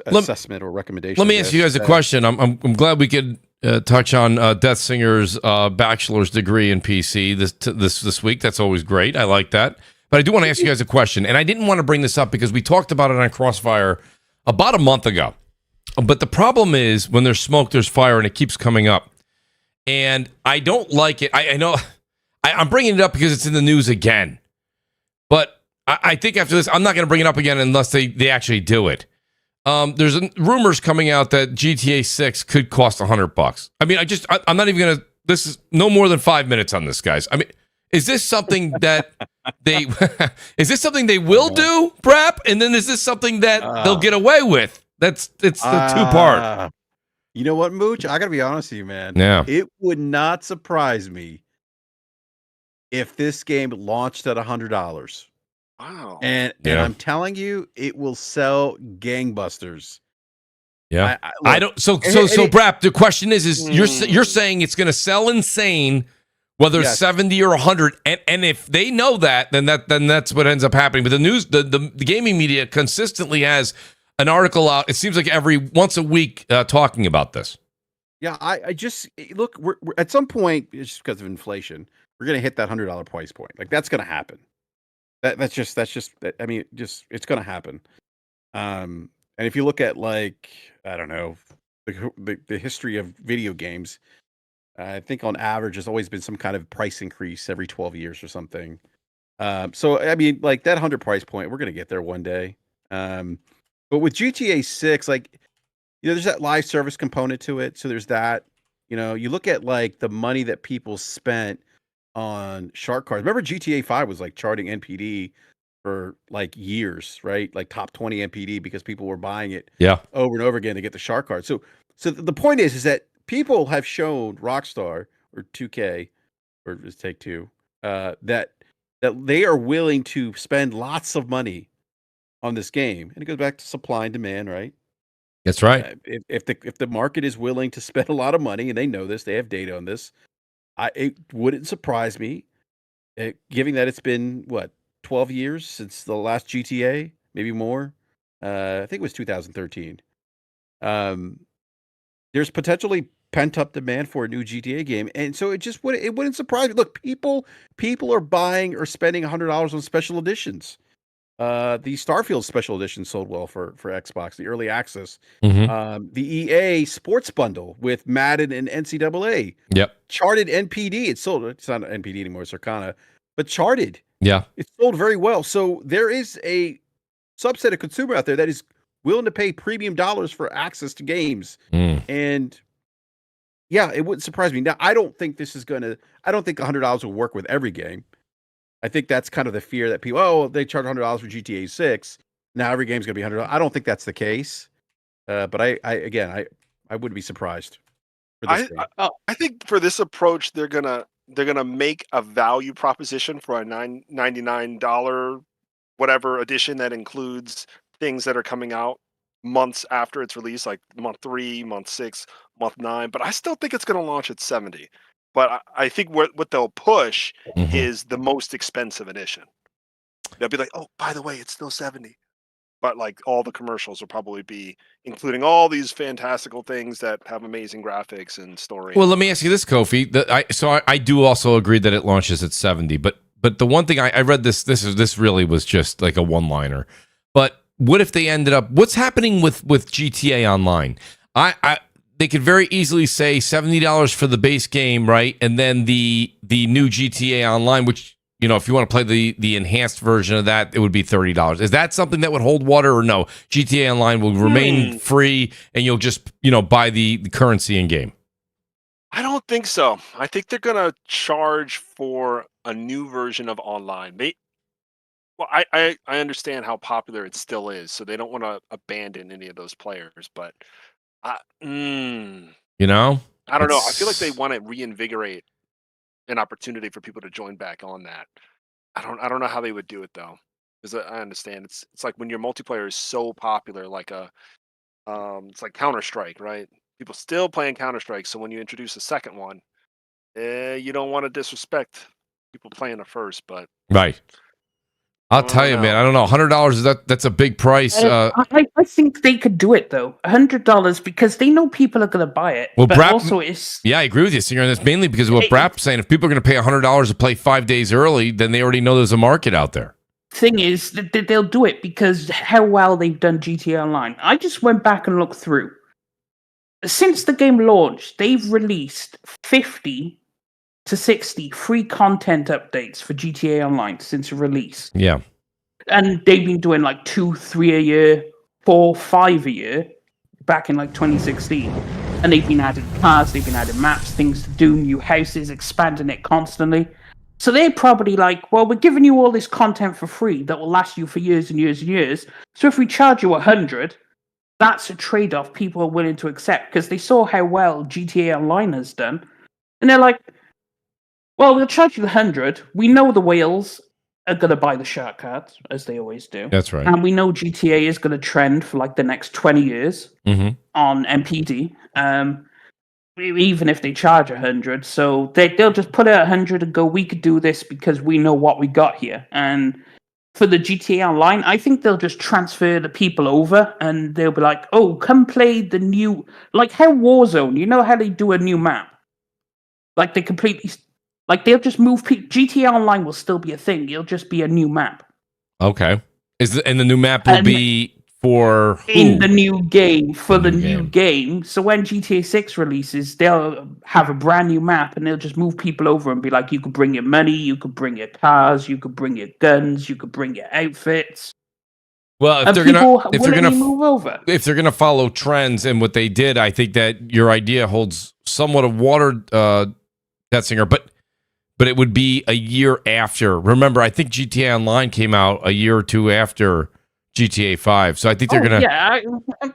assessment or recommendation. Let me ask you guys a question. I'm glad we could touch on Death Singer's bachelor's degree in PC this week. That's always great. I like that. But I do want to ask you guys a question, and I didn't want to bring this up because we talked about it on CrossFire about a month ago. But the problem is when there's smoke, there's fire, and it keeps coming up. And I don't like it. I know I'm bringing it up because it's in the news again. But I think after this, I'm not going to bring it up again unless they actually do it. There's rumors coming out that GTA 6 could cost $100. I mean, I'm not even going to. This is no more than 5 minutes on this, guys. I mean, is this something that is this something they will do, BRAP? And then is this something that they'll get away with? It's the two-part. You know what, Mooch? I gotta be honest with you, man. Yeah. It would not surprise me if this game launched at $100. Wow. And I'm telling you, it will sell gangbusters. Yeah. I don't. So BRAP. The question is you're saying it's going to sell insane, whether it's 70 or 100, and if they know that, then that's what ends up happening. But the news, the gaming media consistently has an article out. It seems like every once a week talking about this. Yeah, I just look. We're at some point, just because of inflation, we're going to hit that $100 price point. Like that's going to happen. That's just. I mean, it's going to happen. And if you look at like I don't know the history of video games. I think on average, there's always been some kind of price increase every 12 years or something. So, I mean, like that 100 price point, we're going to get there one day. But with GTA 6, like, there's that live service component to it. So there's that, you look at like the money that people spent on shark cards. Remember GTA 5 was like charting NPD for like years, right? Like top 20 NPD because people were buying it over and over again to get the shark card. So the point is that people have shown Rockstar or 2K or just Take-Two that they are willing to spend lots of money on this game, and it goes back to supply and demand, right? That's right. If the market is willing to spend a lot of money, and they know this, they have data on this, it wouldn't surprise me, given that it's been 12 years since the last GTA, maybe more. I think it was 2013. There's potentially pent-up demand for a new GTA game, and so it wouldn't surprise me. Look, people are buying or spending $100 on special editions. The Starfield special edition sold well for Xbox, the early access. The EA Sports Bundle with Madden and NCAA. Yep. Charted NPD. It's not NPD anymore, it's Arcana, but charted. Yeah. It sold very well. So there is a subset of consumer out there that is willing to pay premium dollars for access to games. And yeah, it wouldn't surprise me. Now, I don't think $100 will work with every game. I think that's kind of the fear that people, they charge $100 for GTA 6. Now every game's going to be $100. I don't think that's the case. But I wouldn't be surprised. For this I think for this approach, they're gonna make a value proposition for a $99 whatever edition that includes things that are coming out months after its release, like month 3, month 6, month 9. But I still think it's going to launch at 70. But I think what they'll push is the most expensive edition. They'll be like, oh, by the way, it's still 70. But like all the commercials will probably be including all these fantastical things that have amazing graphics and story. Well, let me ask you this, Kofi. I do also agree that it launches at 70. But the one thing I read this really was just like a one-liner. But what if they ended up? What's happening with GTA Online? They could very easily say $70 for the base game, right? And then the new GTA Online, which, you know, if you want to play the enhanced version of that, it would be $30. Is that something that would hold water, or no? GTA Online will remain free, and you'll just, you know, buy the currency in game. I don't think so. I think they're gonna charge for a new version of online. Well, I understand how popular it still is, so they don't want to abandon any of those players. But You know, I don't know. I feel like they want to reinvigorate an opportunity for people to join back on that. I don't know how they would do it though, because I understand it's like when your multiplayer is so popular, like it's like Counter-Strike, right? People still playing Counter-Strike, so when you introduce a second one, you don't want to disrespect people playing the first, but right. I'll tell you, man. I don't know. $100 that's a big price. I think they could do it though. $100 because they know people are going to buy it. Well, but BRAP, also it's yeah, I agree with you, Singer. And that's mainly because of what BRAP's saying. If people are going to pay $100 to play 5 days early, then they already know there's a market out there. Thing is that they'll do it because how well they've done GTA Online. I just went back and looked through. Since the game launched, they've released 50 to 60 free content updates for GTA Online since release. Yeah. And they've been doing like 2, 3 a year, 4, 5 a year back in like 2016. And they've been adding cars, they've been adding maps, things to do, new houses, expanding it constantly. So they're probably like, well, we're giving you all this content for free that will last you for years and years and years. So if we charge you 100, that's a trade-off people are willing to accept because they saw how well GTA Online has done. And they're like, well, we'll charge you 100. We know the whales are going to buy the shark cards, as they always do. That's right. And we know GTA is going to trend for like the next 20 years on MPD, even if they charge 100. So they'll just put it at 100 and go, we could do this because we know what we got here. And for the GTA Online, I think they'll just transfer the people over and they'll be like, oh, come play the new... Like how Warzone, you know how they do a new map? Like they completely... Like, they'll just move people. GTA Online will still be a thing. It'll just be a new map. Okay. And the new map will be for who? In the new game, for the new game. So when GTA 6 releases, they'll have a brand new map, and they'll just move people over and be like, you could bring your money, you could bring your cars, you could bring your guns, you could bring your outfits. Well, if they're gonna follow trends and what they did, I think that your idea holds somewhat of water, Tetzinger, but it would be a year after. Remember, I think GTA Online came out a year or two after GTA 5. So I think they're going to... Yeah,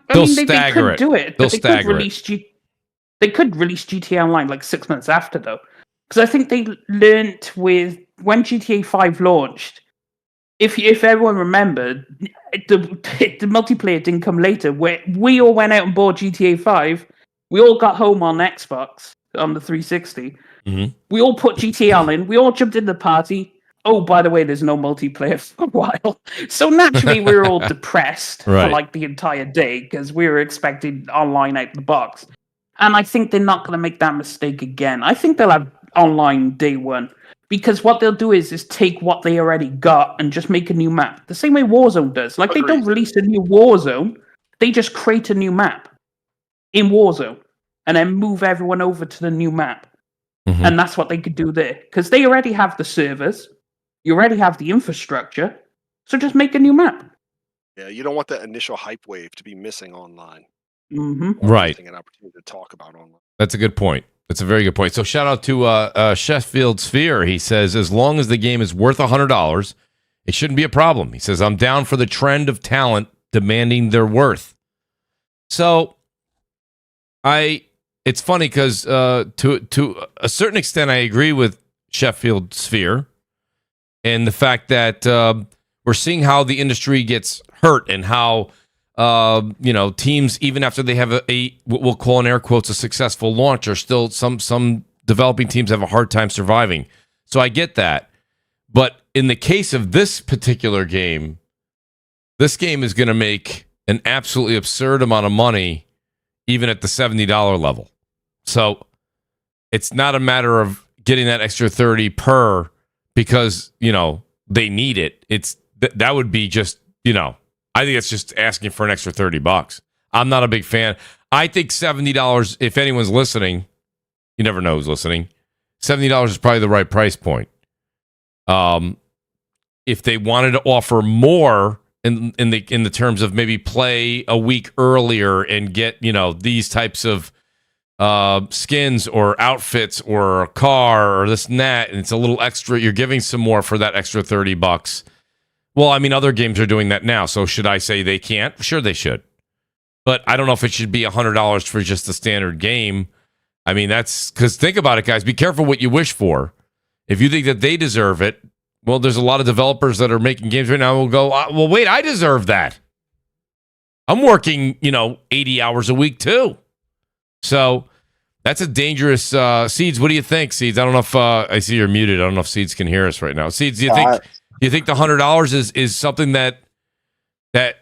they'll stagger they could do it. They'll they stagger They could release GTA Online like 6 months after, though. Because I think they learnt with... When GTA 5 launched, if everyone remembered, the multiplayer didn't come later. Where we all went out and bought GTA 5. We all got home on Xbox, on the 360. We all put GTA on in. We all jumped in the party. Oh, by the way, there's no multiplayer for a while. So naturally, we were all depressed for like the entire day because we were expecting online out the box. And I think they're not going to make that mistake again. I think they'll have online day one because what they'll do is take what they already got and just make a new map. The same way Warzone does. Like they don't release a new Warzone. They just create a new map in Warzone and then move everyone over to the new map. And that's what they could do there. Because they already have the servers. You already have the infrastructure. So just make a new map. Yeah, you don't want that initial hype wave to be missing online. Right. An opportunity to talk about online. That's a good point. That's a very good point. So shout out to Sheffield Sphere. He says, as long as the game is worth $100, it shouldn't be a problem. He says, I'm down for the trend of talent demanding their worth. So it's funny because to a certain extent, I agree with Sheffield Sphere and the fact that we're seeing how the industry gets hurt and how teams, even after they have a what we'll call in air quotes a successful launch, are still some developing teams have a hard time surviving. So I get that, but in the case of this particular game, this game is going to make an absolutely absurd amount of money, even at the $70 level. So it's not a matter of getting that extra 30 per because, they need it. It's that would be just, I think it's just asking for an extra $30. I'm not a big fan. I think $70, if anyone's listening, you never know who's listening, $70 is probably the right price point. If they wanted to offer more in the terms of maybe play a week earlier and get, these types of skins or outfits or a car or this and that, and it's a little extra, you're giving some more for that extra $30. Well, I mean, other games are doing that now, so should I say they can't? Sure, they should. But I don't know if it should be $100 for just the standard game. I mean, that's because think about it, guys. Be careful what you wish for. If you think that they deserve it, well, there's a lot of developers that are making games right now who will go, well, wait, I deserve that. I'm working, 80 hours a week too. So that's a dangerous. Seeds, what do you think, Seeds? I don't know if I see you're muted. I don't know if Seeds can hear us right now. Seeds, do you think the $100 is something that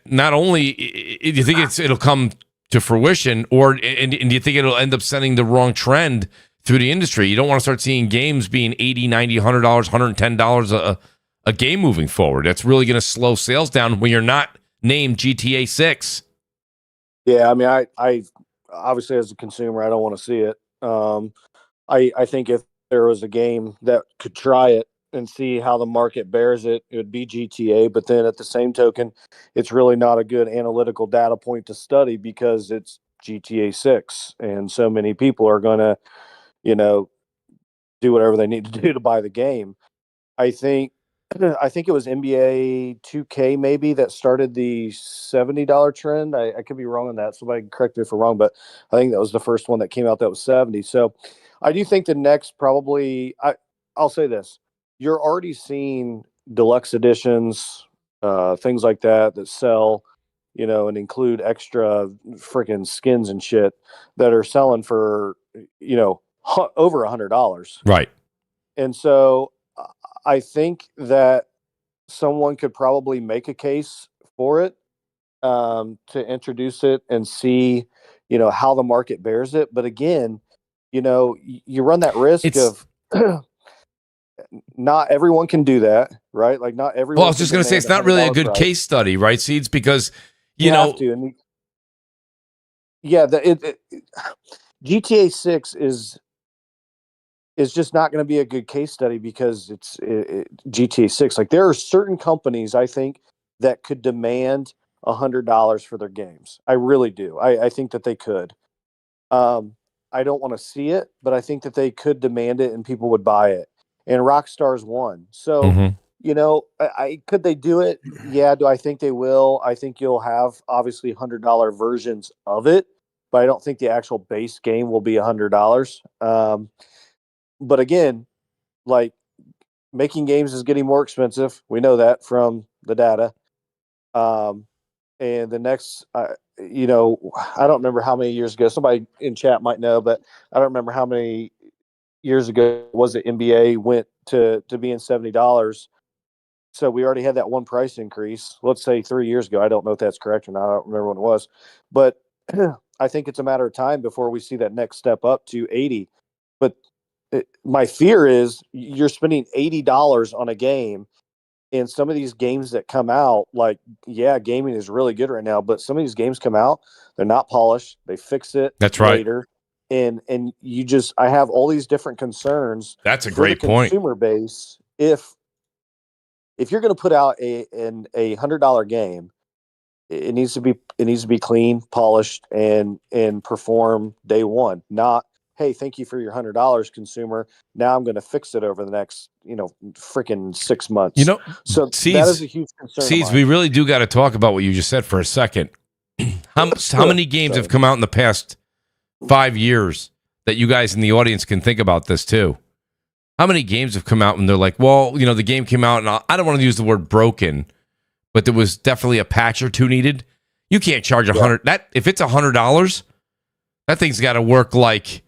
not only do you think it'll come to fruition, and do you think it'll end up setting the wrong trend through the industry? You don't want to start seeing games being $80, $90, $100, $110 a game moving forward. That's really going to slow sales down when you're not named GTA 6. Yeah, I mean, I obviously as a consumer, I don't want to see it. I think if there was a game that could try it and see how the market bears it, it would be GTA. But then at the same token, it's really not a good analytical data point to study because it's GTA 6. And so many people are going to, do whatever they need to do to buy the game. I think it was NBA 2K maybe that started the $70 trend. I could be wrong on that. Somebody can correct me if I'm wrong, but I think that was the first one that came out that was 70. So I do think the next probably, I'll say this. You're already seeing deluxe editions, things like that sell, and include extra freaking skins and shit that are selling for, over $100. Right. And so I think that someone could probably make a case for it, to introduce it and see, how the market bears it. But again, you run that risk of not everyone can do that, right? Like not everyone. Well, I was just going to say, it's not really a good price. Case study, right, Seeds? Because, have to. And GTA 6 is just not going to be a good case study because it's GTA 6. Like there are certain companies, I think, that could demand $100 for their games. I really do. I think that they could. I don't want to see it, but I think that they could demand it and people would buy it. And Rockstar's one. So, could they do it? Yeah. Do I think they will? I think you'll have obviously $100 versions of it, but I don't think the actual base game will be $100. But again, like making games is getting more expensive. We know that from the data. And the next, I don't remember how many years ago, somebody in chat might know, but I don't remember how many years ago was it NBA went to being $70. So we already had that one price increase. Let's say 3 years ago. I don't know if that's correct or not. I don't remember when it was, but I think it's a matter of time before we see that next step up to 80. But my fear is you're spending $80 on a game, and some of these games that come out, like, gaming is really good right now, but some of these games come out, they're not polished. They fix it later. And you just, I have all these different concerns. That's a great point. Consumer base. If you're going to put out a $100 game, it needs to be clean, polished, and perform day one. Not, hey, thank you for your $100, consumer. Now I'm going to fix it over the next, freaking 6 months. So Seeds, that is a huge concern. Seeds, we really do got to talk about what you just said for a second. How many games have come out in the past 5 years that you guys in the audience can think about this too? How many games have come out and they're like, well, the game came out and I don't want to use the word broken, but there was definitely a patch or two needed. You can't charge $100. That if it's $100, that thing's got to work like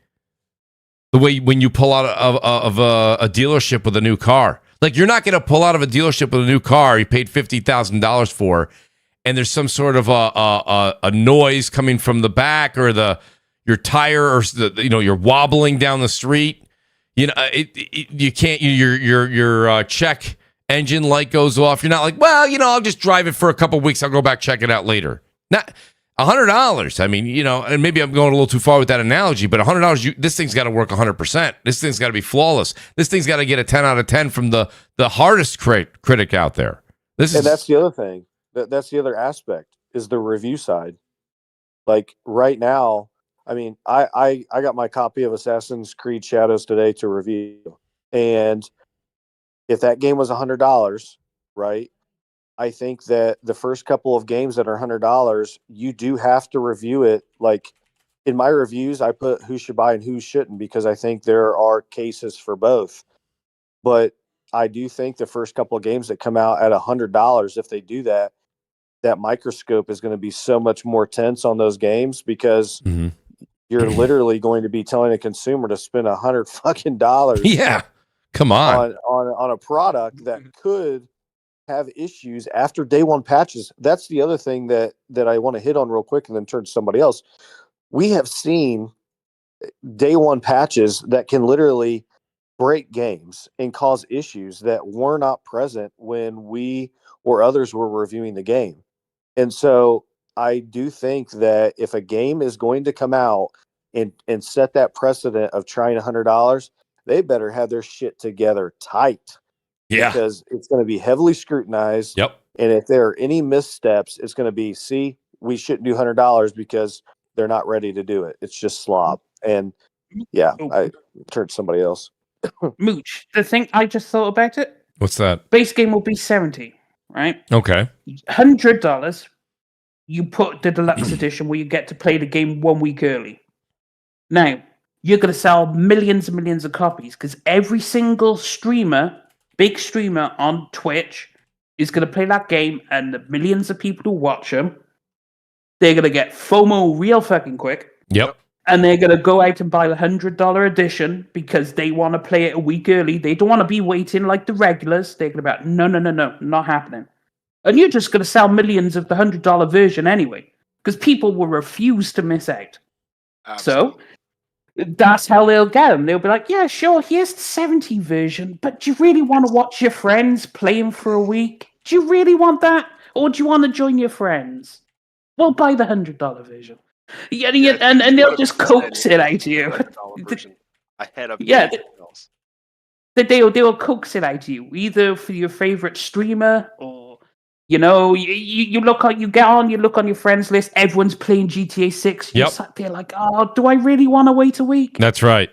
the way when you pull out of a dealership with a new car. Like you're not going to pull out of a dealership with a new car you paid $50,000 for, and there's some sort of a noise coming from the back or your tire or you're wobbling down the street. You can't your check engine light goes off. You're not like, well, I'll just drive it for a couple weeks. I'll go back, check it out later. Not $100. I mean, and maybe I'm going a little too far with that analogy, but $100, this thing's got to work 100%. This thing's got to be flawless. This thing's got to get a 10 out of 10 from the hardest critic out there. That's the other thing. That's the other aspect is the review side. Like right now, I mean, I got my copy of Assassin's Creed Shadows today to review. And if that game was $100, right? I think that the first couple of games that are $100, you do have to review it. Like in my reviews, I put who should buy and who shouldn't, because I think there are cases for both. But I do think the first couple of games that come out at $100, if they do that, that microscope is going to be so much more tense on those games, because you're literally going to be telling a consumer to spend $100 fucking dollars. Yeah, come on a product that could have issues after day one patches. That's the other thing that I want to hit on real quick and then turn to somebody else. We have seen day one patches that can literally break games and cause issues that were not present when we or others were reviewing the game. And so I do think that if a game is going to come out and set that precedent of trying $100, they better have their shit together tight. Yeah. Because it's going to be heavily scrutinized. Yep. And if there are any missteps, it's going to be, see, we shouldn't do $100 because they're not ready to do it. It's just slob. And yeah, I turned to somebody else. Mooch, the thing I just thought about it. What's that? Base game will be $70, right? Okay. $100. You put the deluxe edition where you get to play the game 1 week early. Now you're going to sell millions and millions of copies, because every single streamer, big streamer on Twitch, is going to play that game, and the millions of people who watch them, they're going to get FOMO real fucking quick. Yep. And they're going to go out and buy the $100 edition because they want to play it a week early. They don't want to be waiting like the regulars. They're going to be like, no, not happening. And you're just going to sell millions of the $100 version anyway, because people will refuse to miss out. Absolutely. So that's how they'll get them. They'll be like, yeah, sure, here's the 70 version, but do you really want to watch your friends play them for a week? Do you really want that? Or do you want to join your friends? Well, buy the $100 version. Yeah, and they'll just coax it out of you. Ahead of else. They'll coax it out of you, either for your favorite streamer, or you look on your friends list, everyone's playing GTA 6. You're sat there like, oh, do I really want to wait a week? That's right.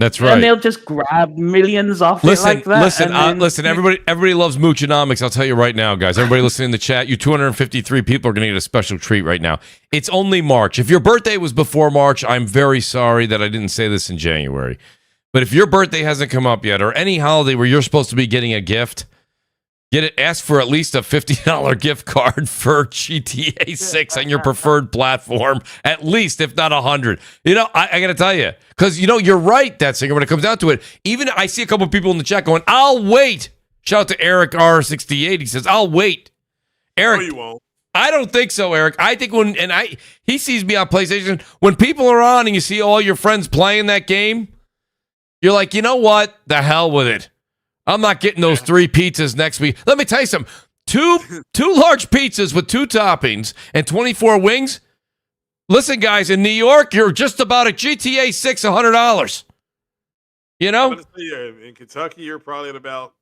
And they'll just grab millions off it like that. Listen, everybody loves Moochonomics. I'll tell you right now, guys. Everybody listening in the chat, you 253 people are going to get a special treat right now. It's only March. If your birthday was before March, I'm very sorry that I didn't say this in January. But if your birthday hasn't come up yet, or any holiday where you're supposed to be getting a gift, ask for at least a $50 gift card for GTA 6 on your preferred platform, at least, if not 100. I got to tell you, because you're right, that singer. When it comes down to it, even I see a couple of people in the chat going, "I'll wait." Shout out to Eric R68. He says, "I'll wait." Eric, no, you won't. I don't think so, Eric. I think he sees me on PlayStation, when people are on and you see all your friends playing that game, you're like, you know what? The hell with it. I'm not getting those 3 pizzas next week. Let me tell you something. Two large pizzas with 2 toppings and 24 wings. Listen, guys, in New York, you're just about at GTA 6, $100. In Kentucky, you're probably at about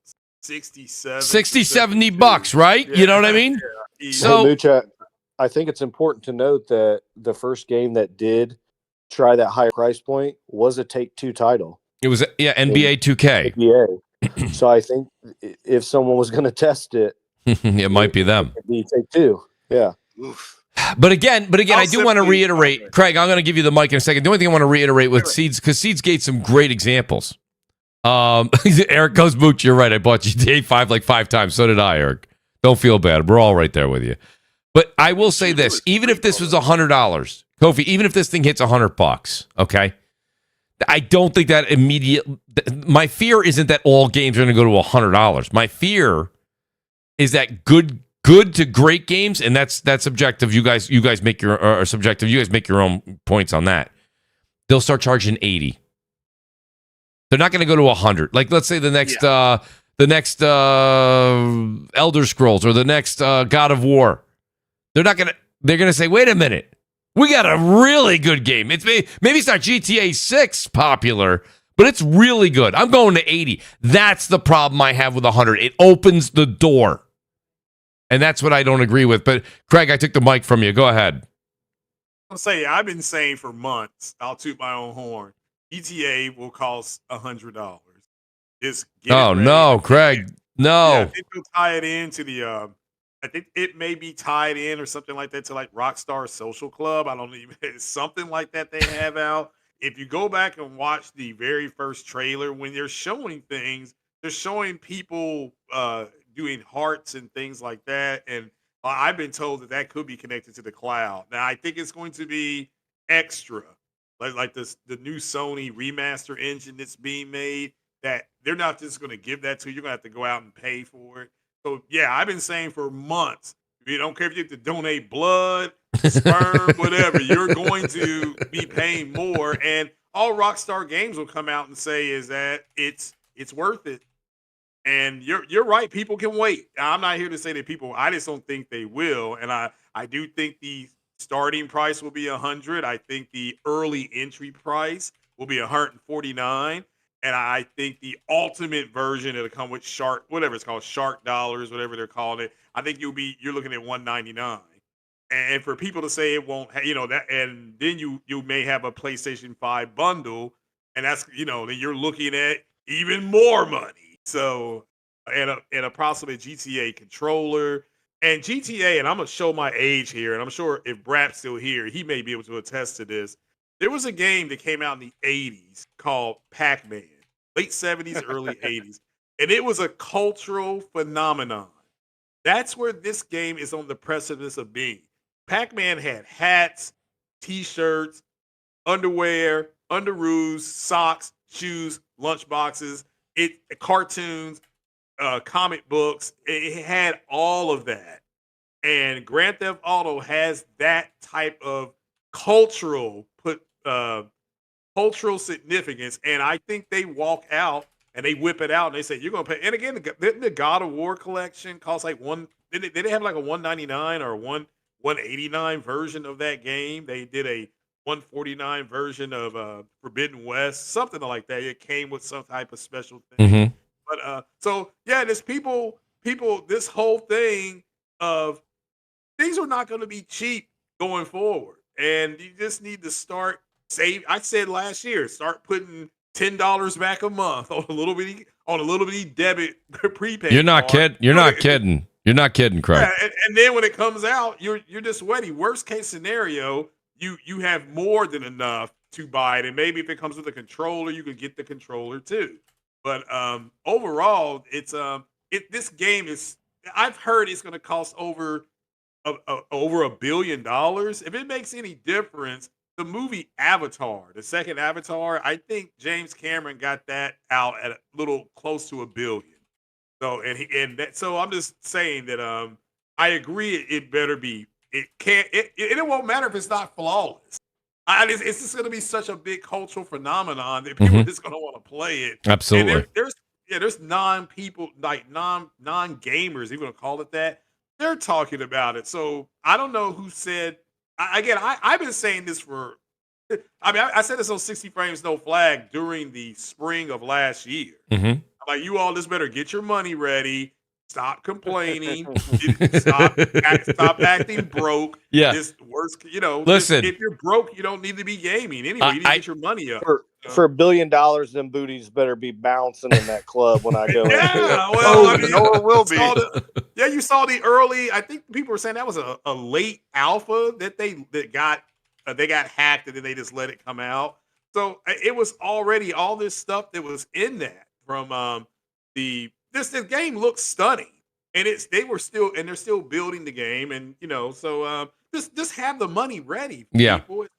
67, 70 bucks, right? Yeah. You know what I mean? Yeah. So, hey, Mooch, I think it's important to note that the first game that did try that higher price point was a Take-Two title. it was NBA 2K. Yeah. So I think if someone was going to test it, it might be them. It'd be Take-Two. Yeah. Oof. But again, I do want to reiterate, Craig, I'm going to give you the mic in a second. The only thing I want to reiterate with Seeds, because Seeds gave some great examples. Eric goes, Mooch, you're right. I bought GTA 5 like 5 times. So did I, Eric. Don't feel bad. We're all right there with you. But I will say this, even if this was $100, Kofi, even if this thing hits $100, okay? I don't think that my fear isn't that all games are going to go to $100. My fear is that good to great games, and that's subjective. You guys make your subjective. You guys make your own points on that. They'll start charging $80. They're not going to go to $100. Like, let's say the the next Elder Scrolls or the next God of War. They're gonna say, wait a minute, we got a really good game. Maybe it's not GTA 6 popular, but it's really good. I'm going to 80. That's the problem I have with 100. It opens the door. And that's what I don't agree with. But Craig, I took the mic from you. Go ahead. I've been saying for months, I'll toot my own horn, GTA will cost $100. Oh, no, Craig. No. Yeah, they will tie it into the I think it may be tied in or something like that to like Rockstar Social Club. I don't even, it's something like that they have out. If you go back and watch the very first trailer, when they're showing things, they're showing people doing hearts and things like that. And I've been told that could be connected to the cloud. Now, I think it's going to be extra, like the new Sony remaster engine that's being made, that they're not just going to give that to you. You're going to have to go out and pay for it. So, yeah, I've been saying for months, you don't care if you have to donate blood, sperm, whatever, you're going to be paying more. And all Rockstar Games will come out and say is that it's worth it. And you're right, people can wait. I'm not here to say that people, I just don't think they will. And I do think the starting price will be 100. I think the early entry price will be 149. And I think the ultimate version it'll come with shark, whatever it's called, shark dollars, whatever they're calling it. I think you're looking at 199. And for people to say it won't, that, and then you may have a PlayStation 5 bundle, and that's then you're looking at even more money. So and a possible GTA controller and GTA, and I'm gonna show my age here, and I'm sure if BRAP's still here, he may be able to attest to this. There was a game that came out in the 80s called Pac-Man, late 70s, early 80s. And it was a cultural phenomenon. That's where this game is on the precipice of being. Pac-Man had hats, t-shirts, underwear, underoos, socks, shoes, lunchboxes, cartoons, comic books. It had all of that. And Grand Theft Auto has that type of cultural significance, and I think they walk out and they whip it out and they say you're gonna pay. And again, the God of War collection costs like they didn't have like a 199 or a 189 version of that game. They did a 149 version of Forbidden West, something like that. It came with some type of special thing. Mm-hmm. But so yeah, there's people. This whole thing of things are not going to be cheap going forward. And you just need to start save. I said last year, start putting $10 back a month on a little bitty debit prepaid. You're not kidding. You're not kidding. You're not kidding, Craig. Yeah, and then when it comes out, you're just sweaty. Worst case scenario, you have more than enough to buy it, and maybe if it comes with a controller, you can get the controller too. But overall, it's this game is. I've heard it's going to cost over $1 billion. If it makes any difference, the movie Avatar, the second Avatar, I think James Cameron got that out at a little close to $1 billion. So so I'm just saying that I agree it better be. It won't matter if it's not flawless. It's just going to be such a big cultural phenomenon that people are just going to want to play it. Absolutely. And there's non-people, like non-gamers, you're going to call it that. They're talking about it. So I don't know who said. I've been saying this for. I said this on 60 Frames No Flag during the spring of last year. Mm-hmm. I'm like, you all just better get your money ready. Stop complaining. Stop acting broke. Yeah. This worst, Listen, if you're broke, you don't need to be gaming anyway. You need to get your money up. For $1 billion, them booties better be bouncing in that club when I go. Yeah, well, no one will be. You saw the early. I think people were saying that was a late alpha that they got hacked and then they just let it come out. So it was already all this stuff that was in that from this game looks stunning, and they're still building the game, and so just have the money ready. Yeah, people. It's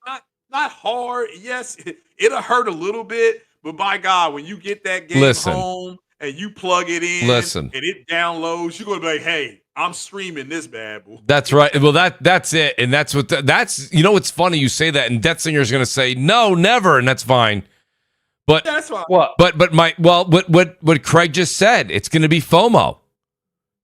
not hard. Yes, it'll hurt a little bit, but by God, when you get that game home and you plug it in, and it downloads, you're gonna be like, hey, I'm streaming this bad boy. That's right. Well, that's it, and that's what that's. It's funny you say that, and Death Singer's gonna say no, never, and that's fine. But That's fine. What? what Craig just said, it's going to be FOMO.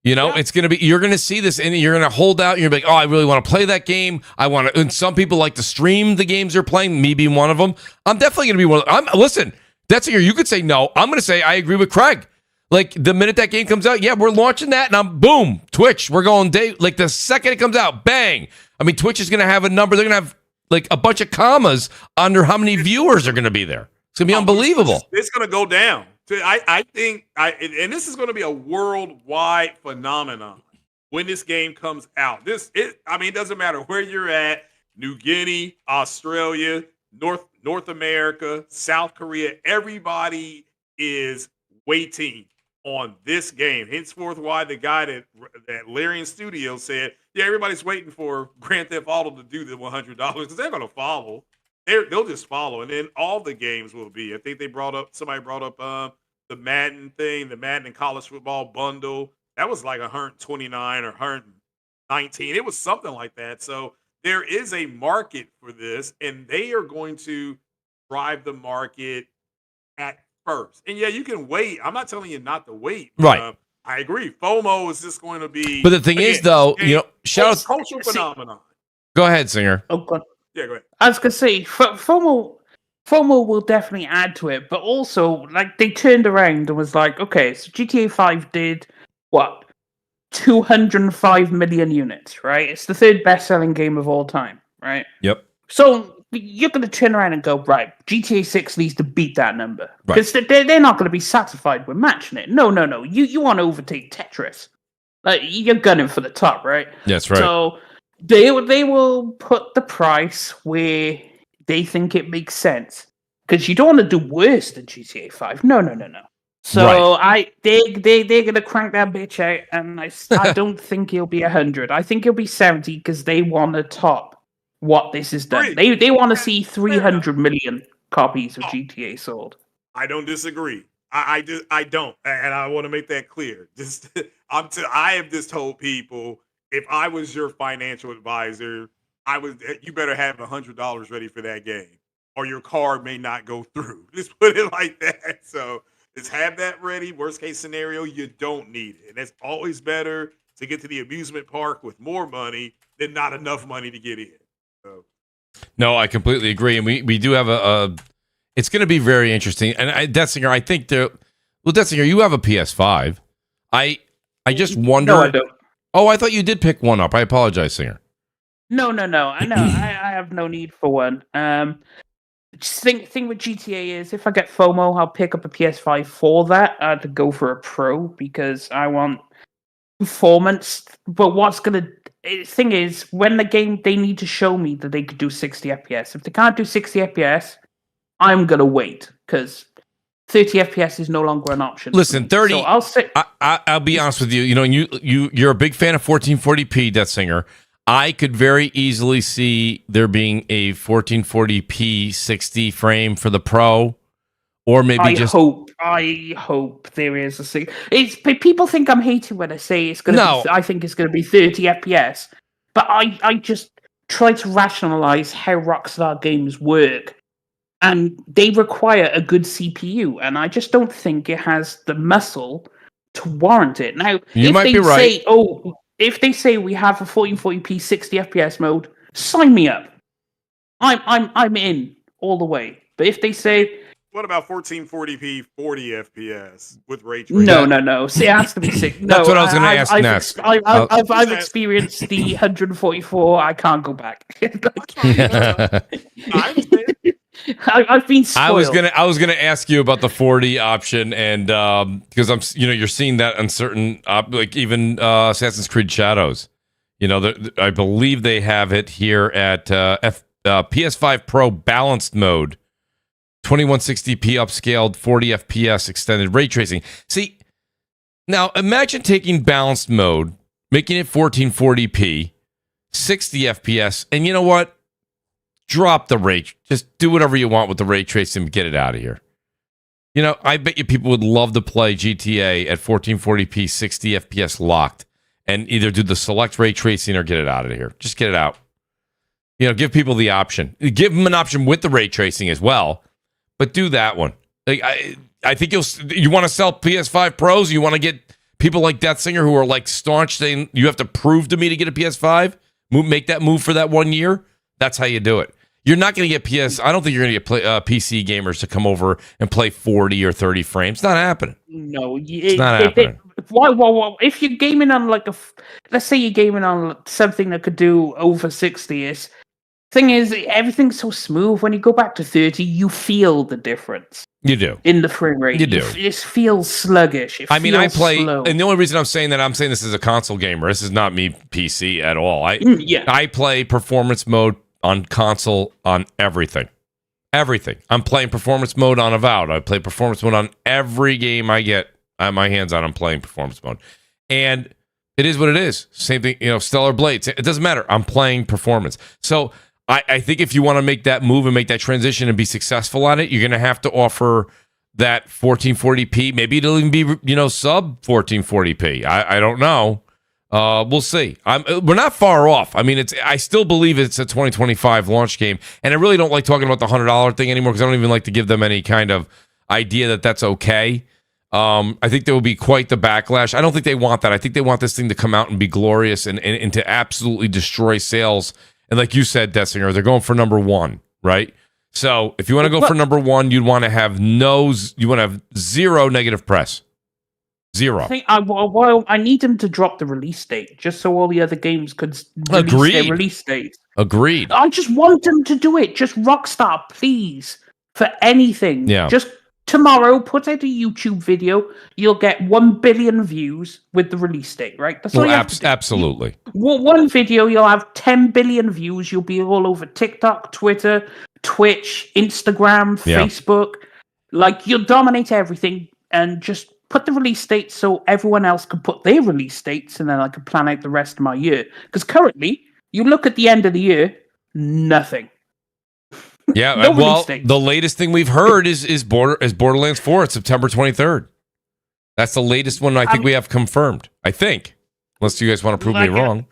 You know, it's going to be, you're going to see this and you're going to hold out and you're like, oh, I really want to play that game. I want to, and some people like to stream the games they're playing, me being one of them. I'm definitely going to be one of them. Listen, that's here. You could say no. I'm going to say I agree with Craig. Like the minute that game comes out, yeah, we're launching that and I'm boom, Twitch. We're going day, like the second it comes out, bang. I mean, Twitch is going to have a number. They're going to have like a bunch of commas under how many viewers are going to be there. It's going to be unbelievable. It's going to go down. I think, and this is going to be a worldwide phenomenon when this game comes out. It doesn't matter where you're at, New Guinea, Australia, North America, South Korea, everybody is waiting on this game. Henceforth, why the guy that Larian Studios said, yeah, everybody's waiting for Grand Theft Auto to do the $100 because they're going to follow. They'll just follow, and then all the games will be. I think somebody brought up the Madden thing, the Madden and college football bundle. That was like 129 or 119. It was something like that. So there is a market for this, and they are going to drive the market at first. And yeah, you can wait. I'm not telling you not to wait. Right. I agree. FOMO is just going to be. But the thing is, though, shout out. Cultural phenomenon. Go ahead, Singer. Oh, God. Yeah, go ahead. I was gonna say FOMO will definitely add to it, but also like they turned around and was like, okay, so GTA 5 did what 205 million units, right? It's the third best-selling game of all time, right? Yep. So you're gonna turn around and go, right? GTA 6 needs to beat that number Right. because they're not gonna be satisfied with matching it. No. You want to overtake Tetris, like you're gunning for the top, right? That's right. So they will put the price where they think it makes sense because you don't want to do worse than GTA 5. No. So they're gonna crank that bitch out, and I don't think it'll be 100. I think it'll be 70 because they want to top what this has done. They want to see 300 million copies of GTA sold. I don't disagree. I don't, and I want to make that clear. I have just told people, if I was your financial advisor, you better have $100 ready for that game, or your card may not go through. Just put it like that. So just have that ready. Worst case scenario, you don't need it. And it's always better to get to the amusement park with more money than not enough money to get in. So. No, I completely agree, and we do have a. It's going to be very interesting, and Detzinger, I think Detzinger, you have a PS5. I just wonder. No, I don't. Oh, I thought you did pick one up. I apologize, Singer. No. I know. I have no need for one. Thing with GTA is if I get FOMO, I'll pick up a PS5 for that to go for a Pro because I want performance. But thing is, when the game, they need to show me that they could do 60 FPS. If they can't do 60 FPS, I'm gonna wait because 30 FPS is no longer an option. Listen, 30. So I'll say. I'll be honest with you. You know, you're a big fan of 1440p, Detzinger. I could very easily see there being a 1440p 60 frame for the Pro, or maybe I hope there is a. It's people think I'm hating when I say it's gonna. No. I think it's gonna be 30 FPS, but I just try to rationalize how Rockstar games work. And they require a good CPU, and I just don't think it has the muscle to warrant it. Now, if they say we have a 1440p 60 FPS mode, sign me up. I'm in all the way. But if they say, what about 1440p 40 FPS with ray tracing? No. See, it has to be 60. That's what I was going to ask next. I've experienced the 144. I can't go back. I understand. I've been spoiled. I was gonna ask you about the 40 option, and because you're seeing that on certain like even Assassin's Creed Shadows. I believe they have it here at PS5 Pro balanced mode, 2160p upscaled, 40 FPS extended ray tracing. See, now imagine taking balanced mode, making it 1440p, 60 FPS, and you know what? Drop the ray. Just do whatever you want with the ray tracing and get it out of here. I bet you people would love to play GTA at 1440p 60 FPS locked and either do the select ray tracing or get it out of here. Just get it out. Give people the option. Give them an option with the ray tracing as well, but do that one. Like I think you want to sell PS5 Pros. You want to get people like Death Singer who are like staunch saying you have to prove to me to get a PS5. Make that move for that 1 year. That's how you do it. You're not going to get I don't think you're going to get PC gamers to come over and play 40 or 30 frames. It's not happening. No, it's not happening. Why? If you're gaming on let's say you're gaming on something that could do over 60, thing is, everything's so smooth. When you go back to 30, you feel the difference. You do. In the frame rate. You do. It feels sluggish. I mean, I play, slow. And the only reason I'm saying this as a console gamer. This is not me PC at all. I play performance mode on console on everything. Everything. I'm playing performance mode on Avowed. I play performance mode on every game I get my hands on. I'm playing performance mode. And it is what it is. Same thing, Stellar Blades. It doesn't matter. I'm playing performance. So I think if you want to make that move and make that transition and be successful on it, you're going to have to offer that 1440p. Maybe it'll even be, sub 1440p. I don't know. We'll see. We're not far off. I mean, I still believe it's a 2025 launch game, and I really don't like talking about the $100 thing anymore because I don't even like to give them any kind of idea that that's okay. I think there will be quite the backlash. I don't think they want that. I think they want this thing to come out and be glorious and to absolutely destroy sales. And like you said, Dessinger, they're going for number one, right? So if you want to go for number one, you'd want to have zero negative press. Zero. I need them to drop the release date just so all the other games could release their release dates. Agreed. I just want them to do it. Just Rockstar, please. For anything. Yeah. Just tomorrow, put out a YouTube video. You'll get 1 billion views with the release date, right? That's all you have to do. Absolutely. One video, you'll have 10 billion views. You'll be all over TikTok, Twitter, Twitch, Instagram, Facebook. Like, you'll dominate everything and just put the release date so everyone else can put their release dates and then I can plan out the rest of my year. Because currently, you look at the end of the year, nothing. Yeah, No well, release dates. the latest thing we've heard is Borderlands 4. It's September 23rd. That's the latest one I think we have confirmed. I think. Unless you guys want to prove me wrong.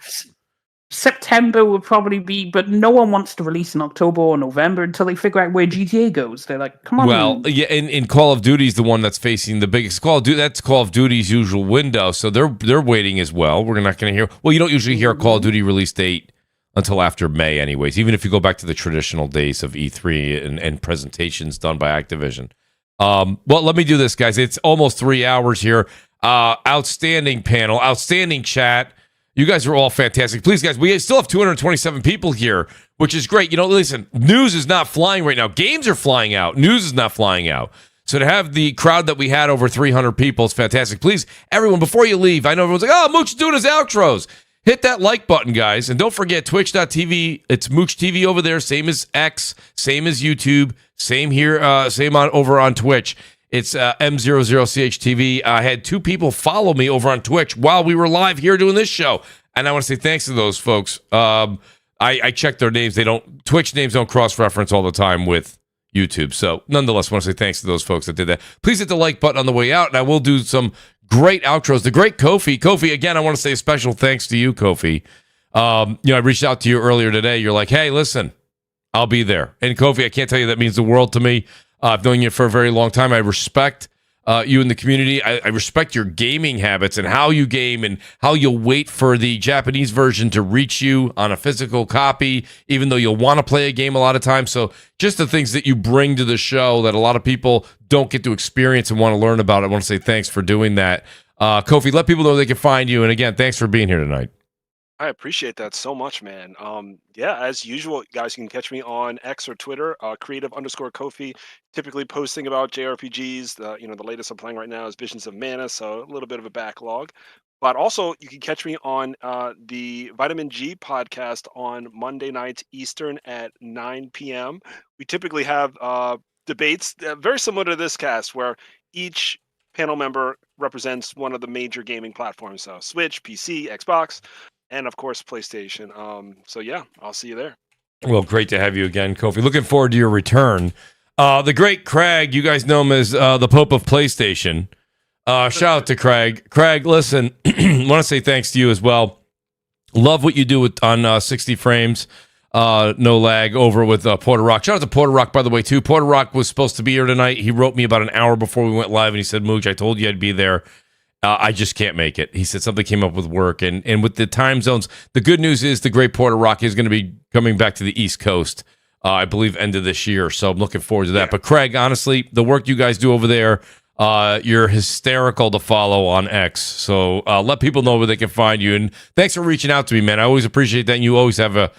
September would probably be, but no one wants to release in October or November until they figure out where GTA goes. They're like, come on. Well, yeah, in Call of Duty is the one that's facing the biggest Call of Duty. That's Call of Duty's usual window, so they're waiting as well. We're not going to hear. Well, you don't usually hear a Call of Duty release date until after May, anyways. Even if you go back to the traditional days of E3 and presentations done by Activision. Well, let me do this, guys. It's almost 3 hours here. Outstanding panel, outstanding chat. You guys are all fantastic. Please, guys, we still have 227 people here, which is great. Listen, news is not flying right now. Games are flying out. News is not flying out. So to have the crowd that we had, over 300 people, is fantastic. Please, everyone, before you leave, I know everyone's like, oh, Mooch is doing his outros. Hit that like button, guys. And don't forget, twitch.tv. It's Mooch TV over there. Same as X. Same as YouTube. Same here. Same over on Twitch. It's M00CHTV. I had 2 people follow me over on Twitch while we were live here doing this show. And I want to say thanks to those folks. I checked their names. Twitch names don't cross-reference all the time with YouTube. So nonetheless, I want to say thanks to those folks that did that. Please hit the like button on the way out, and I will do some great outros. The great Kofi. Kofi, again, I want to say a special thanks to you, Kofi. I reached out to you earlier today. You're like, hey, listen, I'll be there. And Kofi, I can't tell you that means the world to me. I've known you for a very long time. I respect you in the community. I respect your gaming habits and how you game and how you'll wait for the Japanese version to reach you on a physical copy, even though you'll want to play a game a lot of times. So just the things that you bring to the show that a lot of people don't get to experience and want to learn about. I want to say thanks for doing that. Kofi, let people know they can find you. And again, thanks for being here tonight. I appreciate that so much, man. Yeah, as usual, guys, you can catch me on X or Twitter, creative_Kofi, typically posting about JRPGs. The latest I'm playing right now is Visions of Mana, so a little bit of a backlog. But also, you can catch me on the Vitamin G podcast on Monday nights Eastern at 9 p.m. We typically have debates very similar to this cast, where each panel member represents one of the major gaming platforms, so Switch, PC, Xbox, and of course PlayStation. So yeah, I'll see you there. Well, great to have you again, Kofi. Looking forward to your return. The great Craig, you guys know him as the Pope of PlayStation. Shout out to Craig. Craig, listen, want to say thanks to you as well. Love what you do on 60 frames. No Lag over with Porter Rock. Shout out to Porter Rock, by the way, too. Porter Rock was supposed to be here tonight. He wrote me about an hour before we went live, and he said, Mooch, I told you I'd be there. I just can't make it. He said something came up with work. And with the time zones, the good news is the great Porter Rock is going to be coming back to the East Coast, I believe, end of this year. So I'm looking forward to that. Yeah. But Craig, honestly, the work you guys do over there, you're hysterical to follow on X. So let people know where they can find you. And thanks for reaching out to me, man. I always appreciate that. And you always have a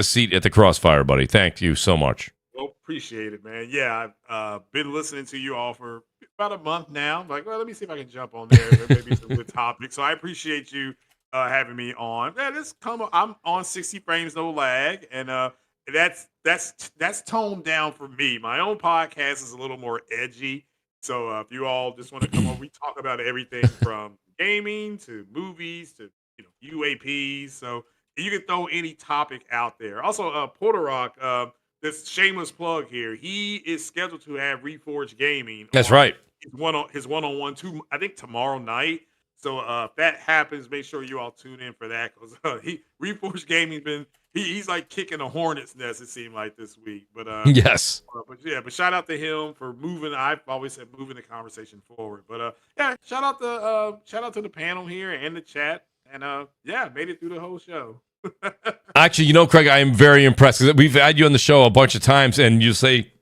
seat at the CrossFire, buddy. Thank you so much. Well, appreciate it, man. Yeah, I've been listening to you all for about a month now. I'm like, well, let me see if I can jump on there. Maybe some good topics. So I appreciate you having me on. Man, I'm on 60 frames, no lag, and that's toned down for me. My own podcast is a little more edgy. So if you all just want to come over, we talk about everything from gaming to movies to UAPs. So you can throw any topic out there. Also, Porter Rock, this shameless plug here. He is scheduled to have Reforged Gaming. That's right. His one-on-one I think tomorrow night. So if that happens, make sure you all tune in for that, because Reforged Gaming he's like kicking a hornet's nest, it seemed like, this week. But yes. But shout out to him for moving. I've always said moving the conversation forward. But shout out to the panel here and the chat. And made it through the whole show. Actually, Craig, I am very impressed, because we've had you on the show a bunch of times, and you say,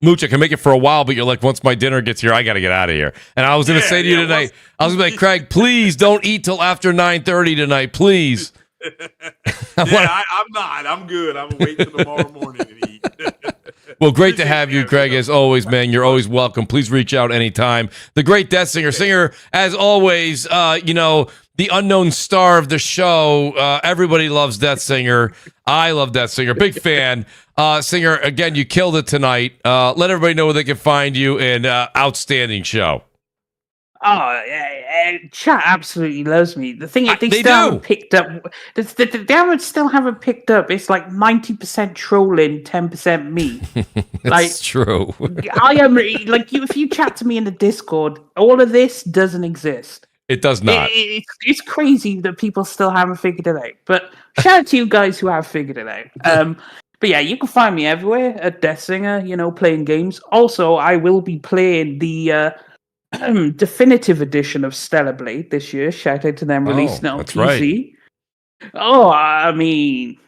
Mooch, I can make it for a while, but you're like, once my dinner gets here, I got to get out of here. And I was going to say to you tonight, I was going to be like, Craig, please don't eat till after 9:30 tonight, please. I'm not. I'm good. I'm going to wait till tomorrow morning to eat. Well, great to have you, Craig, as always, man. You're always welcome. Please reach out anytime. The great Death Singer, as always, the unknown star of the show. Everybody loves Death Singer. I love Death Singer. Big fan. Singer, again, you killed it tonight. Let everybody know where they can find you, and outstanding show. Oh, chat absolutely loves me. The thing is, they still haven't picked up. They still haven't picked up. It's like 90% trolling, 10% me. That's true. I am like you. If you chat to me in the Discord, all of this doesn't exist. It does not. It's crazy that people still haven't figured it out. But shout out to you guys who have figured it out. But yeah, you can find me everywhere at Death Singer, playing games. Also, I will be playing the definitive edition of Stellar Blade this year. Shout out to them releasing it on PC. Right. Oh, I mean,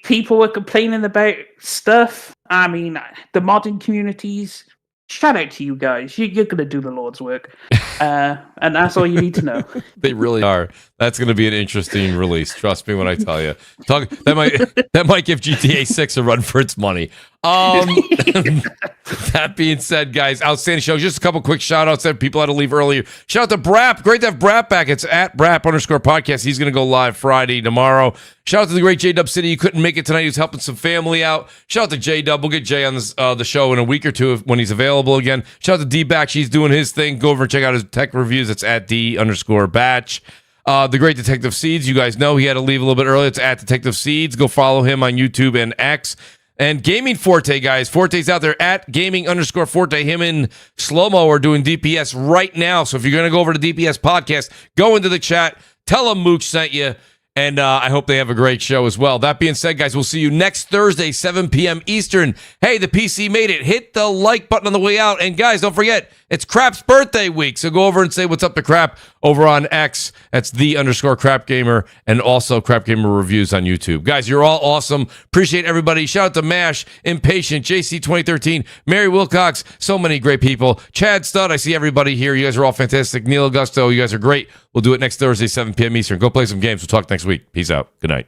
people were complaining about stuff. I mean, the modding communities. Shout out to you guys. You're going to do the Lord's work. And that's all you need to know. They really are. That's going to be an interesting release. Trust me when I tell you. That might give GTA 6 a run for its money. That being said, guys, outstanding show. Just a couple quick shout outs that people had to leave earlier. Shout out to BRAP. Great to have BRAP back. It's at BRAP_podcast. He's going to go live Friday tomorrow. Shout out to the great J-Dub City. He couldn't make it tonight. He was helping some family out. Shout out to J-Dub. We'll get Jay on this, the show in a week or two when he's available again. Shout out to D-Batch. He's doing his thing. Go over and check out his tech reviews. It's at D_Batch. The great Detective Seeds. You guys know he had to leave a little bit early. It's at Detective Seeds. Go follow him on YouTube and X. And Gaming Forte, guys. Forte's out there at Gaming_Forte. Him and Slow-Mo are doing DPS right now. So if you're going to go over to DPS Podcast, go into the chat. Tell them Mooch sent you. And I hope they have a great show as well. That being said, guys, we'll see you next Thursday, 7 p.m. Eastern. Hey, the PC made it. Hit the like button on the way out. And, guys, don't forget, it's Crap's birthday week. So go over and say what's up to Crap over on X. That's _Crap Gamer. And also Crap Gamer Reviews on YouTube. Guys, you're all awesome. Appreciate everybody. Shout out to MASH, Impatient, JC2013, Mary Wilcox. So many great people. Chad Studd, I see everybody here. You guys are all fantastic. Neil Augusto, you guys are great. We'll do it next Thursday, 7 p.m. Eastern. Go play some games. We'll talk next week. Peace out. Good night.